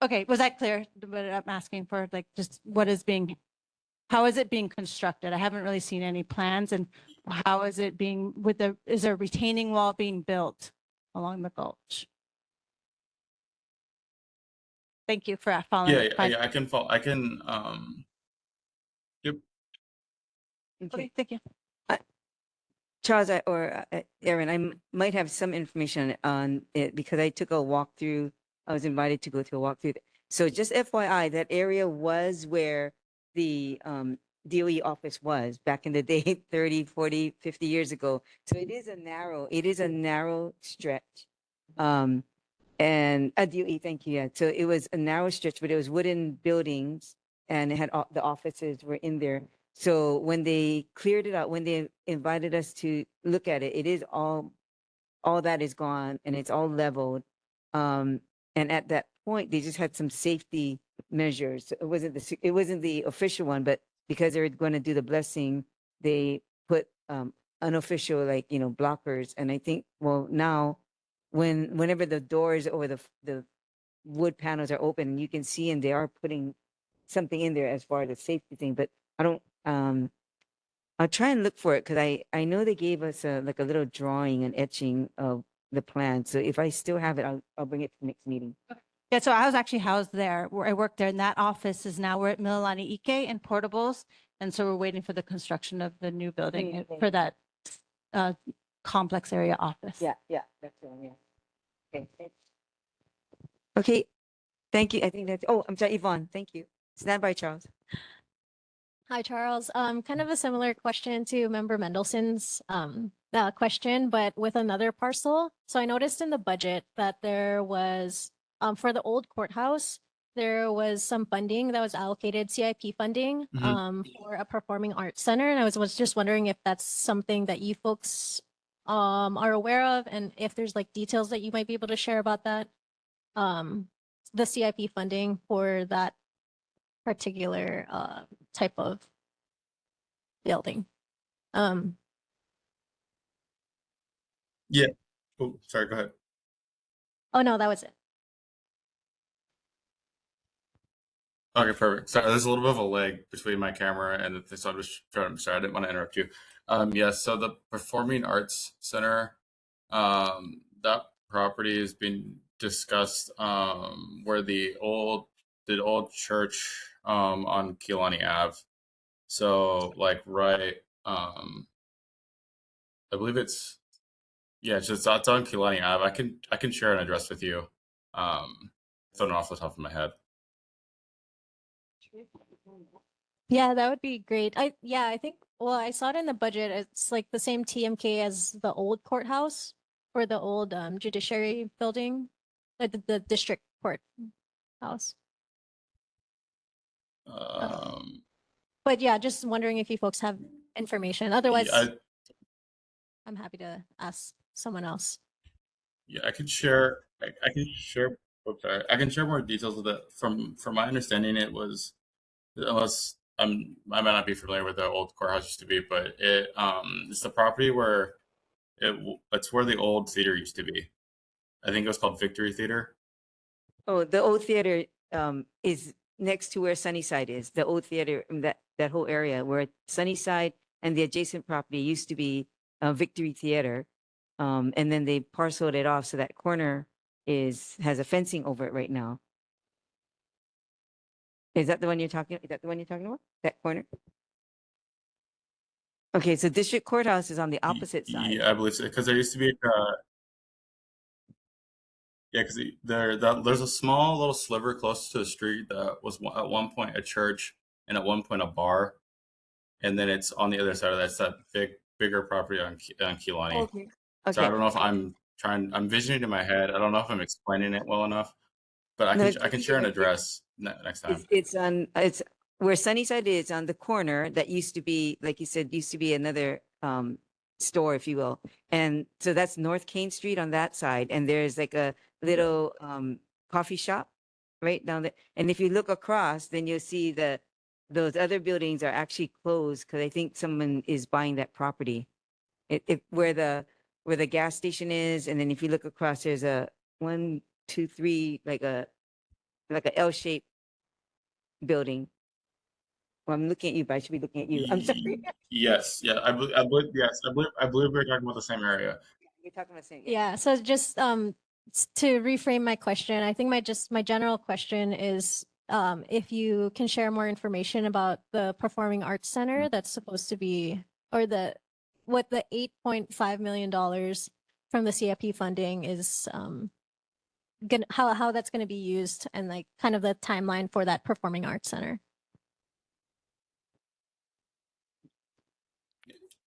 Okay, was that clear? What I'm asking for, like, just how is it being constructed? I haven't really seen any plans, and how is it being is there a retaining wall being built along the gulch? Thank you for following. Yeah, I can follow. Yep. Okay, thank you. Charles or Erin, might have some information on it because I took a walkthrough. I was invited to go to a walkthrough. So just FYI, that area was where the DOE office was back in the day, 30, 40, 50 years ago. So it is a narrow stretch. And DOE, thank you. Yeah. So it was a narrow stretch, but it was wooden buildings and it had the offices were in there. So when they cleared it out, when they invited us to look at it, it is all that is gone and it's all leveled. And at that point, they just had some safety measures. It wasn't the official one, but because they were going to do the blessing, they put unofficial blockers. And I think now whenever the doors or the wood panels are open, you can see and they are putting something in there as far as the safety thing, but I don't I'll try and look for it because I know they gave us a little drawing and etching of the plan. So if I still have it, I'll bring it to the next meeting. Yeah, so I was actually housed there, where I worked there, and that office is now, we're at Mililani Ike and Portables, and so we're waiting for the construction of the new building for that complex area office. Yeah, that's the one. Yeah. Okay. Thank you. I think that's. Oh, I'm sorry, Yvonne. Thank you. Stand by, Charles. Hi, Charles. Kind of a similar question to Member Mendelssohn's question, but with another parcel. So I noticed in the budget that there was, for the old courthouse, there was some funding that was allocated, CIP funding, for a performing arts center. And I was just wondering if that's something that you folks are aware of, and if there's like details that you might be able to share about that, the CIP funding for that particular type of building. Yeah. Oh, sorry. Go ahead. Oh no, that was it. Okay, perfect. Sorry, there's a little bit of a lag between my camera and the thing, so I'm just trying. Sorry, I didn't want to interrupt you. Yes. So the Performing Arts Center, that property has been discussed. Where the old church on Keelani Ave. So like right, I believe it's it's on Keelani Ave. I can share an address with you. Thrown off the top of my head. Yeah, that would be great. I think, well, I saw it in the budget. It's like the same TMK as the old courthouse or the old judiciary building, like the district court house. But yeah, just wondering if you folks have information. Otherwise, I'm happy to ask someone else. Yeah, I could share I can share. Okay, I can share more details with it. From my understanding, it was, unless I might not be familiar with the old courthouse used to be, but it's the property where it's where the old theater used to be. I think it was called Victory Theater. Oh, the old theater is next to where Sunnyside is. The old theater, that whole area where Sunnyside and the adjacent property used to be Victory Theater, and then they parceled it off, so that corner has a fencing over it right now. Is that the one you're talking? Is that the one you're talking about? That corner? Okay, so District Courthouse is on the opposite side. Yeah, I believe so. Because there used to be yeah, because there's a small little sliver close to the street that was at one point a church and at one point a bar, and then it's on the other side of that bigger property on Keelani. Okay. So I Okay. don't know if I'm visioning in my head. I don't know if I'm explaining it well enough, but I No, can it's I can okay. share an address next time. It's where Sunnyside is, on the corner that used to be, like you said, used to be another store, if you will. And so that's North Kane Street on that side. And there's like a little coffee shop right down there. And if you look across, then you'll see those other buildings are actually closed because I think someone is buying that property. Where the gas station is, and then if you look across, there's a 1, 2, 3, like a L-shaped building. Well, I'm looking at you, but I should be looking at you. I'm sorry. Yes, yeah, I believe we're talking about the same area. You're talking about saying, Yeah, so just to reframe my question, I think my general question is if you can share more information about the Performing Arts Center that's supposed to be, or what the $8.5 million from the CIP funding is how that's gonna be used, and like kind of the timeline for that Performing Arts Center.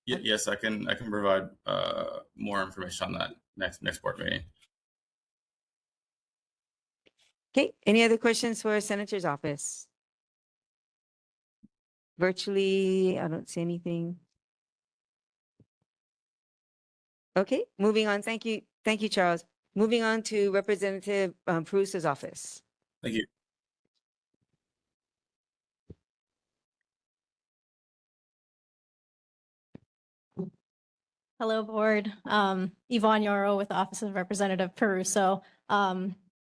Yes, I can provide more information on that next board meeting. okay, any other questions for Senator's office? Virtually, I don't see anything. Okay, moving on. Thank you, Charles. Moving on to Representative Perusa's office. Thank you. Hello, board. Yvonne Yoro with the Office of Representative Peruso.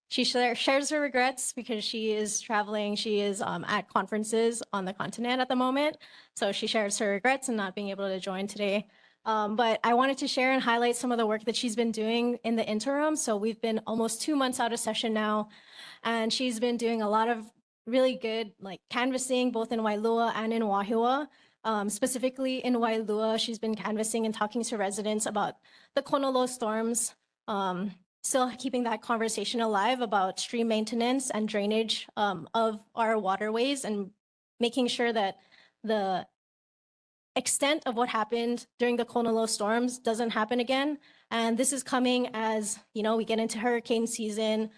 She shares her regrets because she is traveling. She is at conferences on the continent at the moment. So she shares her regrets in not being able to join today. But I wanted to share and highlight some of the work that she's been doing in the interim. So we've been almost 2 months out of session now, and she's been doing a lot of really good like canvassing both in Wailua and in Wahiawā. Specifically in Wailua, she's been canvassing and talking to residents about the Konolo storms, still keeping that conversation alive about stream maintenance and drainage of our waterways, and making sure that the extent of what happened during the Konolo storms doesn't happen again. And this is coming as, we get into hurricane season.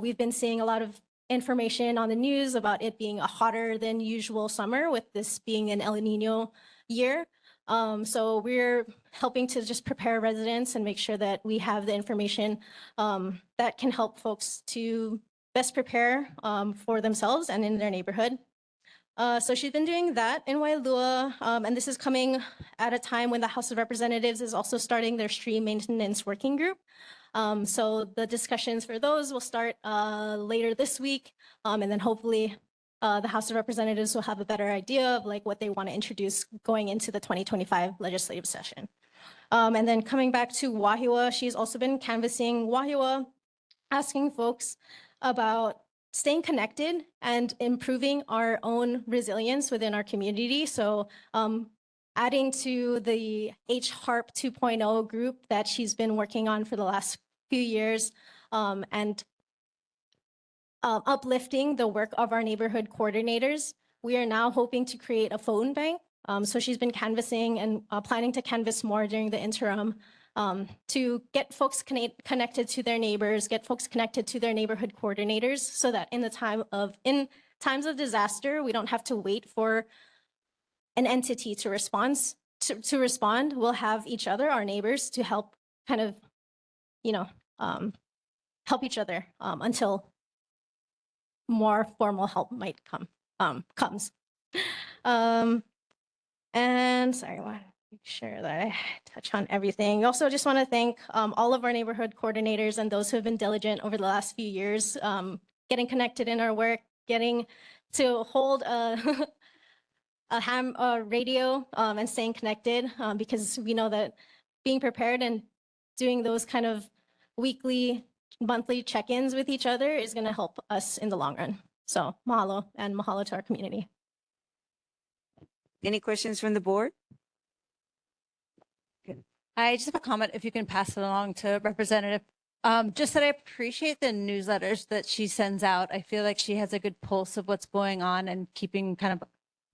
We've been seeing a lot of information on the news about it being a hotter than usual summer, with this being an El Nino year. So we're helping to just prepare residents and make sure that we have the information that can help folks to best prepare for themselves and in their neighborhood. So she's been doing that in Wailua, and this is coming at a time when the House of Representatives is also starting their stream maintenance working group. So the discussions for those will start later this week, and then hopefully the House of Representatives will have a better idea of like what they want to introduce going into the 2025 legislative session. And then coming back to Wahiawā, she's also been canvassing Wahiawā, asking folks about staying connected and improving our own resilience within our community. So adding to the HARP 2.0 group that she's been working on for the last few years, and uplifting the work of our neighborhood coordinators. We are now hoping to create a phone bank. So she's been canvassing and planning to canvass more during the interim to get folks connected to their neighbors, get folks connected to their neighborhood coordinators, so that in times of disaster, we don't have to wait for an entity to respond. We'll have each other, our neighbors, to help kind of, help each other until more formal help might comes. And sorry, I want to make sure that I touch on everything. Also, just want to thank all of our neighborhood coordinators and those who have been diligent over the last few years, getting connected in our work, getting to hold a a radio and staying connected because we know that being prepared and doing those kind of weekly, monthly check-ins with each other is going to help us in the long run. So mahalo and mahalo to our community. Any questions from the board? I just have a comment, if you can pass it along to Representative. Just that I appreciate the newsletters that she sends out. I feel like she has a good pulse of what's going on and keeping kind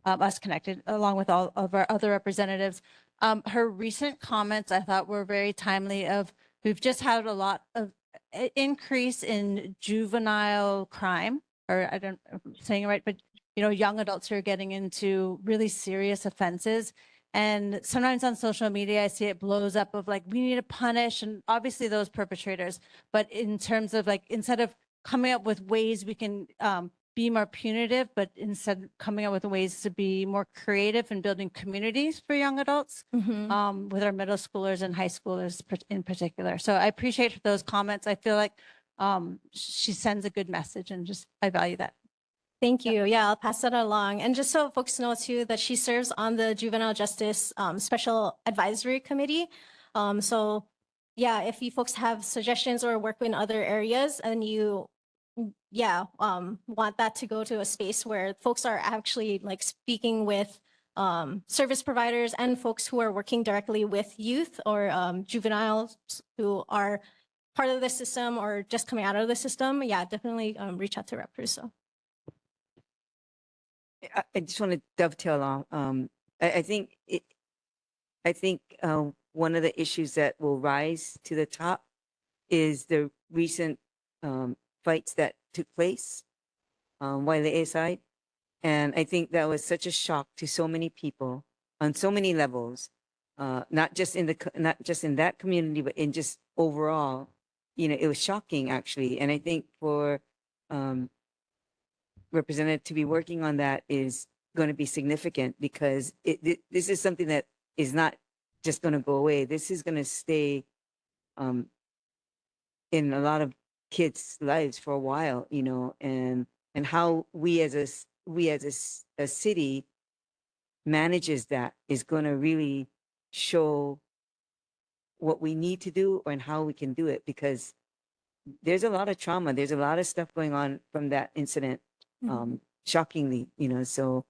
of us connected along with all of our other representatives. Her recent comments I thought were very timely we've just had a lot of increase in juvenile crime, or I don't know if I'm saying it right, but young adults who are getting into really serious offenses. And sometimes on social media, I see it blows up of like, we need to punish, and obviously those perpetrators. But in terms of like, instead of coming up with ways we can be more punitive, but instead coming up with ways to be more creative and building communities for young adults with our middle schoolers and high schoolers in particular. So I appreciate those comments. I feel like she sends a good message, and just I value that. Thank you. Yeah, I'll pass that along. And just so folks know too, that she serves on the Juvenile Justice Special Advisory Committee. So yeah, if you folks have suggestions or work in other areas and you, want that to go to a space where folks are actually like speaking with service providers and folks who are working directly with youth or juveniles who are part of the system or just coming out of the system, yeah, definitely reach out to Rep. Russo. I just want to dovetail along. I think one of the issues that will rise to the top is the recent fights that took place on Wahiawā side, and I think that was such a shock to so many people on so many levels, not just in that community, but in just overall. It was shocking actually, and I think for representative to be working on that is going to be significant, because this is something that is not just going to go away. This is going to stay in a lot of kids' lives for a while, and how we as a city manages that is going to really show what we need to do and how we can do it, because there's a lot of trauma. There's a lot of stuff going on from that incident. Shockingly, so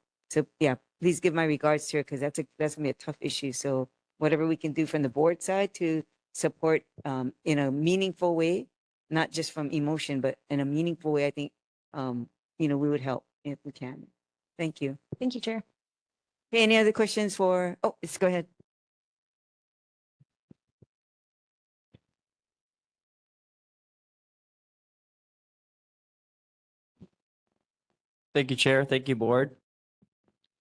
yeah, please give my regards to her, because that's gonna be a tough issue. So whatever we can do from the board side to support in a meaningful way, not just from emotion, but in a meaningful way, I think we would help if we can. Thank you. Thank you, Chair. Okay, any other questions for? Oh, let's go ahead. Thank you, Chair. Thank you, Board.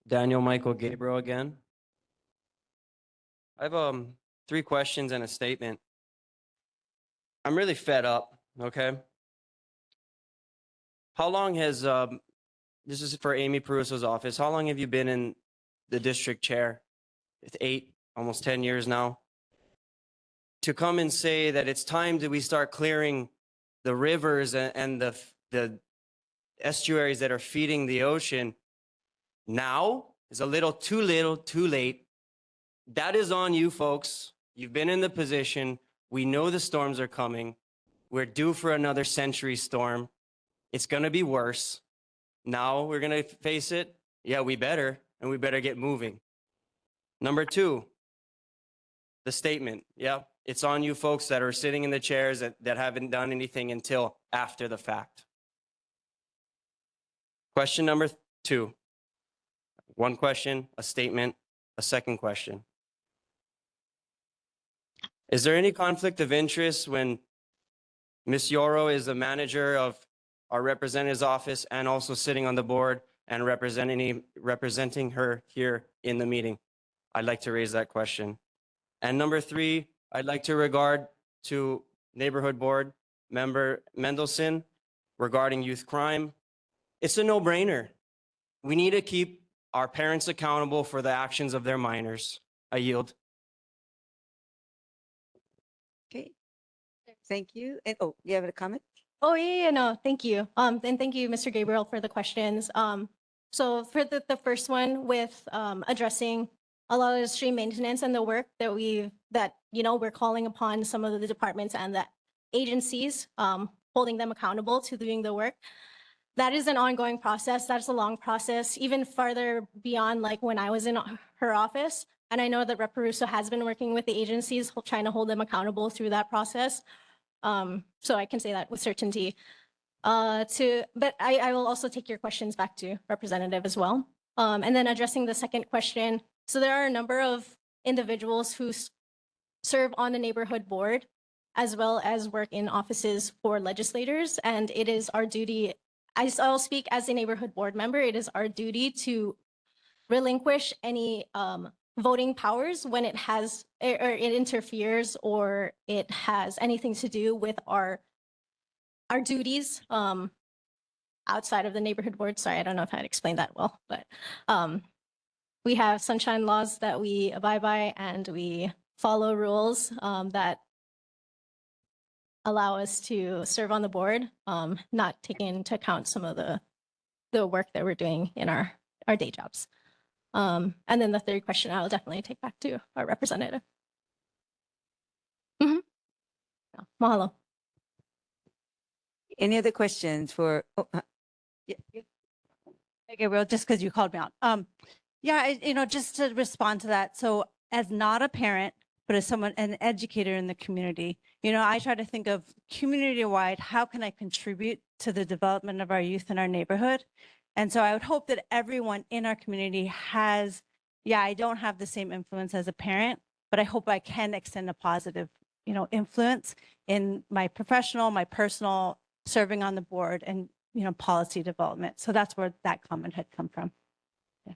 Daniel Michael Gabriel again. I have 3 questions and a statement. I'm really fed up, okay? How long has, this is for Amy Peruso's office, how long have you been in the district chair? It's 8, almost 10 years now. To come and say that it's time that we start clearing the rivers and the estuaries that are feeding the ocean now is a little too late. That is on you folks. You've been in the position. We know the storms are coming. We're due for another century storm. It's going to be worse. Now we're going to face it. Yeah, we better, and we better get moving. Number 2, the statement. Yeah, it's on you folks that are sitting in the chairs that haven't done anything until after the fact. Question number 2. 1 question, a statement, a second question. Is there any conflict of interest when Ms. Yoro is the manager of our representative's office and also sitting on the board and representing her here in the meeting? I'd like to raise that question. And number 3, I'd like to regard to neighborhood board, Member Mendelson regarding youth crime. It's a no-brainer. We need to keep our parents accountable for the actions of their minors. I yield. Okay. Thank you. And oh, you have a comment? Oh, yeah, no, thank you. And thank you, Mr. Gabriel, for the questions. So for the first one with addressing a lot of the stream maintenance and the work that we're calling upon some of the departments and the agencies, holding them accountable to doing the work. That is an ongoing process. That's a long process, even farther beyond like when I was in her office. And I know that Rep. Russo has been working with the agencies, trying to hold them accountable through that process. So I can say that with certainty. But I will also take your questions back to Representative as well. And then addressing the second question. So there are a number of individuals who serve on the neighborhood board, as well as work in offices for legislators. And it is our duty, I'll speak as a neighborhood board member, it is our duty to relinquish any voting powers when it has, or it interferes, or it has anything to do with our duties outside of the neighborhood board. Sorry, I don't know if I'd explained that well, but we have sunshine laws that we abide by, and we follow rules that allow us to serve on the board, not taking into account some of the work that we're doing in our day jobs. And then the third question I will definitely take back to our representative. Mahalo. Any other questions for, Hey, Gabriel, just because you called me out. Yeah, just to respond to that. So as not a parent, but as someone, an educator in the community, I try to think of community-wide, how can I contribute to the development of our youth in our neighborhood? And so I would hope that everyone in our community has, I don't have the same influence as a parent, but I hope I can extend a positive, influence in my professional, my personal, serving on the board and, policy development. So that's where that comment had come from. Yeah.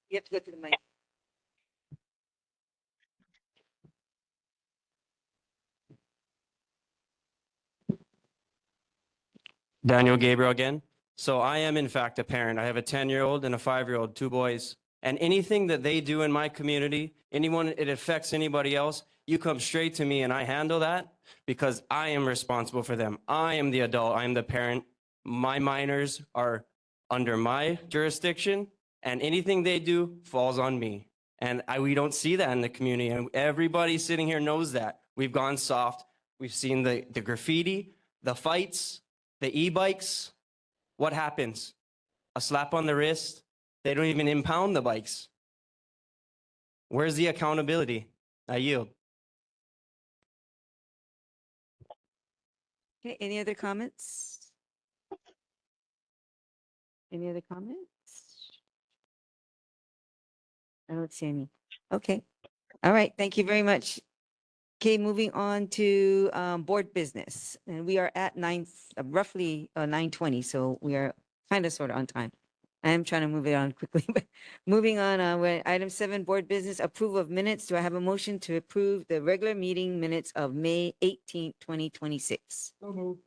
You have to go to the mic. Daniel Gabriel again. So I am in fact a parent. I have a 10-year-old and a 5-year-old, 2 boys. And anything that they do in my community, anyone, it affects anybody else, you come straight to me and I handle that because I am responsible for them. I am the adult, I am the parent. My minors are under my jurisdiction and anything they do falls on me. And we don't see that in the community. And everybody sitting here knows that. We've gone soft. We've seen the graffiti, the fights, the e-bikes. What happens? A slap on the wrist. They don't even impound the bikes. Where's the accountability? I yield. Okay, any other comments? Any other comments? I don't see any. Okay. All right. Thank you very much. Okay, moving on to board business. And we are at roughly 9:20, so we are kind of sort of on time. I am trying to move it on quickly, but moving on, we're at item 7, board business, approval of minutes. Do I have a motion to approve the regular meeting minutes of May 18th, 2026? Do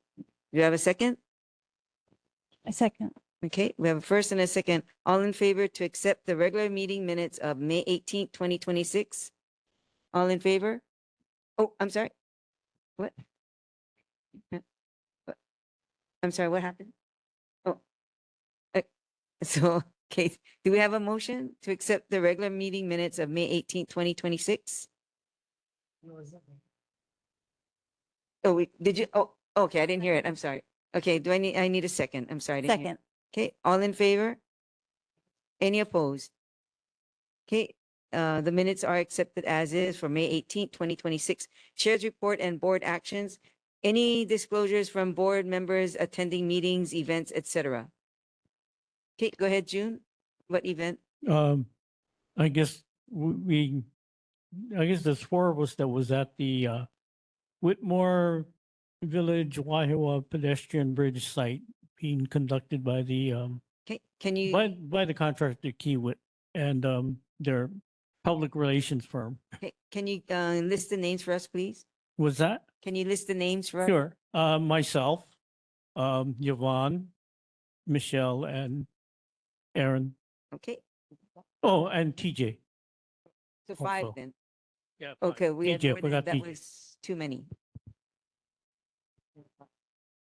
you have a second? A second. Okay, we have a first and a second. All in favor to accept the regular meeting minutes of May 18th, 2026? All in favor? Oh, I'm sorry. What? I'm sorry, what happened? Oh. So, okay, do we have a motion to accept the regular meeting minutes of May 18th, 2026? Oh, did you? Oh, okay, I didn't hear it. I'm sorry. Okay, I need a second. I'm sorry. I didn't hear. Second. Okay, all in favor? Any opposed? Okay, the minutes are accepted as is for May 18th, 2026. Chairs report and board actions. Any disclosures from board members attending meetings, events, etc.? Okay, go ahead, June. What event? I guess I guess there's 4 of us that was at the Whitmore Village Wahiawā pedestrian bridge site being conducted by the Okay, can you? by the contractor Kiewit and their public relations firm. Okay, can you list the names for us, please? Was that? Can you list the names for us? Sure. Myself, Yvonne, Michelle, and Aaron. Okay, Oh, and TJ. so 5 Also. then. Yeah. Okay, we had TJ, I more than, forgot that TJ. was too many.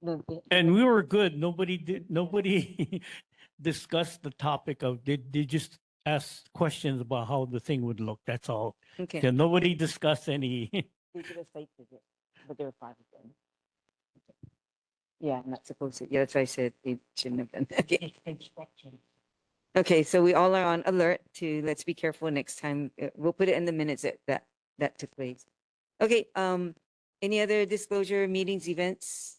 No, And we were good. Nobody discussed the topic of, they just asked questions about how the thing would look. That's all. Okay. So nobody discussed any. We did a site visit, but there were 5 of them. Yeah, I'm not supposed to. Yeah, that's why I said it shouldn't have been. Okay. Okay, so we all are on alert to, let's be careful next time. We'll put it in the minutes that took place. Okay, any other disclosure, meetings, events?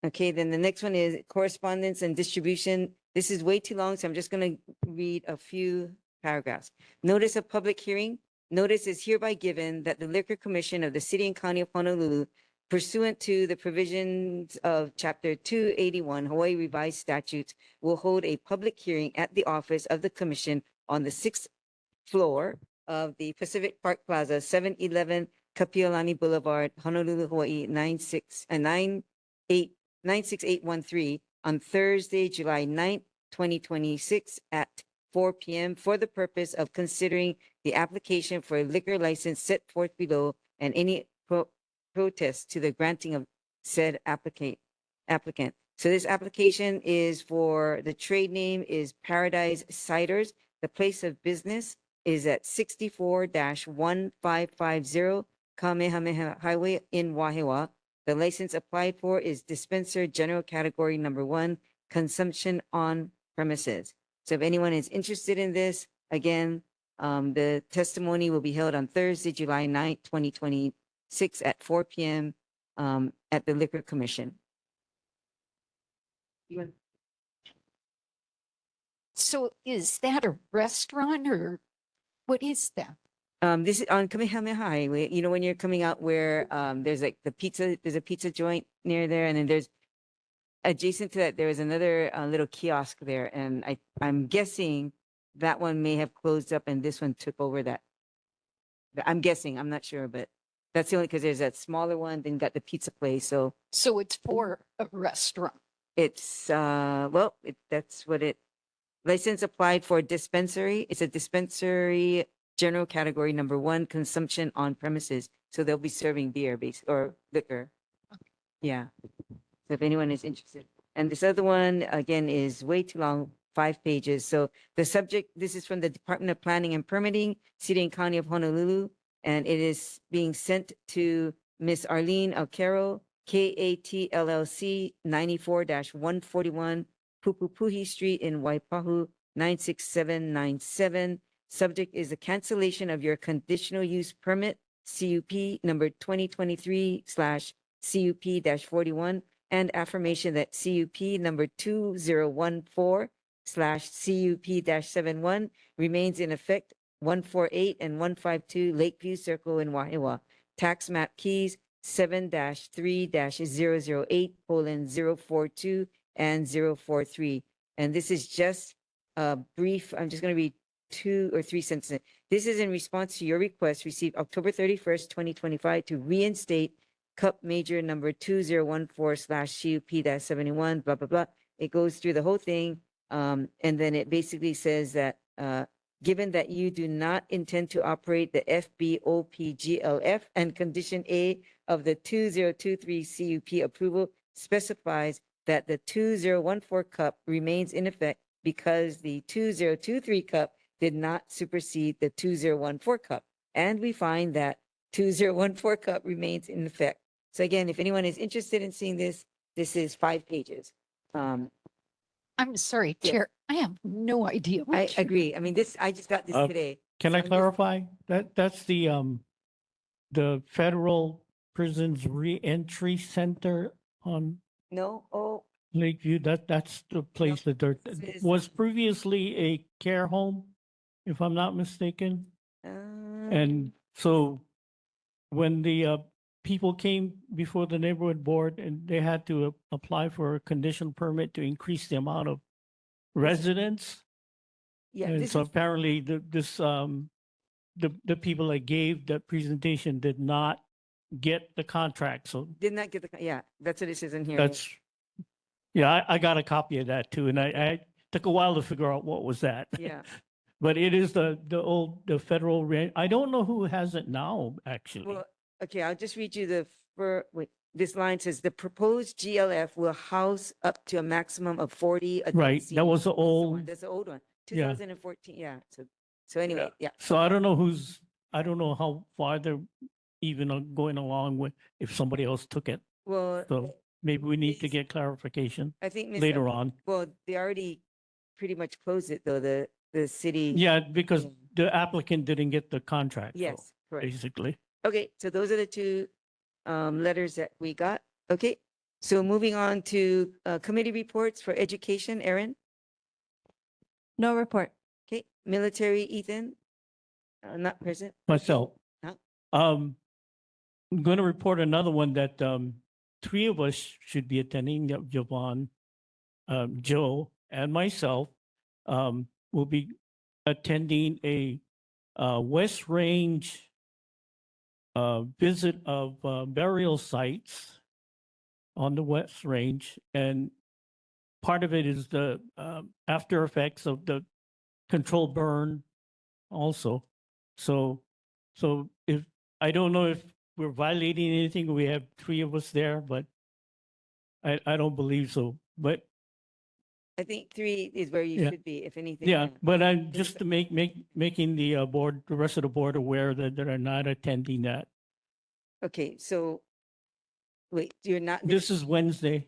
Okay, then the next one is correspondence and distribution. This is way too long, so I'm just gonna read a few paragraphs. Notice of public hearing. Notice is hereby given that the Liquor Commission of the City and County of Honolulu, pursuant to the provisions of Chapter 281 Hawaii Revised Statutes, will hold a public hearing at the office of the Commission on the 6th floor of the Pacific Park Plaza, 711 Kapiolani Boulevard, Honolulu, Hawaii, 96813 on Thursday, July 9th, 2026 at 4 p.m. for the purpose of considering the application for a liquor license set forth below and any protest to the granting of said applicant. So this application is for, the trade name is Paradise Ciders. The place of business is at 64-1550 Kamehameha Highway in Wahiawā. The license applied for is dispenser general category number 1, consumption on premises. So if anyone is interested in this, again, the testimony will be held on Thursday, July 9th, 2026 at 4 p.m. At the Liquor Commission. So is that a restaurant or what is that? This is on Kamehameha Highway. You know, when you're coming out where there's like there's a pizza joint near there, and then there's adjacent to that, there is another little kiosk there, and I'm guessing that one may have closed up and this one took over that. I'm guessing, I'm not sure, but that's the only, because there's that smaller one, then you got the pizza place, so So it's for a restaurant. it's well, that's what it, license applied for dispensary. It's a dispensary general category number 1, consumption on premises. So they'll be serving beer or liquor. Yeah. So if anyone is interested. And this other one, again, is way too long, 5 pages. So the subject, this is from the Department of Planning and Permitting, City and County of Honolulu, and it is being sent to Miss Arlene Alcaro, KAT LLC, 94-141 Pupupuhi Street in Waipahu, 96797. Subject is the cancellation of your conditional use permit, CUP number 2023/CUP-41, and affirmation that CUP number 2014/CUP-71 remains in effect, 148 and 152 Lakeview Circle in Wahiawā. Tax map keys 7-3-008:042 and 043. And this is just a brief, I'm just going to read 2 or 3 sentences. This is in response to your request received October 31st, 2025 to reinstate Cup Major number 2014/CUP-71, blah, blah, blah. It goes through the whole thing. And then it basically says that given that you do not intend to operate the FBOPGLF and condition A of the 2023 CUP approval specifies that the 2014 cup remains in effect because the 2023 cup did not supersede the 2014 cup. And we find that 2014 cup remains in effect. So again, if anyone is interested in seeing this, this is 5 pages. I'm sorry, Yes. Chair. I have no idea. I what you- agree. I mean, I just got this today. Can So I I'm just- clarify? That's the Federal Prisons Reentry Center on No, oh, Lakeview. That's the place that this is, was previously a care home, if I'm not mistaken. And so when the people came before the neighborhood board and they had to apply for a conditional permit to increase the amount of residents. yeah, And this so is, apparently the people that gave that presentation did not get the contract. So Did not get the, yeah, that's what it says in here. that's, yeah, I got a copy of that too. And I took a while to figure out what was that. Yeah. But it is the federal rent. I don't know who has it now, actually. Well, okay, I'll just read you wait, this line says the proposed GLF will house up to a maximum of 40 adult Right, that seniors." was the That's one. old, That's the old one, yeah. 2014, yeah. So anyway, yeah. So I don't know I don't know how far they're even going along with, if somebody else took it. Well, So maybe we need to get clarification I think Ms. later on. Well, they already pretty much closed it though, the city. Yeah, because the applicant didn't get the contract. so Yes, correct. Basically. Okay, so those are the two letters that we got. Okay, so moving on to committee reports for education, Erin. No report. Okay, military, Ethan, not present. Myself. Huh? I'm going to report another one that 3 of us should be attending. Javon, Joe, and myself will be attending a West Range visit of burial sites on the West Range, and part of it is the after effects of the controlled burn also. So if I don't know if we're violating anything, we have 3 of us there, but I don't believe so. But I think 3 is where you Yeah. should be, if anything. yeah, but I'm just to making the board, the rest of the board aware that they're not attending that. Okay, so wait, you're not. This is Wednesday.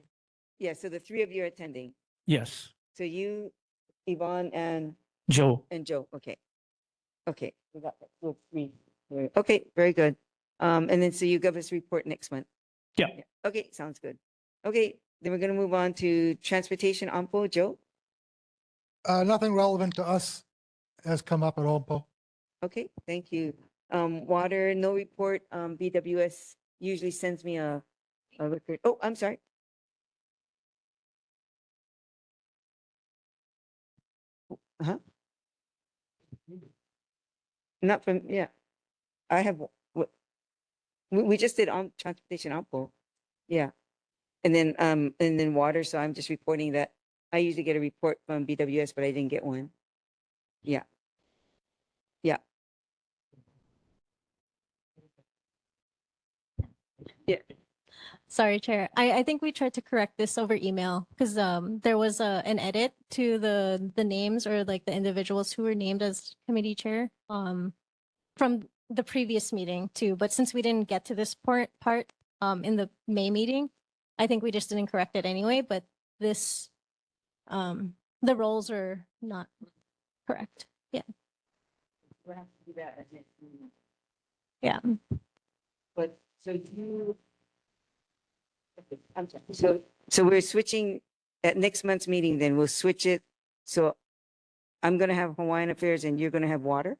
Yeah, so the 3 of you are attending. Yes, So you, Yvonne, and Joe. Joe. Okay. Okay, we got that. So 3. Okay, very good. And then so you give us a report next month. Yeah. Okay, sounds good. Okay, then we're gonna move on to transportation, Ampo, Joe. Nothing relevant to us has come up at all, Bo. Okay, thank you. Water, no report. BWS usually sends me a record. Oh, I'm sorry. Huh? Not from, yeah. I have, we just did transportation Ampo. Yeah. And then water, so I'm just reporting that I usually get a report from BWS, but I didn't get one. Yeah. Yeah. Yeah. Sorry, Chair. I think we tried to correct this over email because there was an edit to the names or like the individuals who were named as committee chair from the previous meeting too. But since we didn't get to this part in the May meeting, I think we just didn't correct it anyway. But this the roles are not correct. Yeah. We'll have to do that at next meeting. Yeah. But so you. Okay, I'm sorry. So we're switching at next month's meeting, then we'll switch it. So I'm gonna have Hawaiian Affairs and you're gonna have water?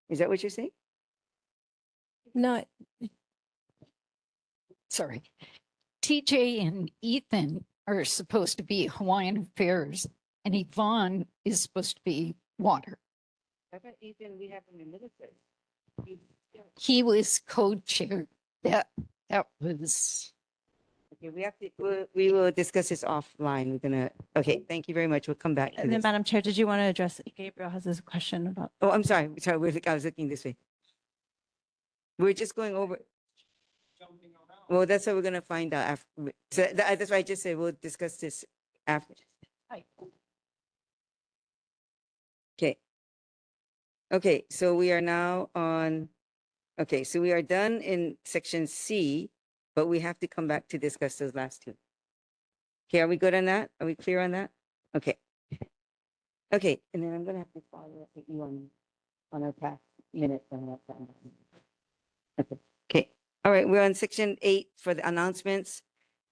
Is that what you're saying? No. Sorry. TJ and Ethan are supposed to be Hawaiian Affairs and Yvonne is supposed to be water. I thought Ethan, we have him in military. He was co-chair. That was. Okay, we will discuss this offline. We're gonna, okay, thank you very much. We'll come back to And then, this. Madam Chair, did you want to address, Gabriel has this question about. Oh, I'm sorry. I was looking this way. We're just going over. Well, that's what we're gonna find out after. So that's why I just said we'll discuss this after. Okay. Okay, so we are now on, okay, so we are done in section C, but we have to come back to discuss those last 2. Okay, are we good on that? Are we clear on that? Okay. Okay, and then I'm gonna have to follow up with you on our past minutes and that. Okay. Okay, all right, we're on section 8 for the announcements.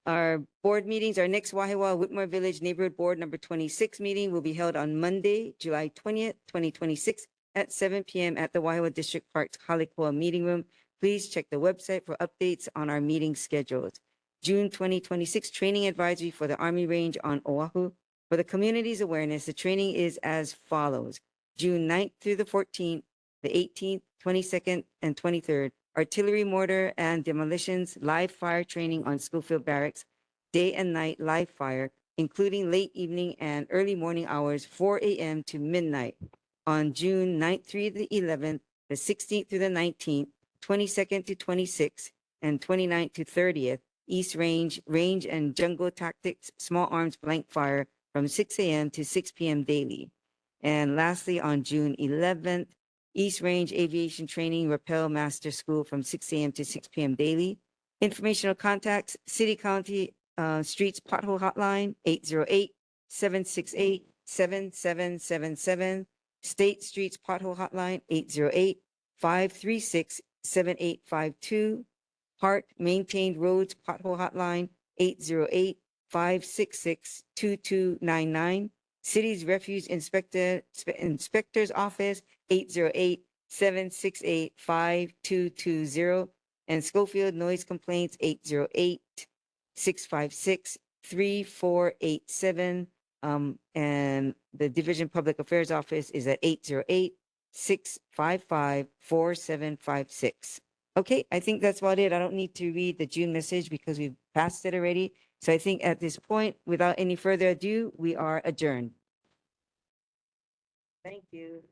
Our board meetings, our next Wahiawā Whitmore Village Neighborhood Board number 26 meeting will be held on Monday, July 20th, 2026 at 7 p.m. at the Wahiawā District Park's Halikoa Meeting Room. Please check the website for updates on our meeting schedules. June 2026 training advisory for the Army Range on Oahu. For the community's awareness, the training is as follows. June 9th through the 14th, the 18th, 22nd, and 23rd artillery mortar and demolitions, live fire training on Schofield Barracks, day and night live fire, including late evening and early morning hours, 4 a.m. to midnight on June 9th through the 11th, the 16th through the 19th, 22nd to 26th, and 29th to 30th, East Range, Range and Jungle Tactics, Small Arms Blank Fire from 6 a.m. to 6 p.m. daily. And lastly, on June 11th, East Range Aviation Training Rappel Master School from 6 a.m. to 6 p.m. daily. Informational contacts, City County Streets Pothole Hotline, 808-768-7777. State Streets Pothole Hotline, 808-536-7852. Hart Maintained Roads Pothole Hotline, 808-566-2299. City's Refuge Inspector's Office, 808-768-5220. And Schofield Noise Complaints, 808-656-3487. And the Division Public Affairs Office is at 808-655-4756. Okay, I think that's about it. I don't need to read the June message because we've passed it already. So I think at this point, without any further ado, we are adjourned. Thank you.